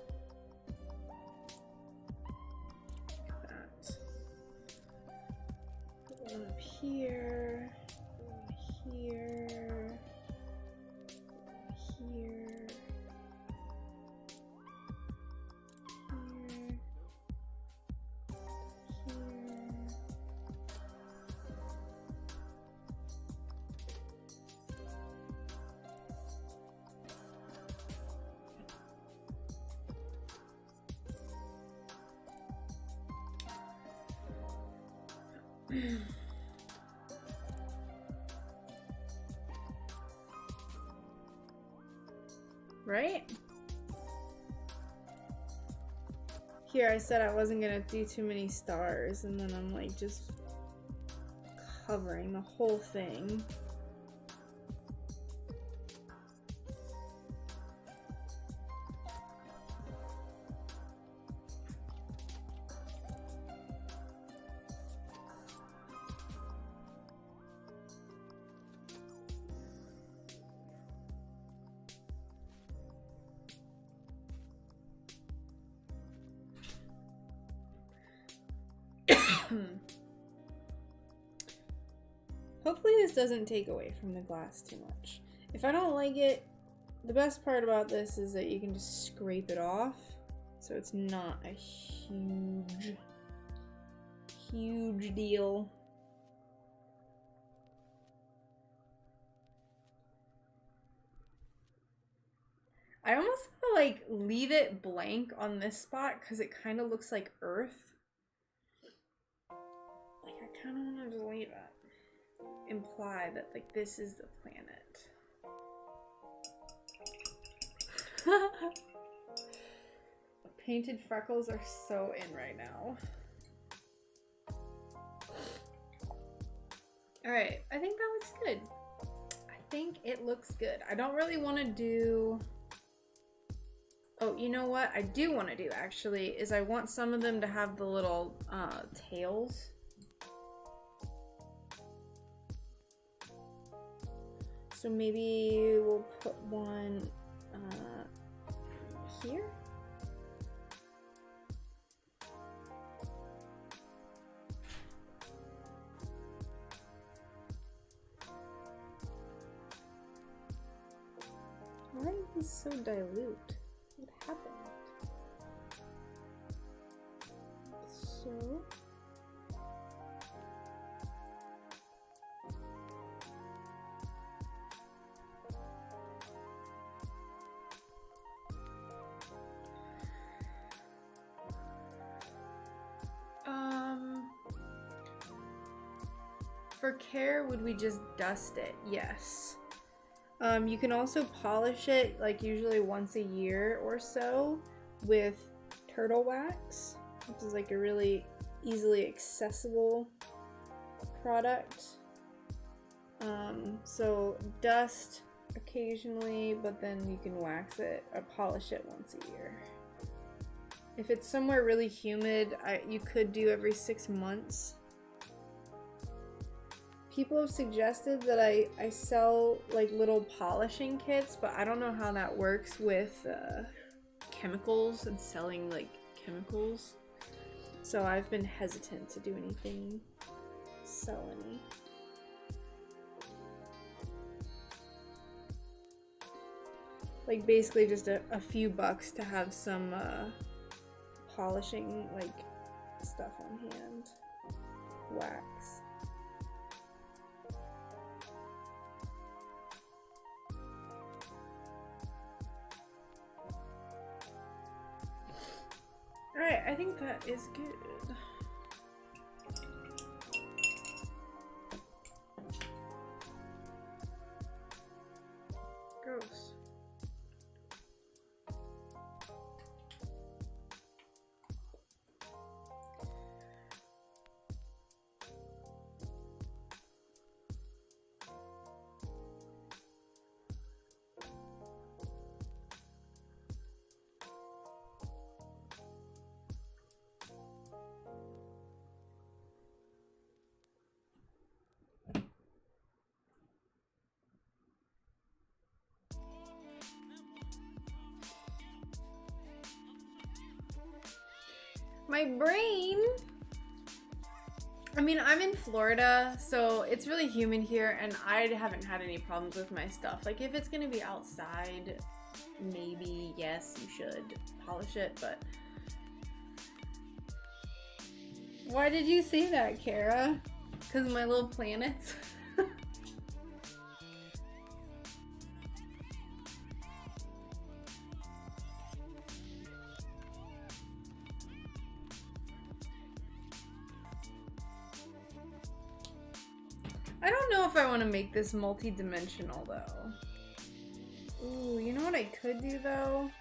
Put one up here. One here. One here. Here. Right? Here I said I wasn't gonna do too many stars, and then I'm like just covering the whole thing. Hopefully this doesn't take away from the glass too much. If I don't like it, the best part about this is that you can just scrape it off, so it's not a huge deal. I almost want to like leave it blank on this spot because it kind of looks like Earth. Like I kind of want to just leave it. Imply that like this is the planet. Painted freckles are so in right now. Alright, I think that looks good. I think it looks good. I don't really want to do... Oh, you know what I do want to do actually is I want some of them to have the little tails. So maybe we'll put one here. Why is this so dilute? What happened? So... For care, would we just dust it? Yes. You can also polish it like usually once a year or so with turtle wax, which is like a really easily accessible product. So dust occasionally, but then you can wax it or polish it once a year. If it's somewhere really humid, you could do every 6 months. People have suggested that I sell like little polishing kits, but I don't know how that works with chemicals and selling like chemicals. So I've been hesitant to do anything sell-any. Like basically just a few bucks to have some polishing like stuff on hand. Wax. Alright, I think that is good. Gross. My brain. I mean, I'm in Florida, so it's really humid here, and I haven't had any problems with my stuff. Like, if it's gonna be outside, maybe, yes, you should polish it, but... Why did you say that, Kara? Because of my little planets? I don't know if I want to make this multi-dimensional though. Ooh, you know what I could do though?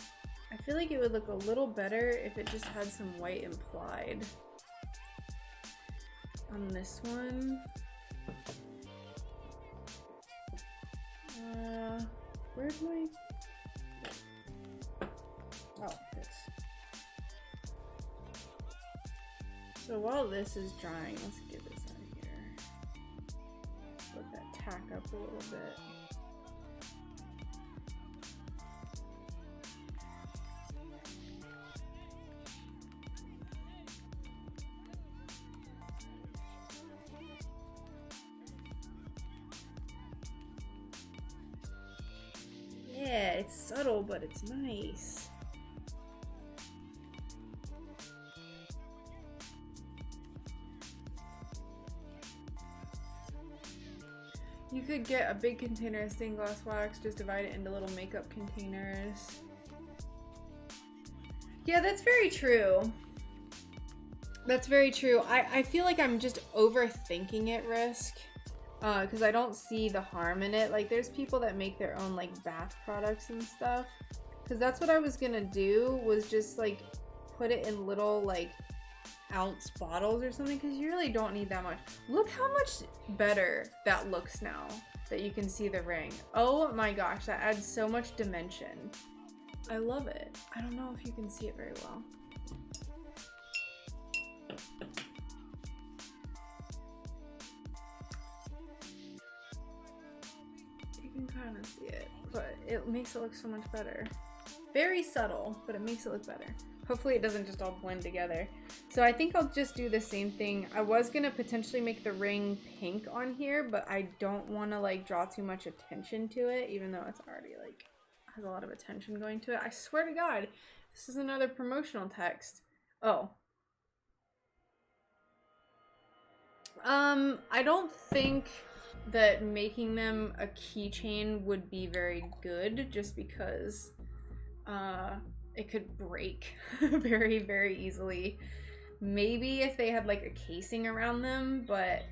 I feel like it would look a little better if it just had some white implied. On this one. Where's my... Oh, this. So while this is drying, let's get this out of here. Let that tack up a little bit. Yeah, it's subtle, but it's nice. You could get a big container of stained glass wax, just divide it into little makeup containers. Yeah, that's very true. That's very true. I feel like I'm just overthinking it, Risk. Because I don't see the harm in it. Like, there's people that make their own, like, bath products and stuff. Because that's what I was gonna do, was just, like, put it in little, like, ounce bottles or something, because you really don't need that much. Look how much better that looks now that you can see the ring. Oh my gosh, that adds so much dimension. I love it. I don't know if you can see it very well. You can kind of see it, but it makes it look so much better. Very subtle, but it makes it look better. Hopefully it doesn't just all blend together. So I think I'll just do the same thing. I was gonna potentially make the ring pink on here, but I don't want to like draw too much attention to it, even though it's already like has a lot of attention going to it. I swear to God, this is another promotional text. Oh. I don't think that making them a keychain would be very good, just because it could break very, very easily. Maybe if they had like a casing around them, but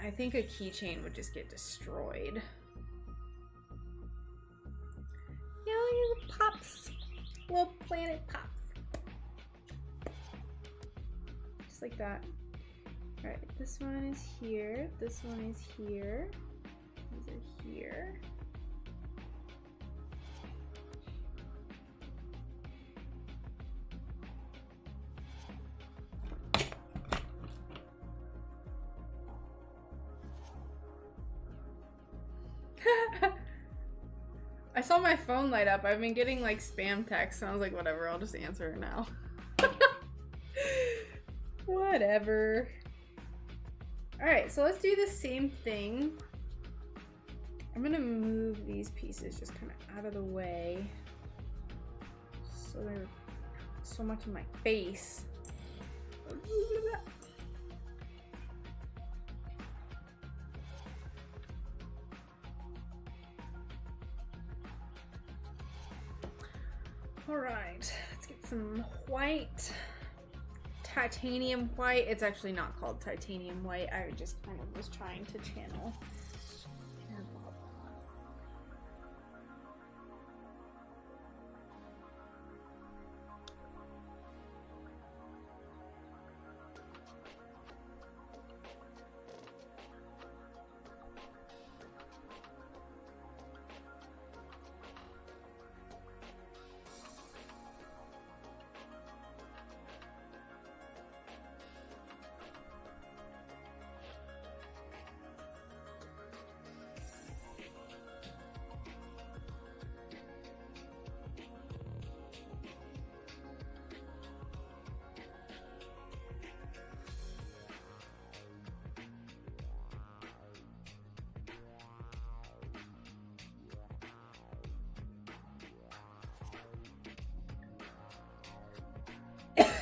I think a keychain would just get destroyed. Yeah, little pops. Little planet pops. Just like that. Alright, this one is here. This one is here. These are here. I saw my phone light up. I've been getting like spam texts and I was like, whatever, I'll just answer it now. Whatever. Alright, so let's do the same thing. I'm gonna move these pieces just kind of out of the way. So they're so much in my face. Alright, let's get some white. Titanium white. It's actually not called titanium white. I just kind of was trying to channel.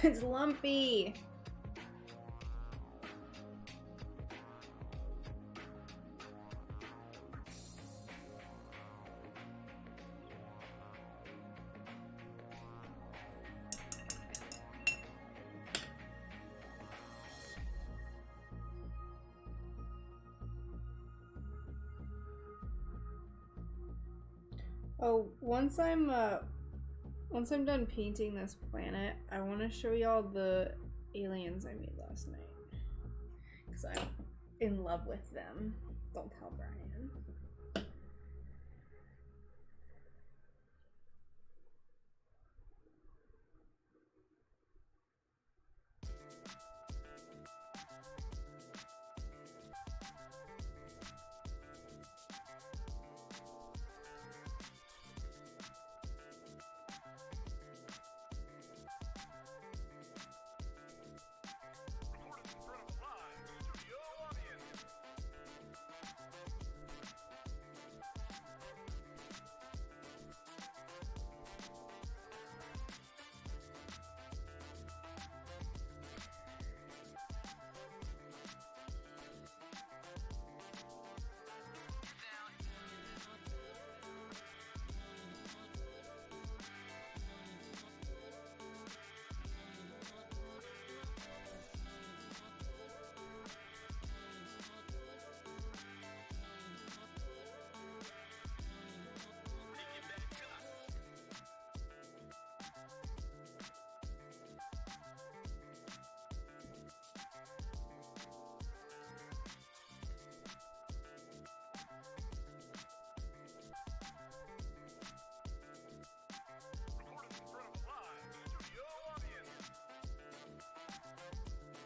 It's lumpy. Oh, once I'm done painting this planet, I want to show y'all the aliens I made last night. Because I'm in love with them. Don't tell Brian.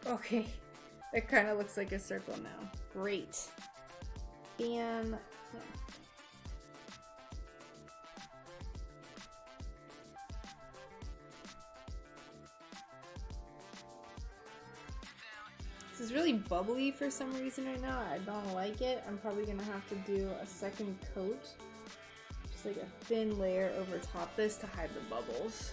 Okay, it kind of looks like a circle now. Great. And yeah. This is really bubbly for some reason right now. I don't like it. I'm probably gonna have to do a second coat. Just like a thin layer over top this to hide the bubbles.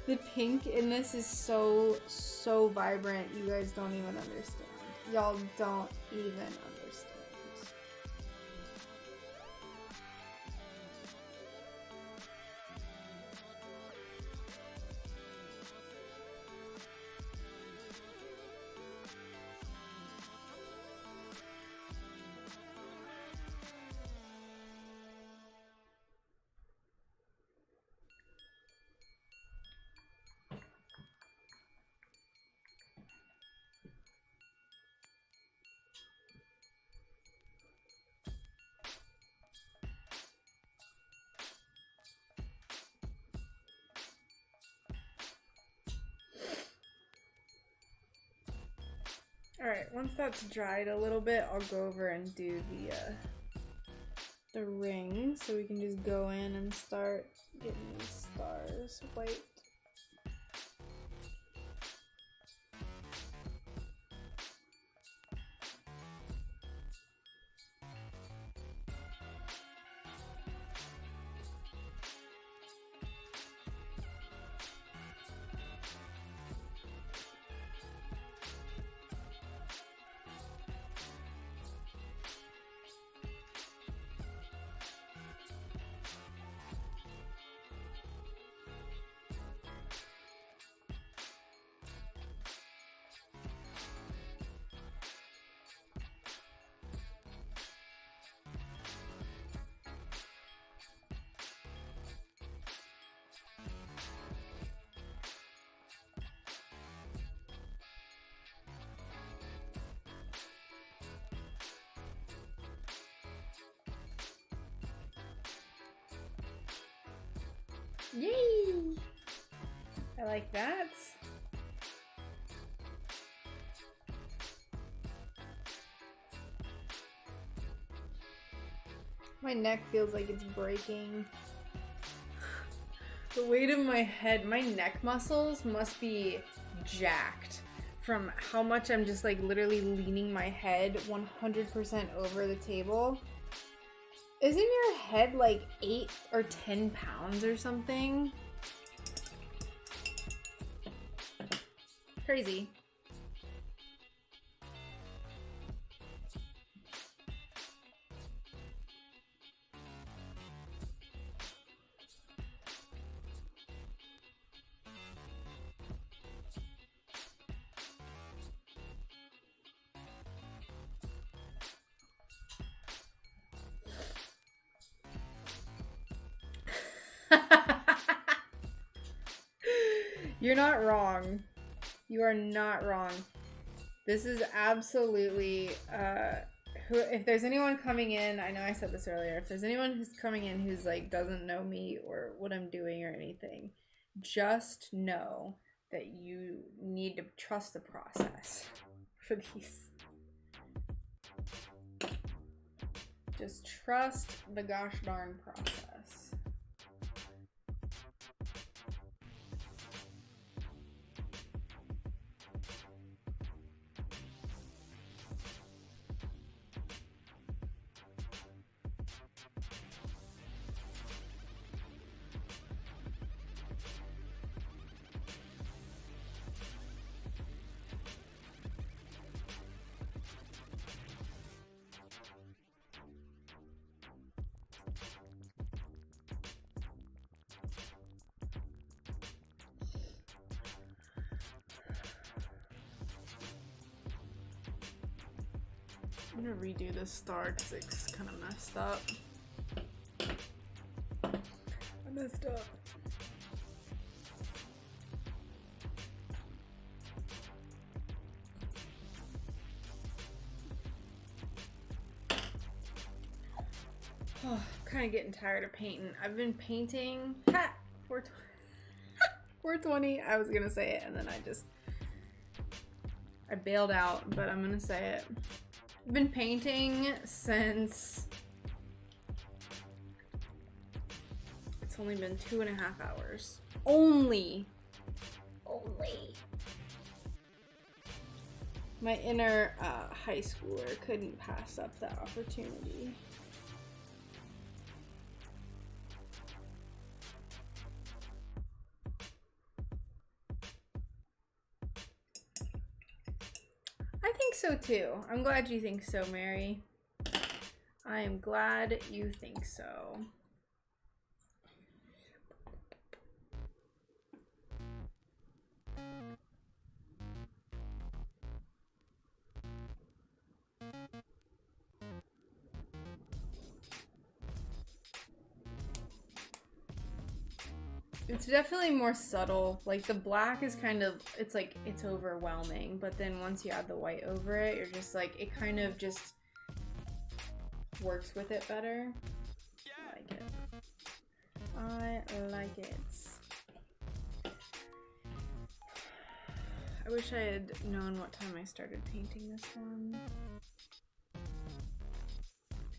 The pink in this is so vibrant. You guys don't even understand. Y'all don't even understand. Alright, once that's dried a little bit, I'll go over and do the ring, so we can just go in and start getting these stars white. Yay! I like that. My neck feels like it's breaking. The weight of my head, my neck muscles must be jacked from how much I'm just like literally leaning my head 100% over the table. Isn't your head like 8 or 10 pounds or something? Crazy. You're not wrong. You are not wrong. This is absolutely, if there's anyone coming in, I know I said this earlier, if there's anyone who's coming in who's like doesn't know me or what I'm doing or anything, just know that you need to trust the process for these. Just trust the gosh darn process. I'm gonna redo this star because it's kind of messed up. I messed up. Oh, kind of getting tired of painting. I've been painting. Ha! 420. I was gonna say it and then I bailed out, but I'm gonna say it. I've been painting since it's only been 2.5 hours. Only. My inner high schooler couldn't pass up that opportunity. I think so too. I'm glad you think so, Mary. I am glad you think so. It's definitely more subtle. Like the black is kind of, it's like, it's overwhelming. But then once you add the white over it, you're just like, it kind of just works with it better. I like it. I like it. I wish I had known what time I started painting this one.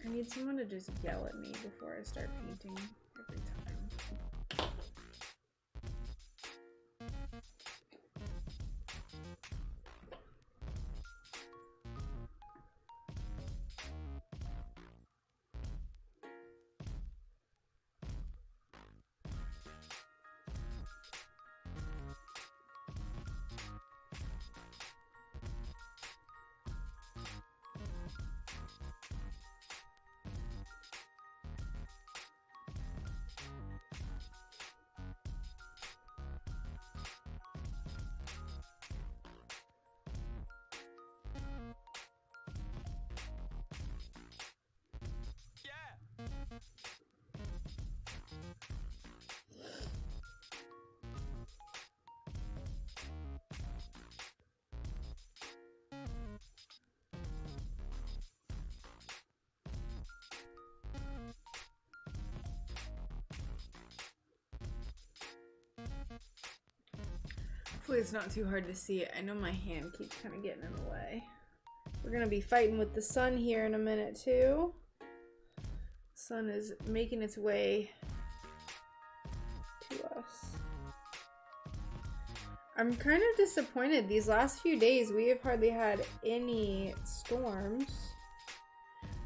I need someone to just yell at me before I start painting every time. Hopefully it's not too hard to see it. I know my hand keeps kind of getting in the way. We're gonna be fighting with the sun here in a minute too. Sun is making its way to us. I'm kind of disappointed. These last few days we have hardly had any storms.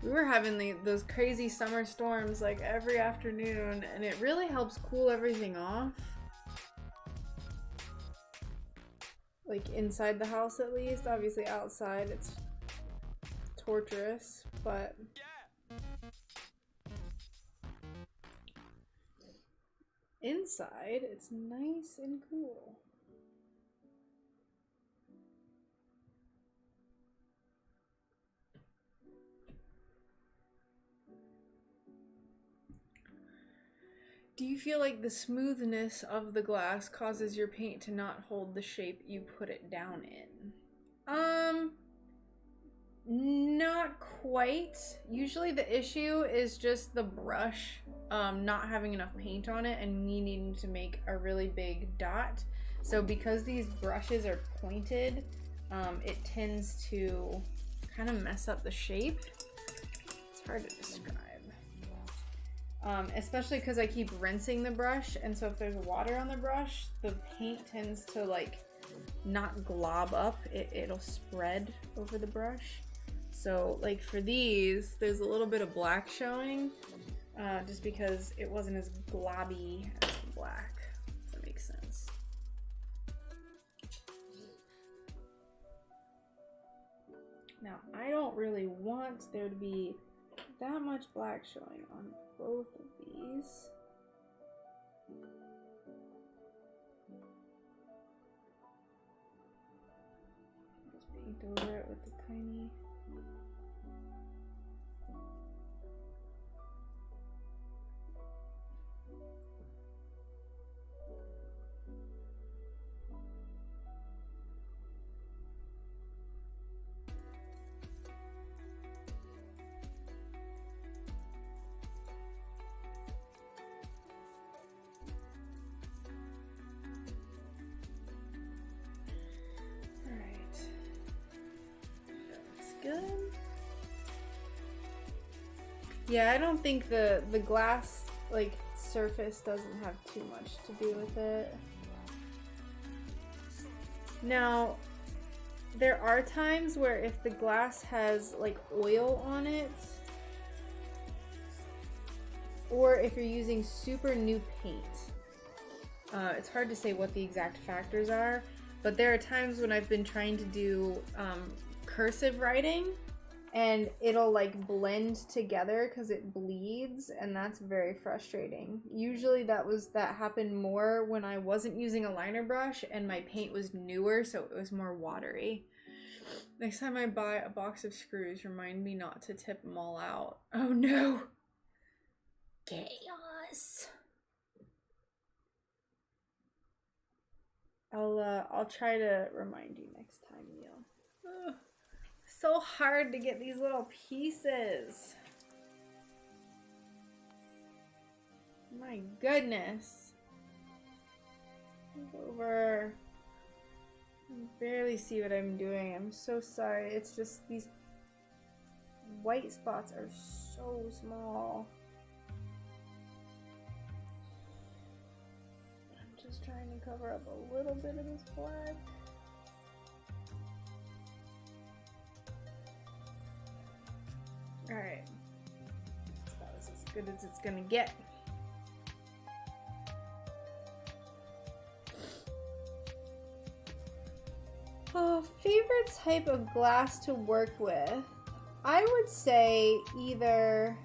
We were having those crazy summer storms like every afternoon, and it really helps cool everything off. Like inside the house at least. Obviously outside it's torturous, but inside it's nice and cool. Do you feel like the smoothness of the glass causes your paint to not hold the shape you put it down in? Not quite. Usually the issue is just the brush not having enough paint on it and me needing to make a really big dot. So because these brushes are pointed, it tends to kind of mess up the shape. It's hard to describe. Especially because I keep rinsing the brush, and so if there's water on the brush, the paint tends to like not glob up. It'll spread over the brush. So like for these, there's a little bit of black showing, just because it wasn't as globby as the black. If that makes sense. Now, I don't really want there to be that much black showing on both of these. Just paint over it with the tiny. Good. Yeah, I don't think the glass like surface doesn't have too much to do with it. Now, there are times where if the glass has like oil on it, or if you're using super new paint, it's hard to say what the exact factors are, but there are times when I've been trying to do cursive writing and it'll like blend together because it bleeds, and that's very frustrating. Usually that happened more when I wasn't using a liner brush and my paint was newer, so it was more watery. Next time I buy a box of screws, remind me not to tip them all out. Oh no! Chaos! I'll try to remind you next time, Neil. Ugh. So hard to get these little pieces. My goodness. Move over. barely see what I'm doing. I'm so sorry. It's just these white spots are so small. I'm just trying to cover up a little bit of this black. Alright. That was as good as it's gonna get. Favorite type of glass to work with? I would say either...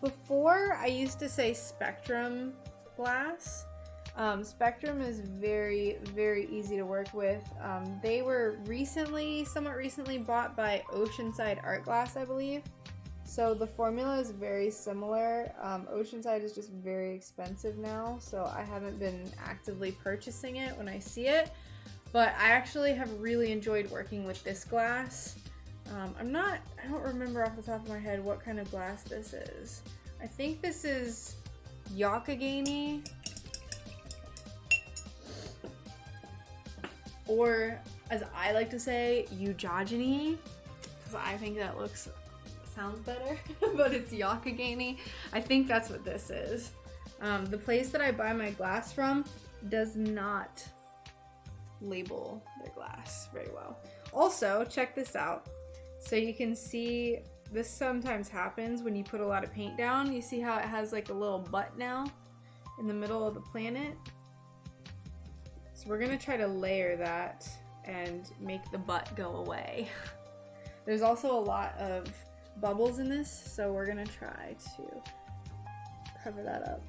Before, I used to say Spectrum glass. Spectrum is very, very easy to work with. They were somewhat recently bought by Oceanside Art Glass, I believe. So the formula is very similar. Oceanside is just very expensive now, so I haven't been actively purchasing it when I see it. But I actually have really enjoyed working with this glass. I don't remember off the top of my head what kind of glass this is. I think this is Yakagani. Or, as I like to say, Ujajani. Because I think that sounds better. But it's Yakagani. I think that's what this is. The place that I buy my glass from does not label their glass very well. Also, check this out. So you can see, this sometimes happens when you put a lot of paint down. You see how it has like a little butt now in the middle of the planet? So we're gonna try to layer that and make the butt go away. There's also a lot of bubbles in this, so we're gonna try to cover that up.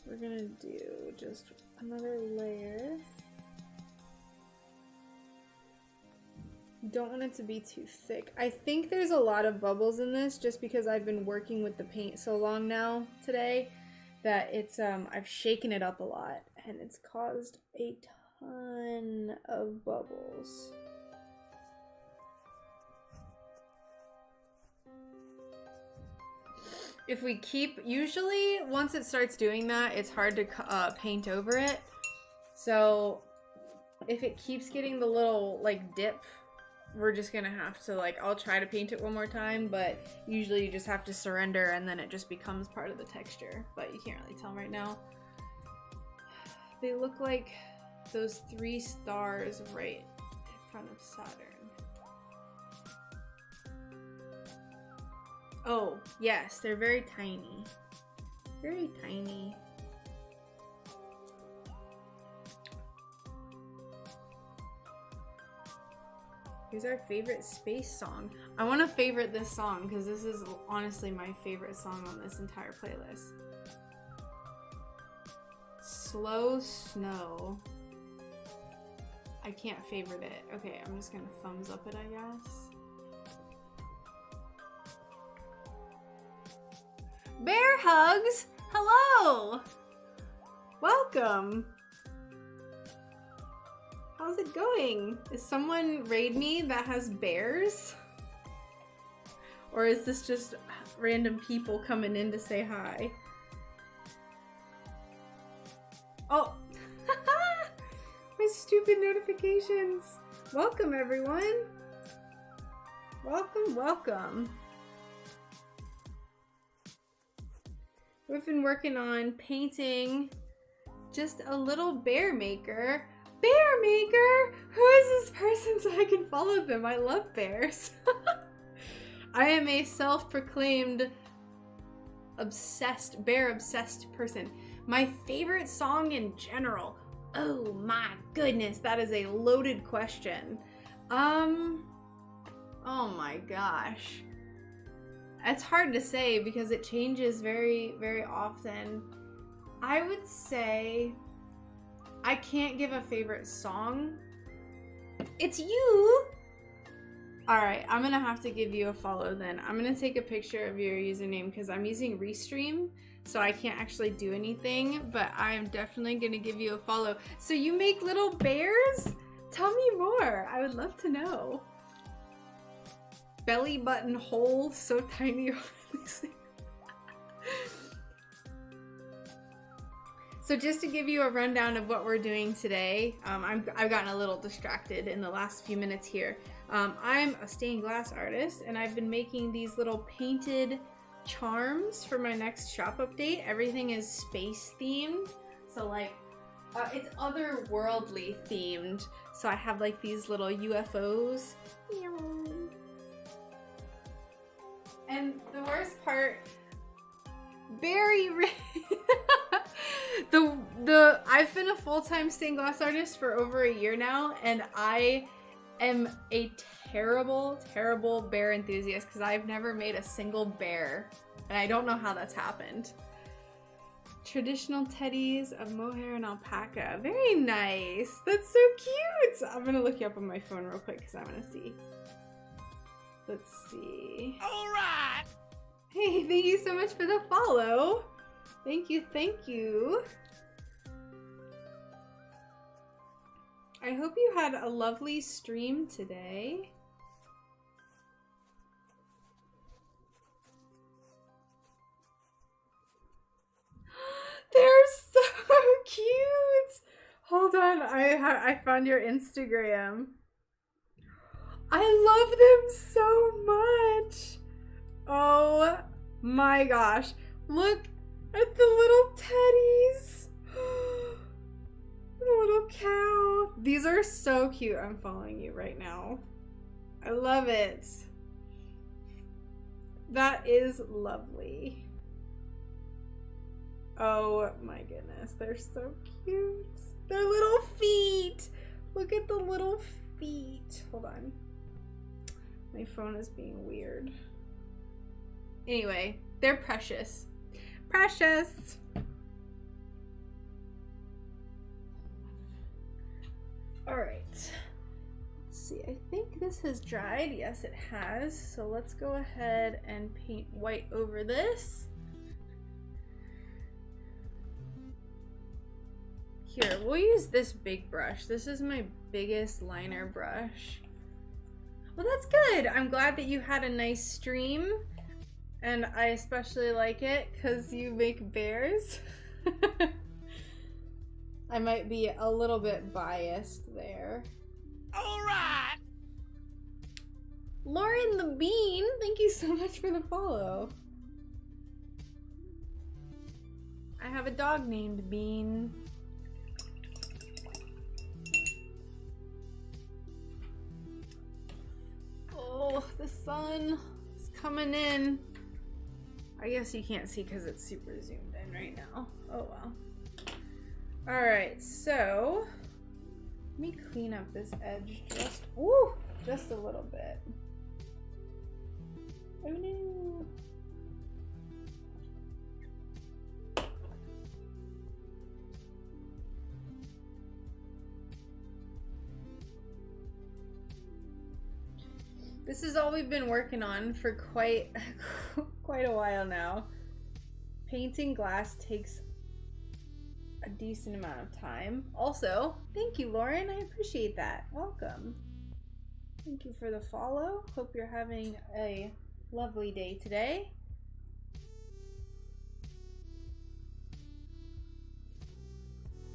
We're gonna do just another layer. Don't want it to be too thick. I think there's a lot of bubbles in this just because I've been working with the paint so long now today that it's I've shaken it up a lot and it's caused a ton of bubbles. If we keep, usually once it starts doing that, it's hard to paint over it. So if it keeps getting the little like dip, we're just gonna have to I'll try to paint it one more time, but usually you just have to surrender and then it just becomes part of the texture, but you can't really tell right now. They look like those 3 stars right in front of Saturn. Oh, yes, they're very tiny. Very tiny. Here's our favorite space song. I want to favorite this song because this is honestly my favorite song on this entire playlist. Slow Snow. I can't favorite it. Okay, I'm just gonna thumbs up it, I guess. Bear hugs! Hello! Welcome! How's it going? Is someone raid me that has bears? Or is this just random people coming in to say hi? Oh! My stupid notifications! Welcome, everyone! Welcome, welcome! We've been working on painting just a little bear maker. Bear maker? Who is this person so I can follow them? I love bears. I am a self-proclaimed bear-obsessed person. My favorite song in general. Oh my goodness, that is a loaded question. Oh my gosh. It's hard to say because it changes very, very often. I would say I can't give a favorite song. It's you! Alright, I'm gonna have to give you a follow then. I'm gonna take a picture of your username because I'm using Restream, so I can't actually do anything, but I'm definitely gonna give you a follow. So you make little bears? Tell me more. I would love to know. belly button hole so tiny. So just to give you a rundown of what we're doing today, I've gotten a little distracted in the last few minutes here. I'm a stained glass artist, and I've been making these little painted charms for my next shop update. Everything is space themed, so like it's otherworldly themed. So I have like these little UFOs. And the worst part, I've been a full-time stained glass artist for over a year now, and I am a terrible bear enthusiast because I've never made a single bear, and I don't know how that's happened. Traditional teddies of mohair and alpaca. Very nice. That's so cute. I'm gonna look you up on my phone real quick because I want to see. Let's see. All right. Hey, thank you so much for the follow. Thank you, thank you. I hope you had a lovely stream today. They're so cute. Hold on, I found your Instagram. I love them so much. Oh my gosh. Look at the little teddies. The little cow. These are so cute. I'm following you right now. I love it. That is lovely. Oh my goodness. They're so cute. Their little feet. Look at the little feet. Hold on. My phone is being weird. Anyway, they're precious. Precious! Alright. Let's see. I think this has dried. Yes, it has. So let's go ahead and paint white over this. Here, we'll use this big brush. This is my biggest liner brush. Well, that's good. I'm glad that you had a nice stream. And I especially like it because you make bears. I might be a little bit biased there. All right. Lauren the Bean, thank you so much for the follow. I have a dog named Bean. Oh, the sun is coming in. I guess you can't see because it's super zoomed in right now. Oh well. Alright, so let me clean up this edge just a little bit. Oh no. This is all we've been working on for quite a while now. Painting glass takes a decent amount of time. Also, thank you, Lauren. I appreciate that. Welcome. Thank you for the follow. Hope you're having a lovely day today.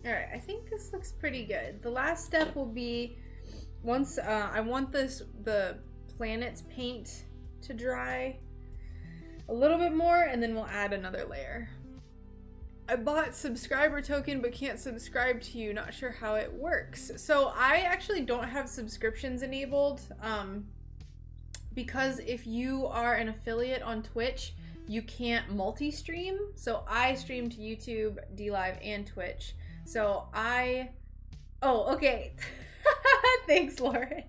Alright, I think this looks pretty good. The last step will be once I want the planet's paint to dry a little bit more, and then we'll add another layer. I bought subscriber token but can't subscribe to you. Not sure how it works. So I actually don't have subscriptions enabled because if you are an affiliate on Twitch, you can't multi-stream. So I stream to YouTube, DLive, and Twitch. So oh, okay. Thanks, Lauren.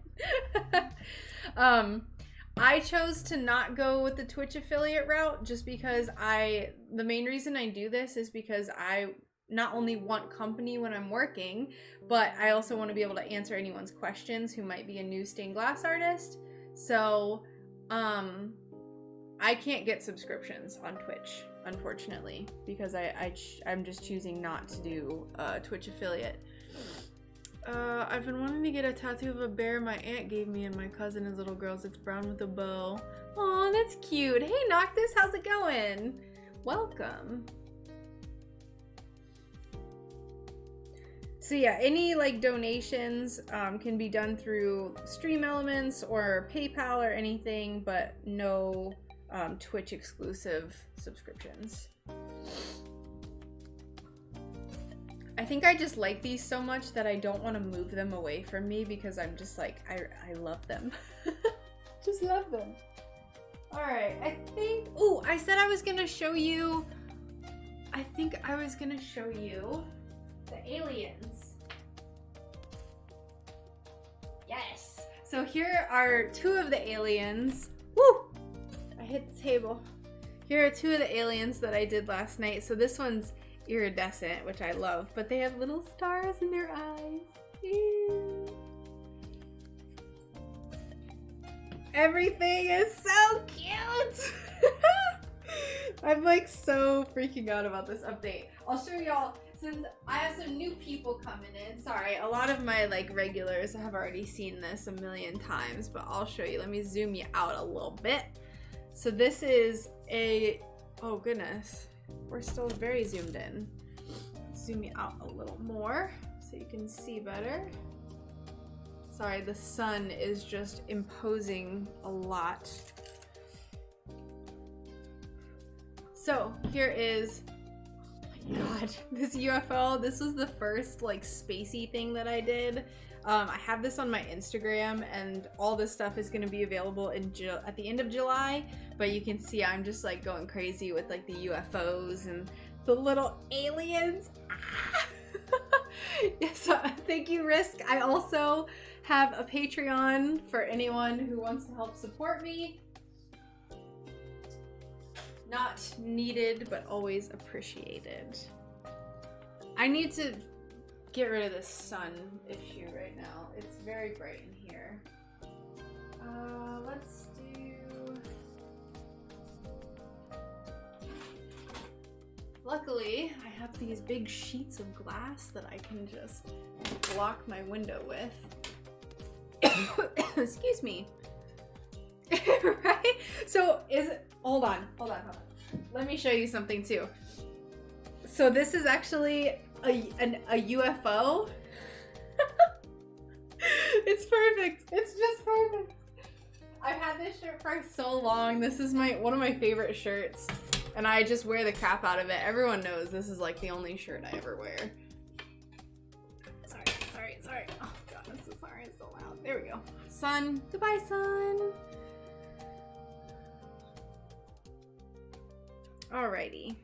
I chose to not go with the Twitch affiliate route just because the main reason I do this is because I not only want company when I'm working, but I also want to be able to answer anyone's questions who might be a new stained glass artist. So, I can't get subscriptions on Twitch, unfortunately, because I'm just choosing not to do Twitch affiliate. I've been wanting to get a tattoo of a bear my aunt gave me and my cousin as little girls. It's brown with a bow. Aw, that's cute. Hey, Noctis, how's it going? Welcome. So yeah, any like donations can be done through Stream Elements or PayPal or anything, but no Twitch exclusive subscriptions. I think I just like these so much that I don't want to move them away from me because I'm just like, I love them. Just love them. All right, I think, ooh, I said I was gonna show you, I think I was gonna show you the aliens. Yes. So here are two of the aliens. Woo! I hit the table. Here are two of the aliens that I did last night. So this one's iridescent, which I love, but they have little stars in their eyes. Ew. Everything is so cute. I'm like so freaking out about this update. I'll show y'all, since I have some new people coming in. Sorry, a lot of my like regulars have already seen this a million times, but I'll show you. Let me zoom you out a little bit. So this is a, oh goodness, we're still very zoomed in. Zoom you out a little more so you can see better. Sorry, the sun is just imposing a lot. So here is, oh my god, this UFO. This was the first like spacey thing that I did. I have this on my Instagram, and all this stuff is going to be available in at the end of July, but you can see I'm just like going crazy with like the UFOs and the little aliens. Ah! Yes, thank you, Risk. I also have a Patreon for anyone who wants to help support me. Not needed, but always appreciated. I need to get rid of this sun issue right now. It's very bright in here. Let's do... Luckily, I have these big sheets of glass that I can just block my window with. Excuse me. Right? So hold on. Let me show you something too. So this is actually a UFO. It's perfect. It's just perfect. I've had this shirt for so long. This is one of my favorite shirts, and I just wear the crap out of it. Everyone knows this is like the only shirt I ever wear. Sorry. Oh god, I'm so sorry. It's so loud. There we go. Sun. Goodbye, sun. Alrighty.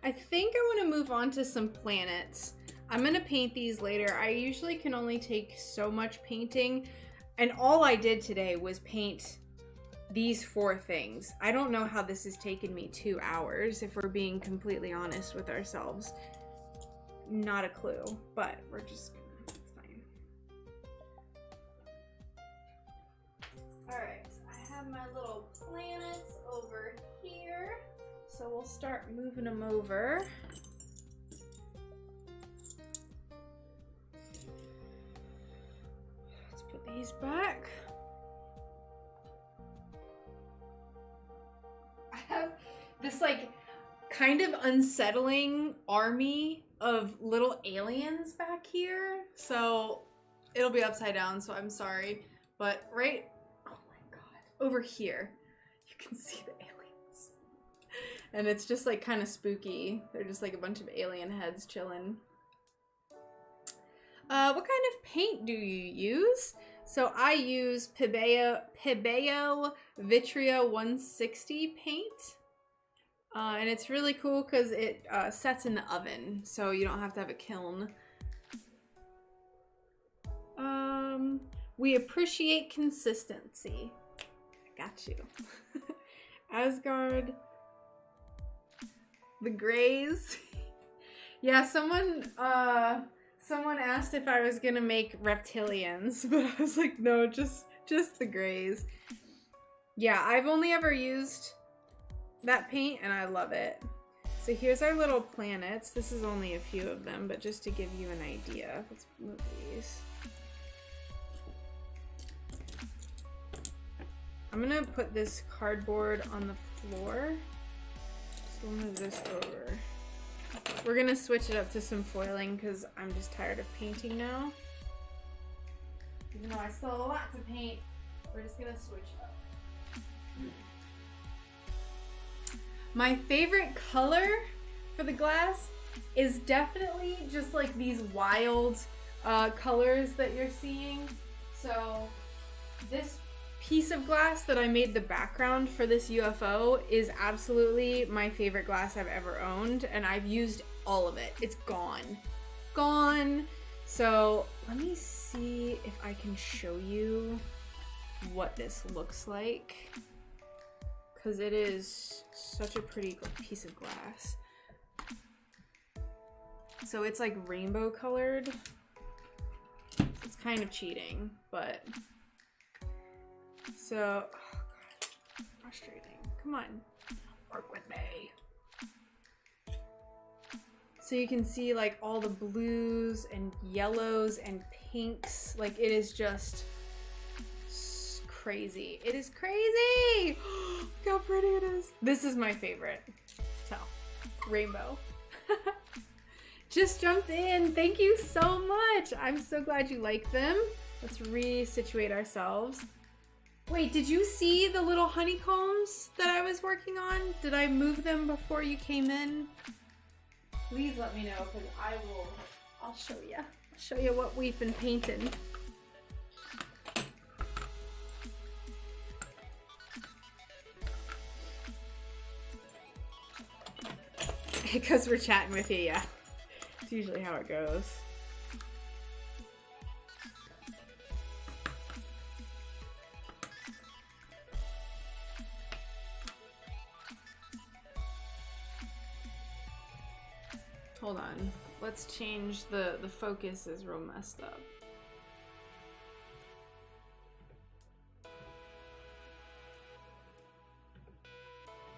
I think I want to move on to some planets. I'm going to paint these later. I usually can only take so much painting, and all I did today was paint these 4 things. I don't know how this has taken me 2 hours, if we're being completely honest with ourselves. Not a clue, but we're just gonna, it's fine. Alright, I have my little planets over here. So we'll start moving them over. Let's put these back. I have this like kind of unsettling army of little aliens back here. So it'll be upside down, so I'm sorry. But right, oh my god, over here, you can see the aliens. And it's just like kind of spooky. They're just like a bunch of alien heads chilling. What kind of paint do you use? So I use Pebeo Vitria 160 paint. And it's really cool because it sets in the oven, so you don't have to have a kiln. We appreciate consistency. I got you. Asgard. The grays. Yeah, someone asked if I was gonna make reptilians, but I was like, no, just the grays. Yeah, I've only ever used that paint and I love it. So here's our little planets. This is only a few of them, but just to give you an idea. Let's move these. I'm gonna put this cardboard on the floor. So we'll move this over. We're gonna switch it up to some foiling because I'm just tired of painting now. Even though I still have a lot to paint, we're just gonna switch up. My favorite color for the glass is definitely just like these wild colors that you're seeing. So this piece of glass that I made the background for this UFO is absolutely my favorite glass I've ever owned, and I've used all of it. It's gone. Gone. So let me see if I can show you what this looks like, because it is such a pretty piece of glass. So it's like rainbow colored. It's kind of cheating, but so, oh God, frustrating. Come on, work with me. So you can see like all the blues and yellows and pinks. Like it is just crazy. It is crazy. Look how pretty it is. This is my favorite. So, rainbow. Just jumped in. Thank you so much. I'm so glad you like them. Let's resituate ourselves. Wait, did you see the little honeycombs that I was working on? Did I move them before you came in? Please let me know, because I'll show you. I'll show you what we've been painting. Because we're chatting with you, yeah. It's usually how it goes. Hold on. Let's change the focus is real messed up.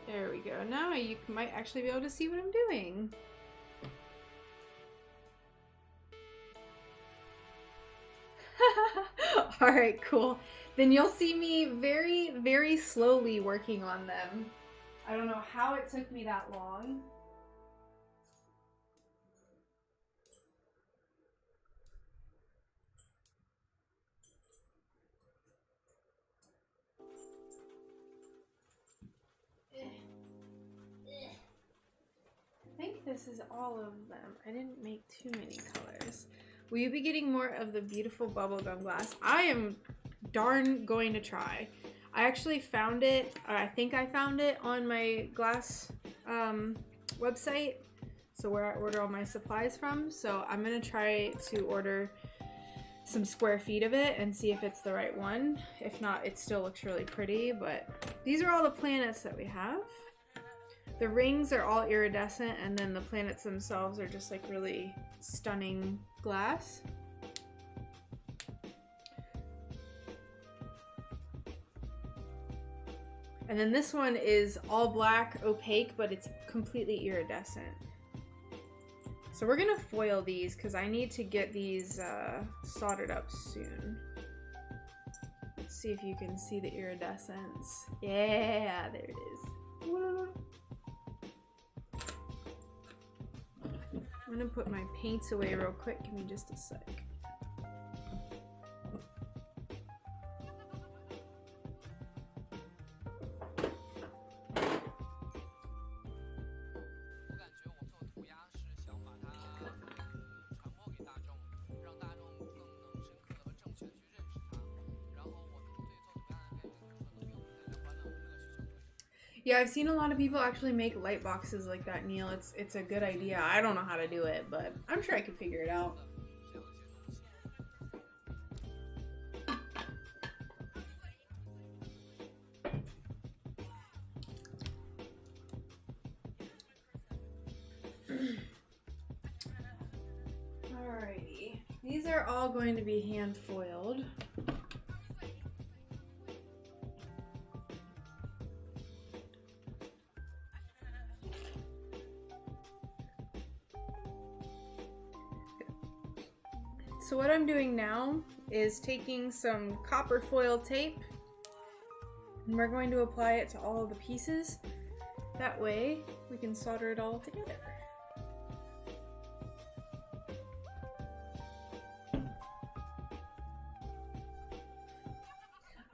There we go. Now you might actually be able to see what I'm doing. Alright, cool. Then you'll see me very, very slowly working on them. I don't know how it took me that long. I think this is all of them. I didn't make too many colors. Will you be getting more of the beautiful bubblegum glass? I am darn going to try. I actually found it, I think I found it on my glass website. So where I order all my supplies from. So I'm gonna try to order some square feet of it and see if it's the right one. If not, it still looks really pretty, but these are all the planets that we have. The rings are all iridescent, and then the planets themselves are just like really stunning glass. And then this one is all black, opaque, but it's completely iridescent. So we're gonna foil these because I need to get these soldered up soon. Let's see if you can see the iridescence. Yeah, there it is. I'm gonna put my paints away real quick. Give me just a sec. Yeah, I've seen a lot of people actually make light boxes like that, Neil. It's a good idea. I don't know how to do it, but I'm sure I could figure it out. Alrighty. These are all going to be hand foiled. So what I'm doing now is taking some copper foil tape and we're going to apply it to all of the pieces. That way we can solder it all together.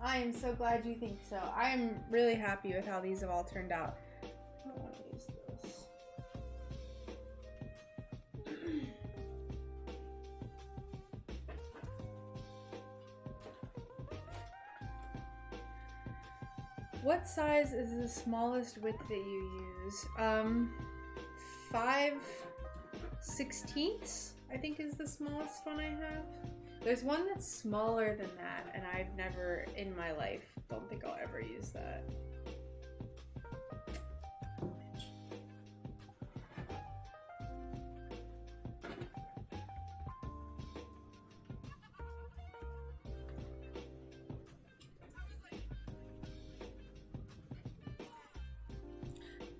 I am so glad you think so. I am really happy with how these have all turned out. I don't want to use this. What size is the smallest width that you use? 5/16 I think is the smallest one I have. There's one that's smaller than that, and I've never in my life, don't think I'll ever use that.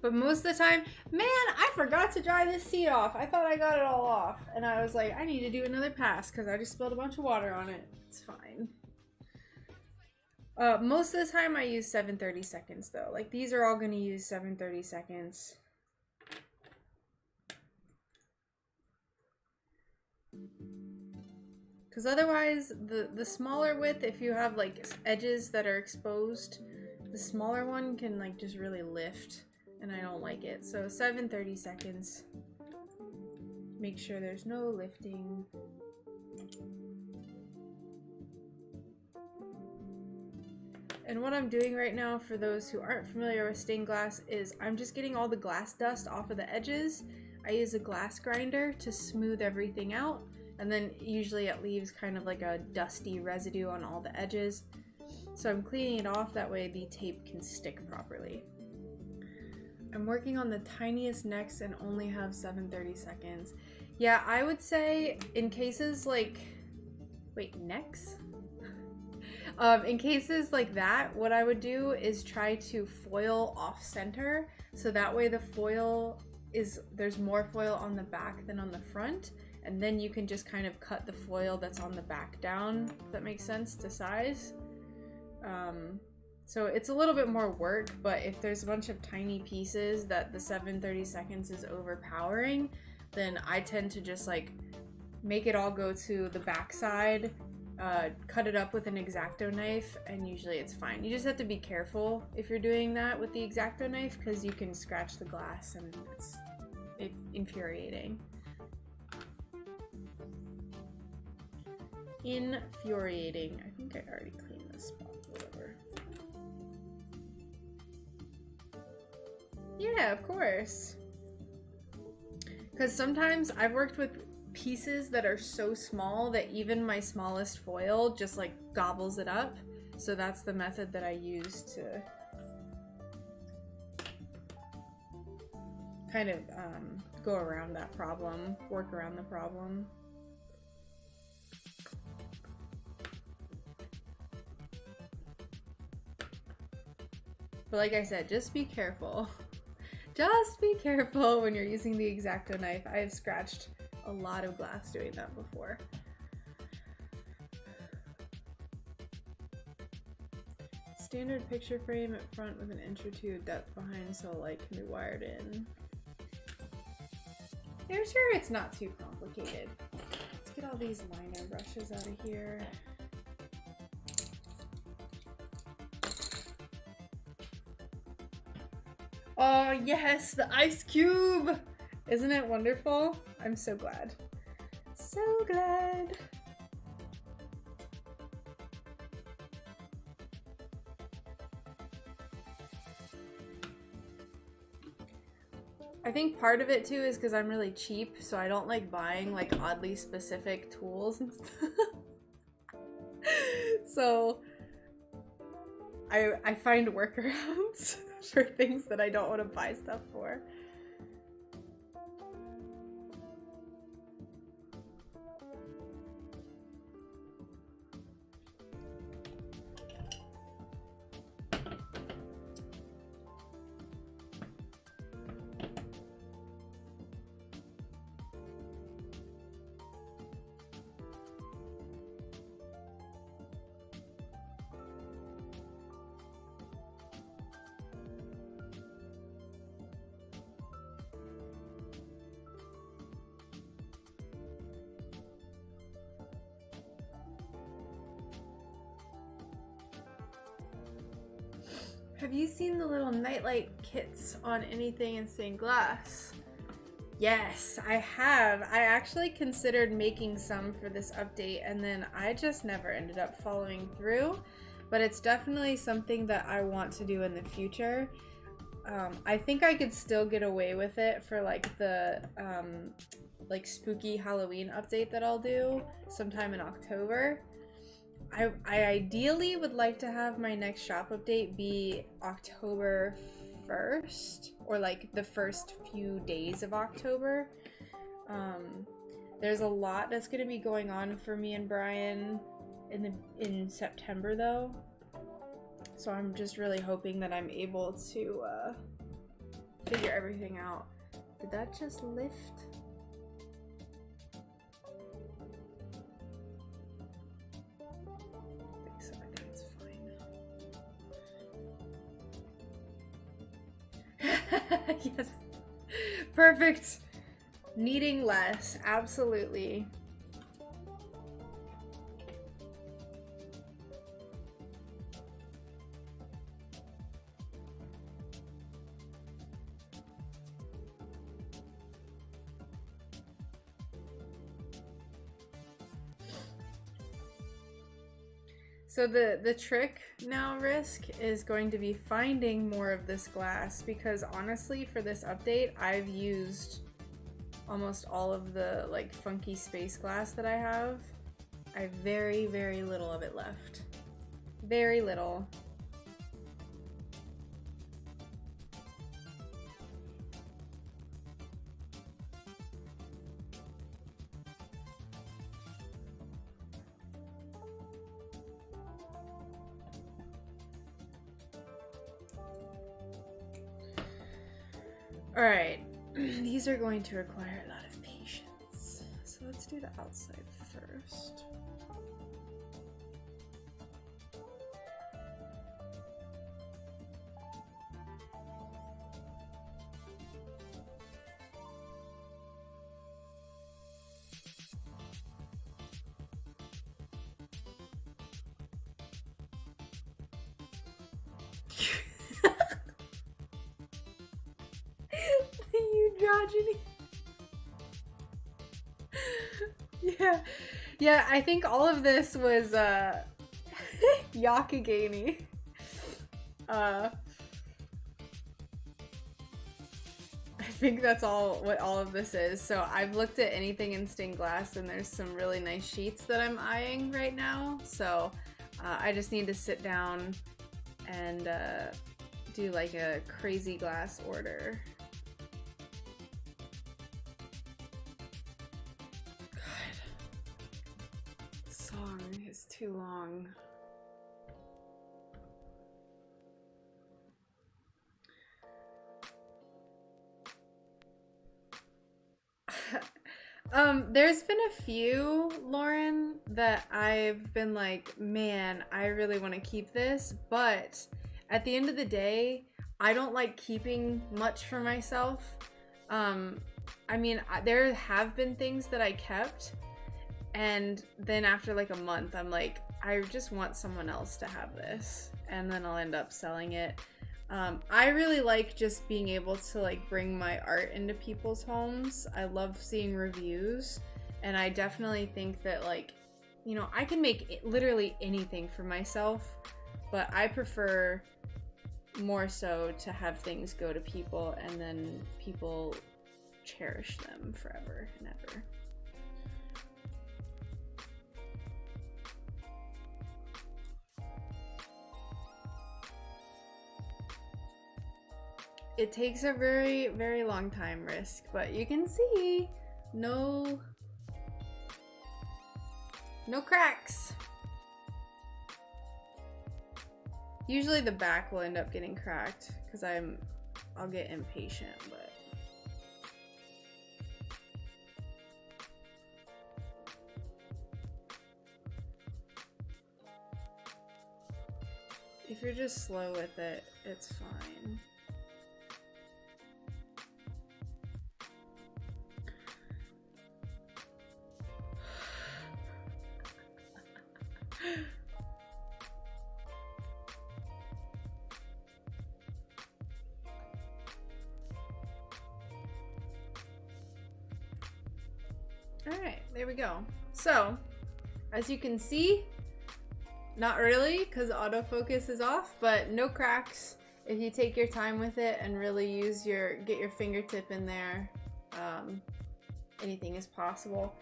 But most of the time, man, I forgot to dry this seat off. I thought I got it all off. And I was like, I need to do another pass because I just spilled a bunch of water on it. It's fine. Most of the time I use 7/30 seconds though. Like these are all going to use 7/30 seconds. Because otherwise, the smaller width, if you have like edges that are exposed, the smaller one can like just really lift. And I don't like it. So 7/30 seconds. Make sure there's no lifting. And what I'm doing right now, for those who aren't familiar with stained glass, is I'm just getting all the glass dust off of the edges. I use a glass grinder to smooth everything out. And then usually it leaves kind of like a dusty residue on all the edges. So I'm cleaning it off, that way the tape can stick properly. I'm working on the tiniest necks and only have 7/30 seconds. Yeah, I would say in cases like, wait, necks? In cases like that, what I would do is try to foil off center. So that way the foil is, there's more foil on the back than on the front. And then you can just kind of cut the foil that's on the back down, if that makes sense, to size. So it's a little bit more work, but if there's a bunch of tiny pieces that the 7/30 seconds is overpowering, then I tend to just like make it all go to the back side, cut it up with an X-Acto knife, and usually it's fine. You just have to be careful if you're doing that with the X-Acto knife because you can scratch the glass and it's infuriating. Infuriating. I think I already cleaned this spot, whatever. Yeah, of course. Because sometimes I've worked with pieces that are so small that even my smallest foil just like gobbles it up. So that's the method that I use to kind of go around that problem, work around the problem. But like I said, just be careful. Just be careful when you're using the X-Acto knife. I have scratched a lot of glass doing that before. Standard picture frame at front with an inch or two of depth behind so light can be wired in. Yeah, sure, it's not too complicated. Let's get all these liner brushes out of here. Oh yes, the ice cube! Isn't it wonderful? I'm so glad. So glad. I think part of it too is because I'm really cheap, so I don't like buying like oddly specific tools and stuff. So I find workarounds for things that I don't want to buy stuff for. Have you seen the little nightlight kits on anything in stained glass? Yes, I have. I actually considered making some for this update and then I just never ended up following through. But it's definitely something that I want to do in the future. I think I could still get away with it for like the like spooky Halloween update that I'll do sometime in October. I ideally would like to have my next shop update be October 1st or like the first few days of October. There's a lot that's going to be going on for me and Brian in September though. So I'm just really hoping that I'm able to figure everything out. Did that just lift? I think so. I think it's fine. Yes. Perfect. Needing less. Absolutely. So the trick now, Risk, is going to be finding more of this glass because honestly for this update I've used almost all of the like funky space glass that I have. I have very, very little of it left. Very little. Alright, these are going to require a lot of patience. So let's do the outside first. Androgyny. Yeah, I think all of this was Yakagani. I think that's what all of this is. So I've looked at anything in stained glass and there's some really nice sheets that I'm eyeing right now. So I just need to sit down and do like a crazy glass order. Too long. There's been a few, Lauren, that I've been like, man, I really want to keep this, but at the end of the day, I don't like keeping much for myself. I mean, there have been things that I kept, and then after like a month, I'm like, I just want someone else to have this. And then I'll end up selling it. I really like just being able to like bring my art into people's homes. I love seeing reviews. And I definitely think that like, you know, I can make literally anything for myself. But I prefer more so to have things go to people and then people cherish them forever and ever. It takes a very, very long time, Risk, but you can see no cracks. Usually the back will end up getting cracked because I'll get impatient, but if you're just slow with it, it's fine. Alright, there we go. So, as you can see, not really because autofocus is off, but no cracks. If you take your time with it and really get your fingertip in there, anything is possible.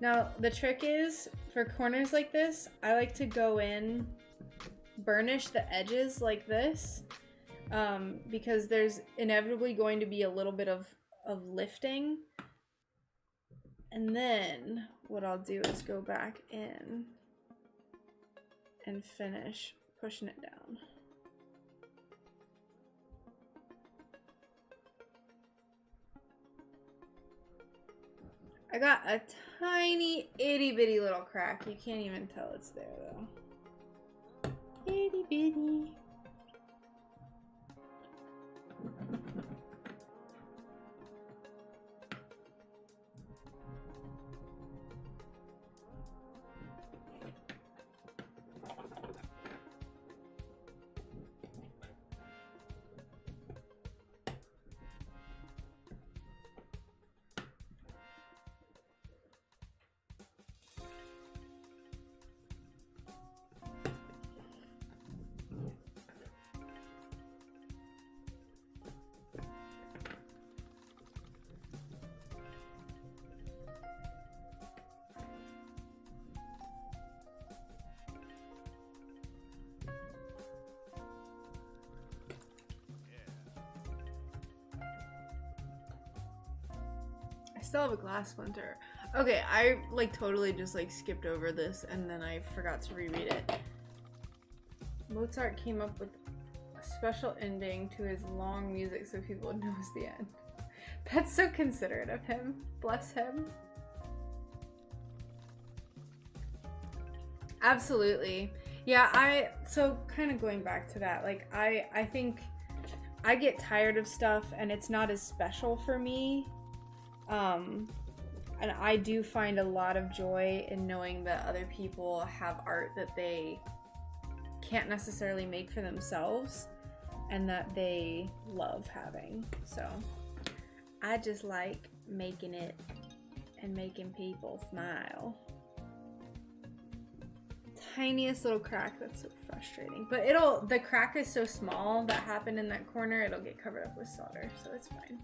Now, the trick is, for corners like this, I like to go in, burnish the edges like this, because there's inevitably going to be a little bit of lifting. And then what I'll do is go back in and finish pushing it down. I got a tiny itty bitty little crack. You can't even tell it's there though. Itty bitty. I still have a glass splinter. Okay, I like totally just like skipped over this and then I forgot to reread it. Mozart came up with a special ending to his long music so people would know it's the end. That's so considerate of him. Bless him. Absolutely. Yeah, so kind of going back to that, like I think I get tired of stuff and it's not as special for me. And I do find a lot of joy in knowing that other people have art that they can't necessarily make for themselves and that they love having. So I just like making it and making people smile. Tiniest little crack, that's so frustrating. But the crack is so small that happened in that corner, it'll get covered up with solder, so it's fine.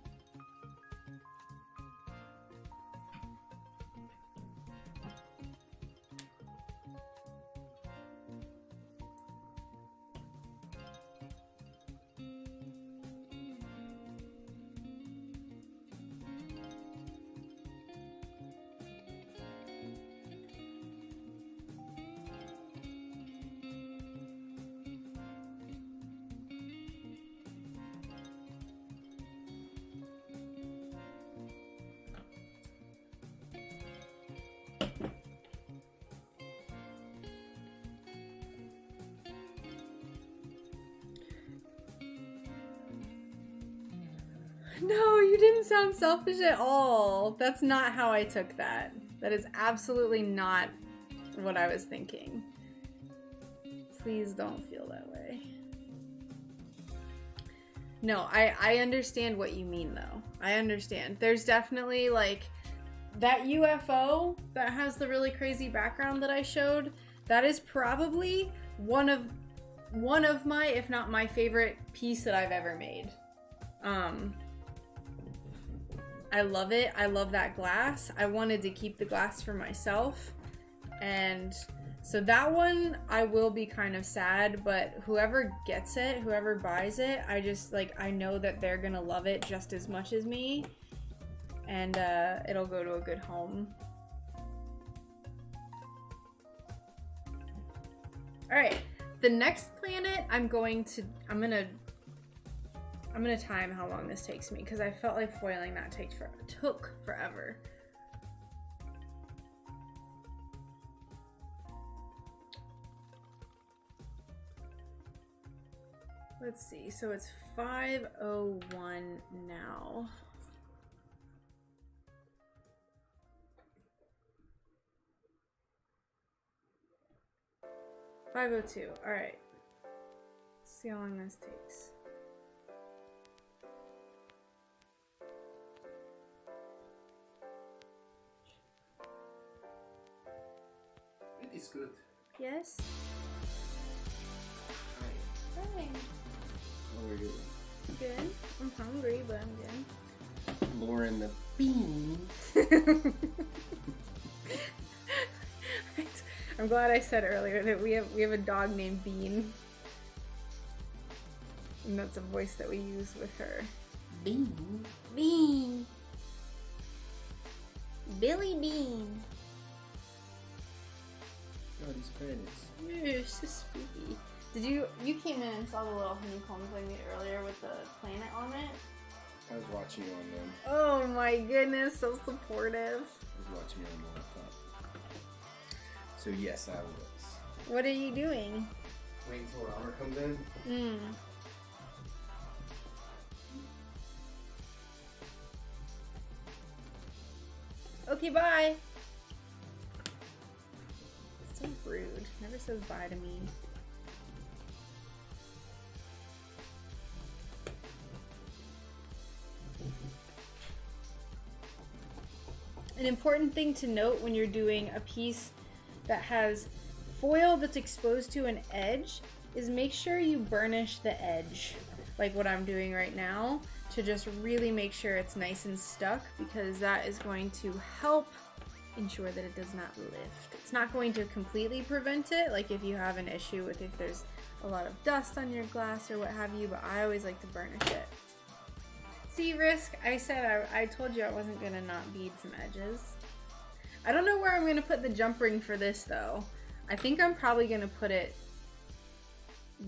No, you didn't sound selfish at all. That's not how I took that. That is absolutely not what I was thinking. Please don't feel that way. No, I understand what you mean though. I understand. There's definitely like that UFO that has the really crazy background that I showed. That is probably one of my, if not my favorite piece that I've ever made. I love it. I love that glass. I wanted to keep the glass for myself. And so that one, I will be kind of sad, but whoever gets it, whoever buys it, I just like, I know that they're gonna love it just as much as me. And it'll go to a good home. All right, the next planet I'm gonna time how long this takes me because I felt like foiling that took forever. Let's see, so it's 5:01 now. $5:02, all right. Let's see how long this takes. It's good. Yes? Hi. Hi. How are you? Good. I'm hungry, but I'm good. Lauren the bean. I'm glad I said earlier that we have a dog named Bean. And that's a voice that we use with her. Bean. Bean. Billy Bean. Oh, these planets. You're so spooky. Did you came in and saw the little honeycombs I made earlier with the planet on it? I was watching you on them. Oh my goodness, so supportive. I was watching you on the laptop. So yes, I was. What are you doing? Waiting till our armor comes in. Hmm. Okay, bye. So rude. Never says bye to me. An important thing to note when you're doing a piece that has foil that's exposed to an edge is make sure you burnish the edge, like what I'm doing right now, to just really make sure it's nice and stuck, because that is going to help ensure that it does not lift. It's not going to completely prevent it, like if you have an issue with if there's a lot of dust on your glass or what have you, but I always like to burnish it. See, Risk, I said I told you I wasn't gonna not bead some edges. I don't know where I'm gonna put the jump ring for this though. I think I'm probably gonna put it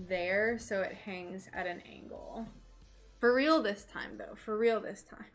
there so it hangs at an angle. For real this time though, for real this time.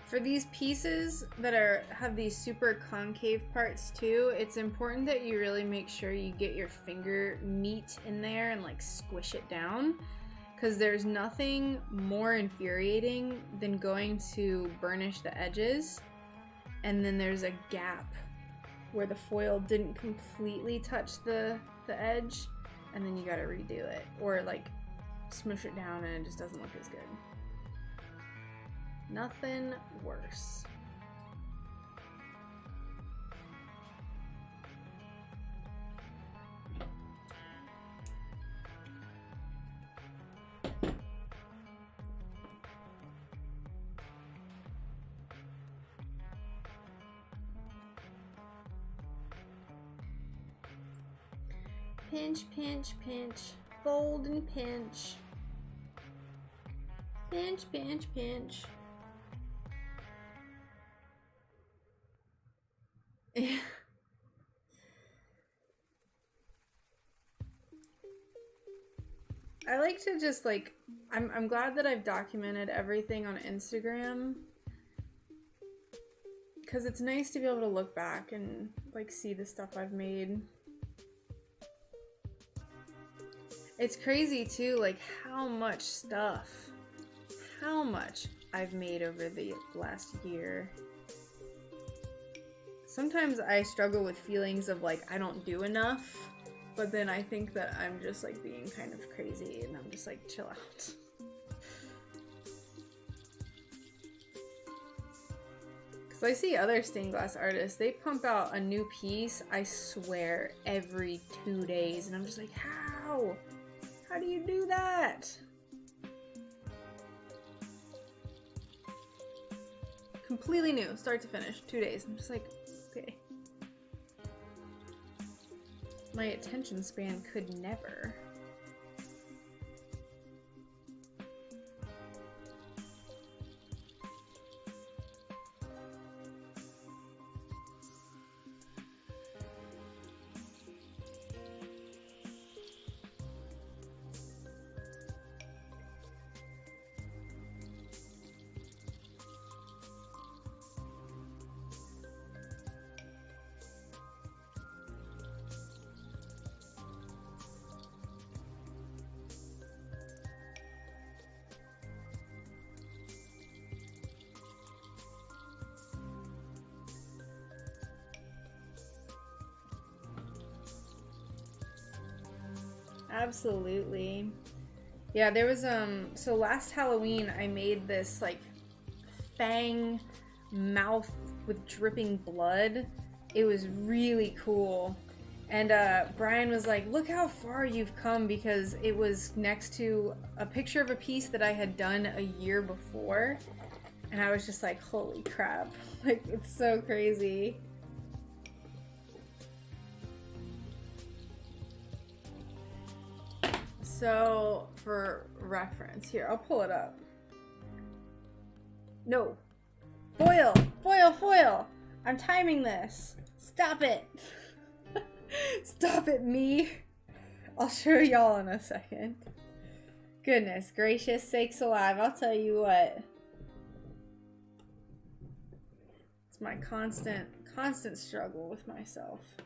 For these pieces that have these super concave parts too, it's important that you really make sure you get your finger meat in there and like squish it down, because there's nothing more infuriating than going to burnish the edges and then there's a gap where the foil didn't completely touch the edge, and then you gotta redo it, or like smush it down and it just doesn't look as good. Nothing worse. Pinch, pinch, pinch. Fold and pinch. Pinch, pinch, pinch. Yeah. I like to just like, I'm glad that I've documented everything on Instagram, because it's nice to be able to look back and like see the stuff I've made. It's crazy too, like how much I've made over the last year. Sometimes I struggle with feelings of like I don't do enough, but then I think that I'm just like being kind of crazy and I'm just like, chill out. Because I see other stained glass artists, they pump out a new piece, I swear, every 2 days, and I'm just like, how? How do you do that? Completely new, start to finish, 2 days. I'm just like, okay. My attention span could never. absolutely. Yeah, there was so last Halloween I made this like fang mouth with dripping blood. It was really cool. And Brian was like, look how far you've come, because it was next to a picture of a piece that I had done a year before. And I was just like, holy crap. Like, it's so crazy. So, for reference, here, I'll pull it up. No. Foil! Foil! Foil! I'm timing this. Stop it! Stop it, me! I'll show y'all in a second. Goodness gracious sakes alive, I'll tell you what. It's my constant struggle with myself.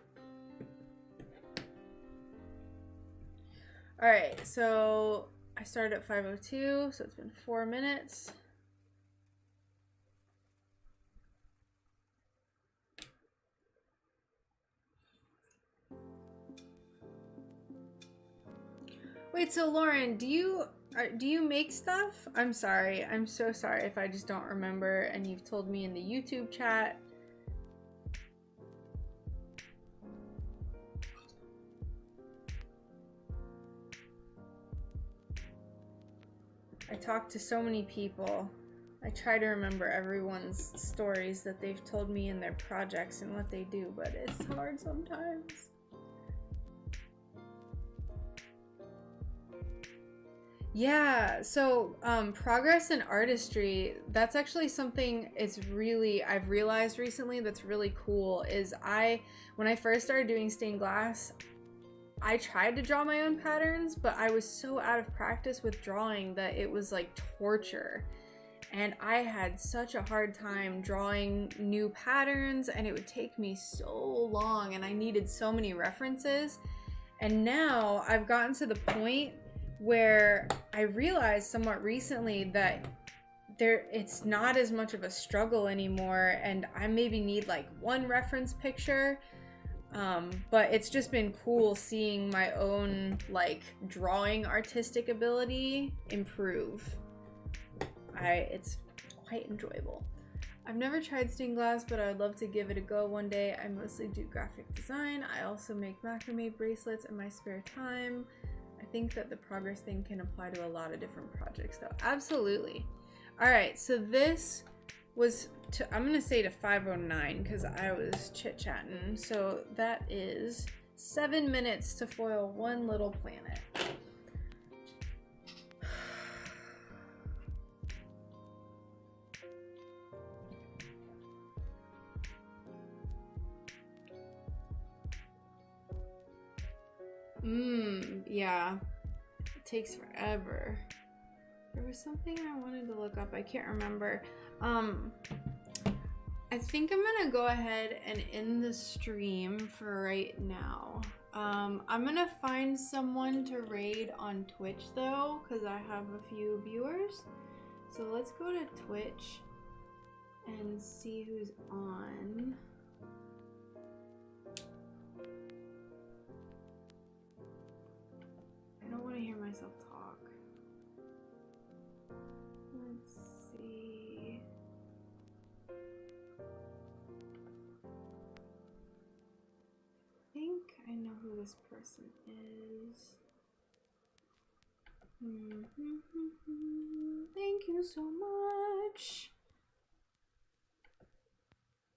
Alright, so I started at 5:02, so it's been 4 minutes. Wait, so Lauren, do you make stuff? I'm sorry. I'm so sorry if I just don't remember and you've told me in the YouTube chat. I talk to so many people. I try to remember everyone's stories that they've told me in their projects and what they do, but it's hard sometimes. Yeah, so progress in artistry, that's actually something I've realized recently that's really cool is when I first started doing stained glass, I tried to draw my own patterns, but I was so out of practice with drawing that it was like torture. And I had such a hard time drawing new patterns, and it would take me so long, and I needed so many references. And now I've gotten to the point where I realized somewhat recently that it's not as much of a struggle anymore, and I maybe need like one reference picture, but it's just been cool seeing my own like drawing artistic ability improve. It's quite enjoyable. I've never tried stained glass, but I would love to give it a go one day. I mostly do graphic design. I also make macrame bracelets in my spare time. I think that the progress thing can apply to a lot of different projects though. Absolutely. All right, so this was I'm gonna say to 5:09 because I was chit-chatting. So that is 7 minutes to foil one little planet. Yeah, it takes forever. There was something I wanted to look up. I can't remember. I think I'm gonna go ahead and end the stream for right now. I'm gonna find someone to raid on Twitch though, because I have a few viewers. So let's go to Twitch and see who's on. I don't want to hear myself talk. Let's see. I think I know who this person is. Thank you so much.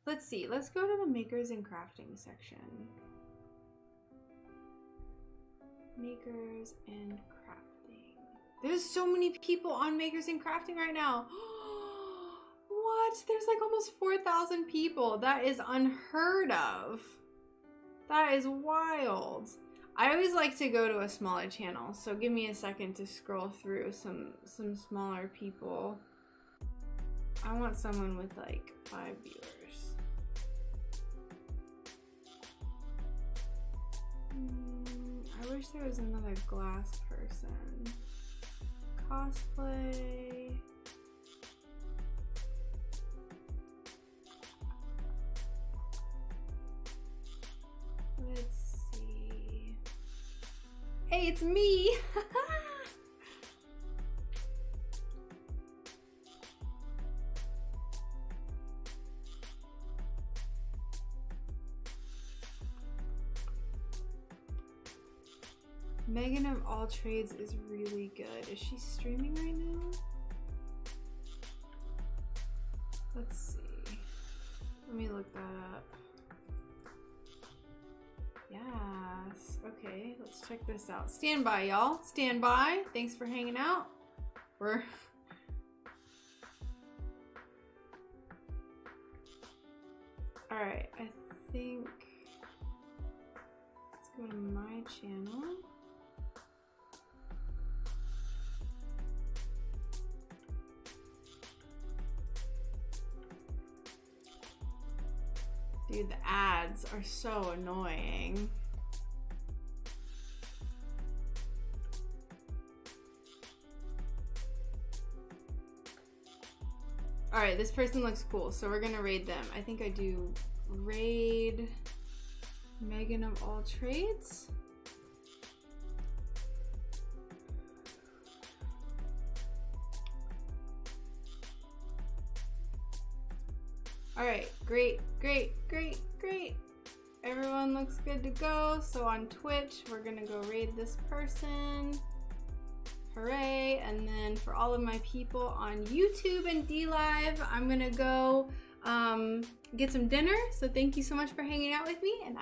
Let's see. Let's go to the makers and crafting section. Makers and crafting. There's so many people on makers and crafting right now. What? There's like almost 4,000 people. That is unheard of. That is wild. I always like to go to a smaller channel, so give me a second to scroll through some smaller people. I want someone with like 5 viewers. I wish there was another glass person. Cosplay. Let's see. Hey, it's me. Megan of All Trades is really good. Is she streaming right now? Let's see. Let me look that up. Yes. Okay, let's check this out. Stand by, y'all. Stand by. Thanks for hanging out. We're... Alright, I think... Let's go to my channel. Dude, the ads are so annoying. Alright, this person looks cool, so we're gonna raid them. I think I do raid Megan of All Trades. Alright, great. Everyone looks good to go. So on Twitch, we're gonna go raid this person. Hooray. And then for all of my people on YouTube and DLive, I'm gonna go get some dinner. So thank you so much for hanging out with me, and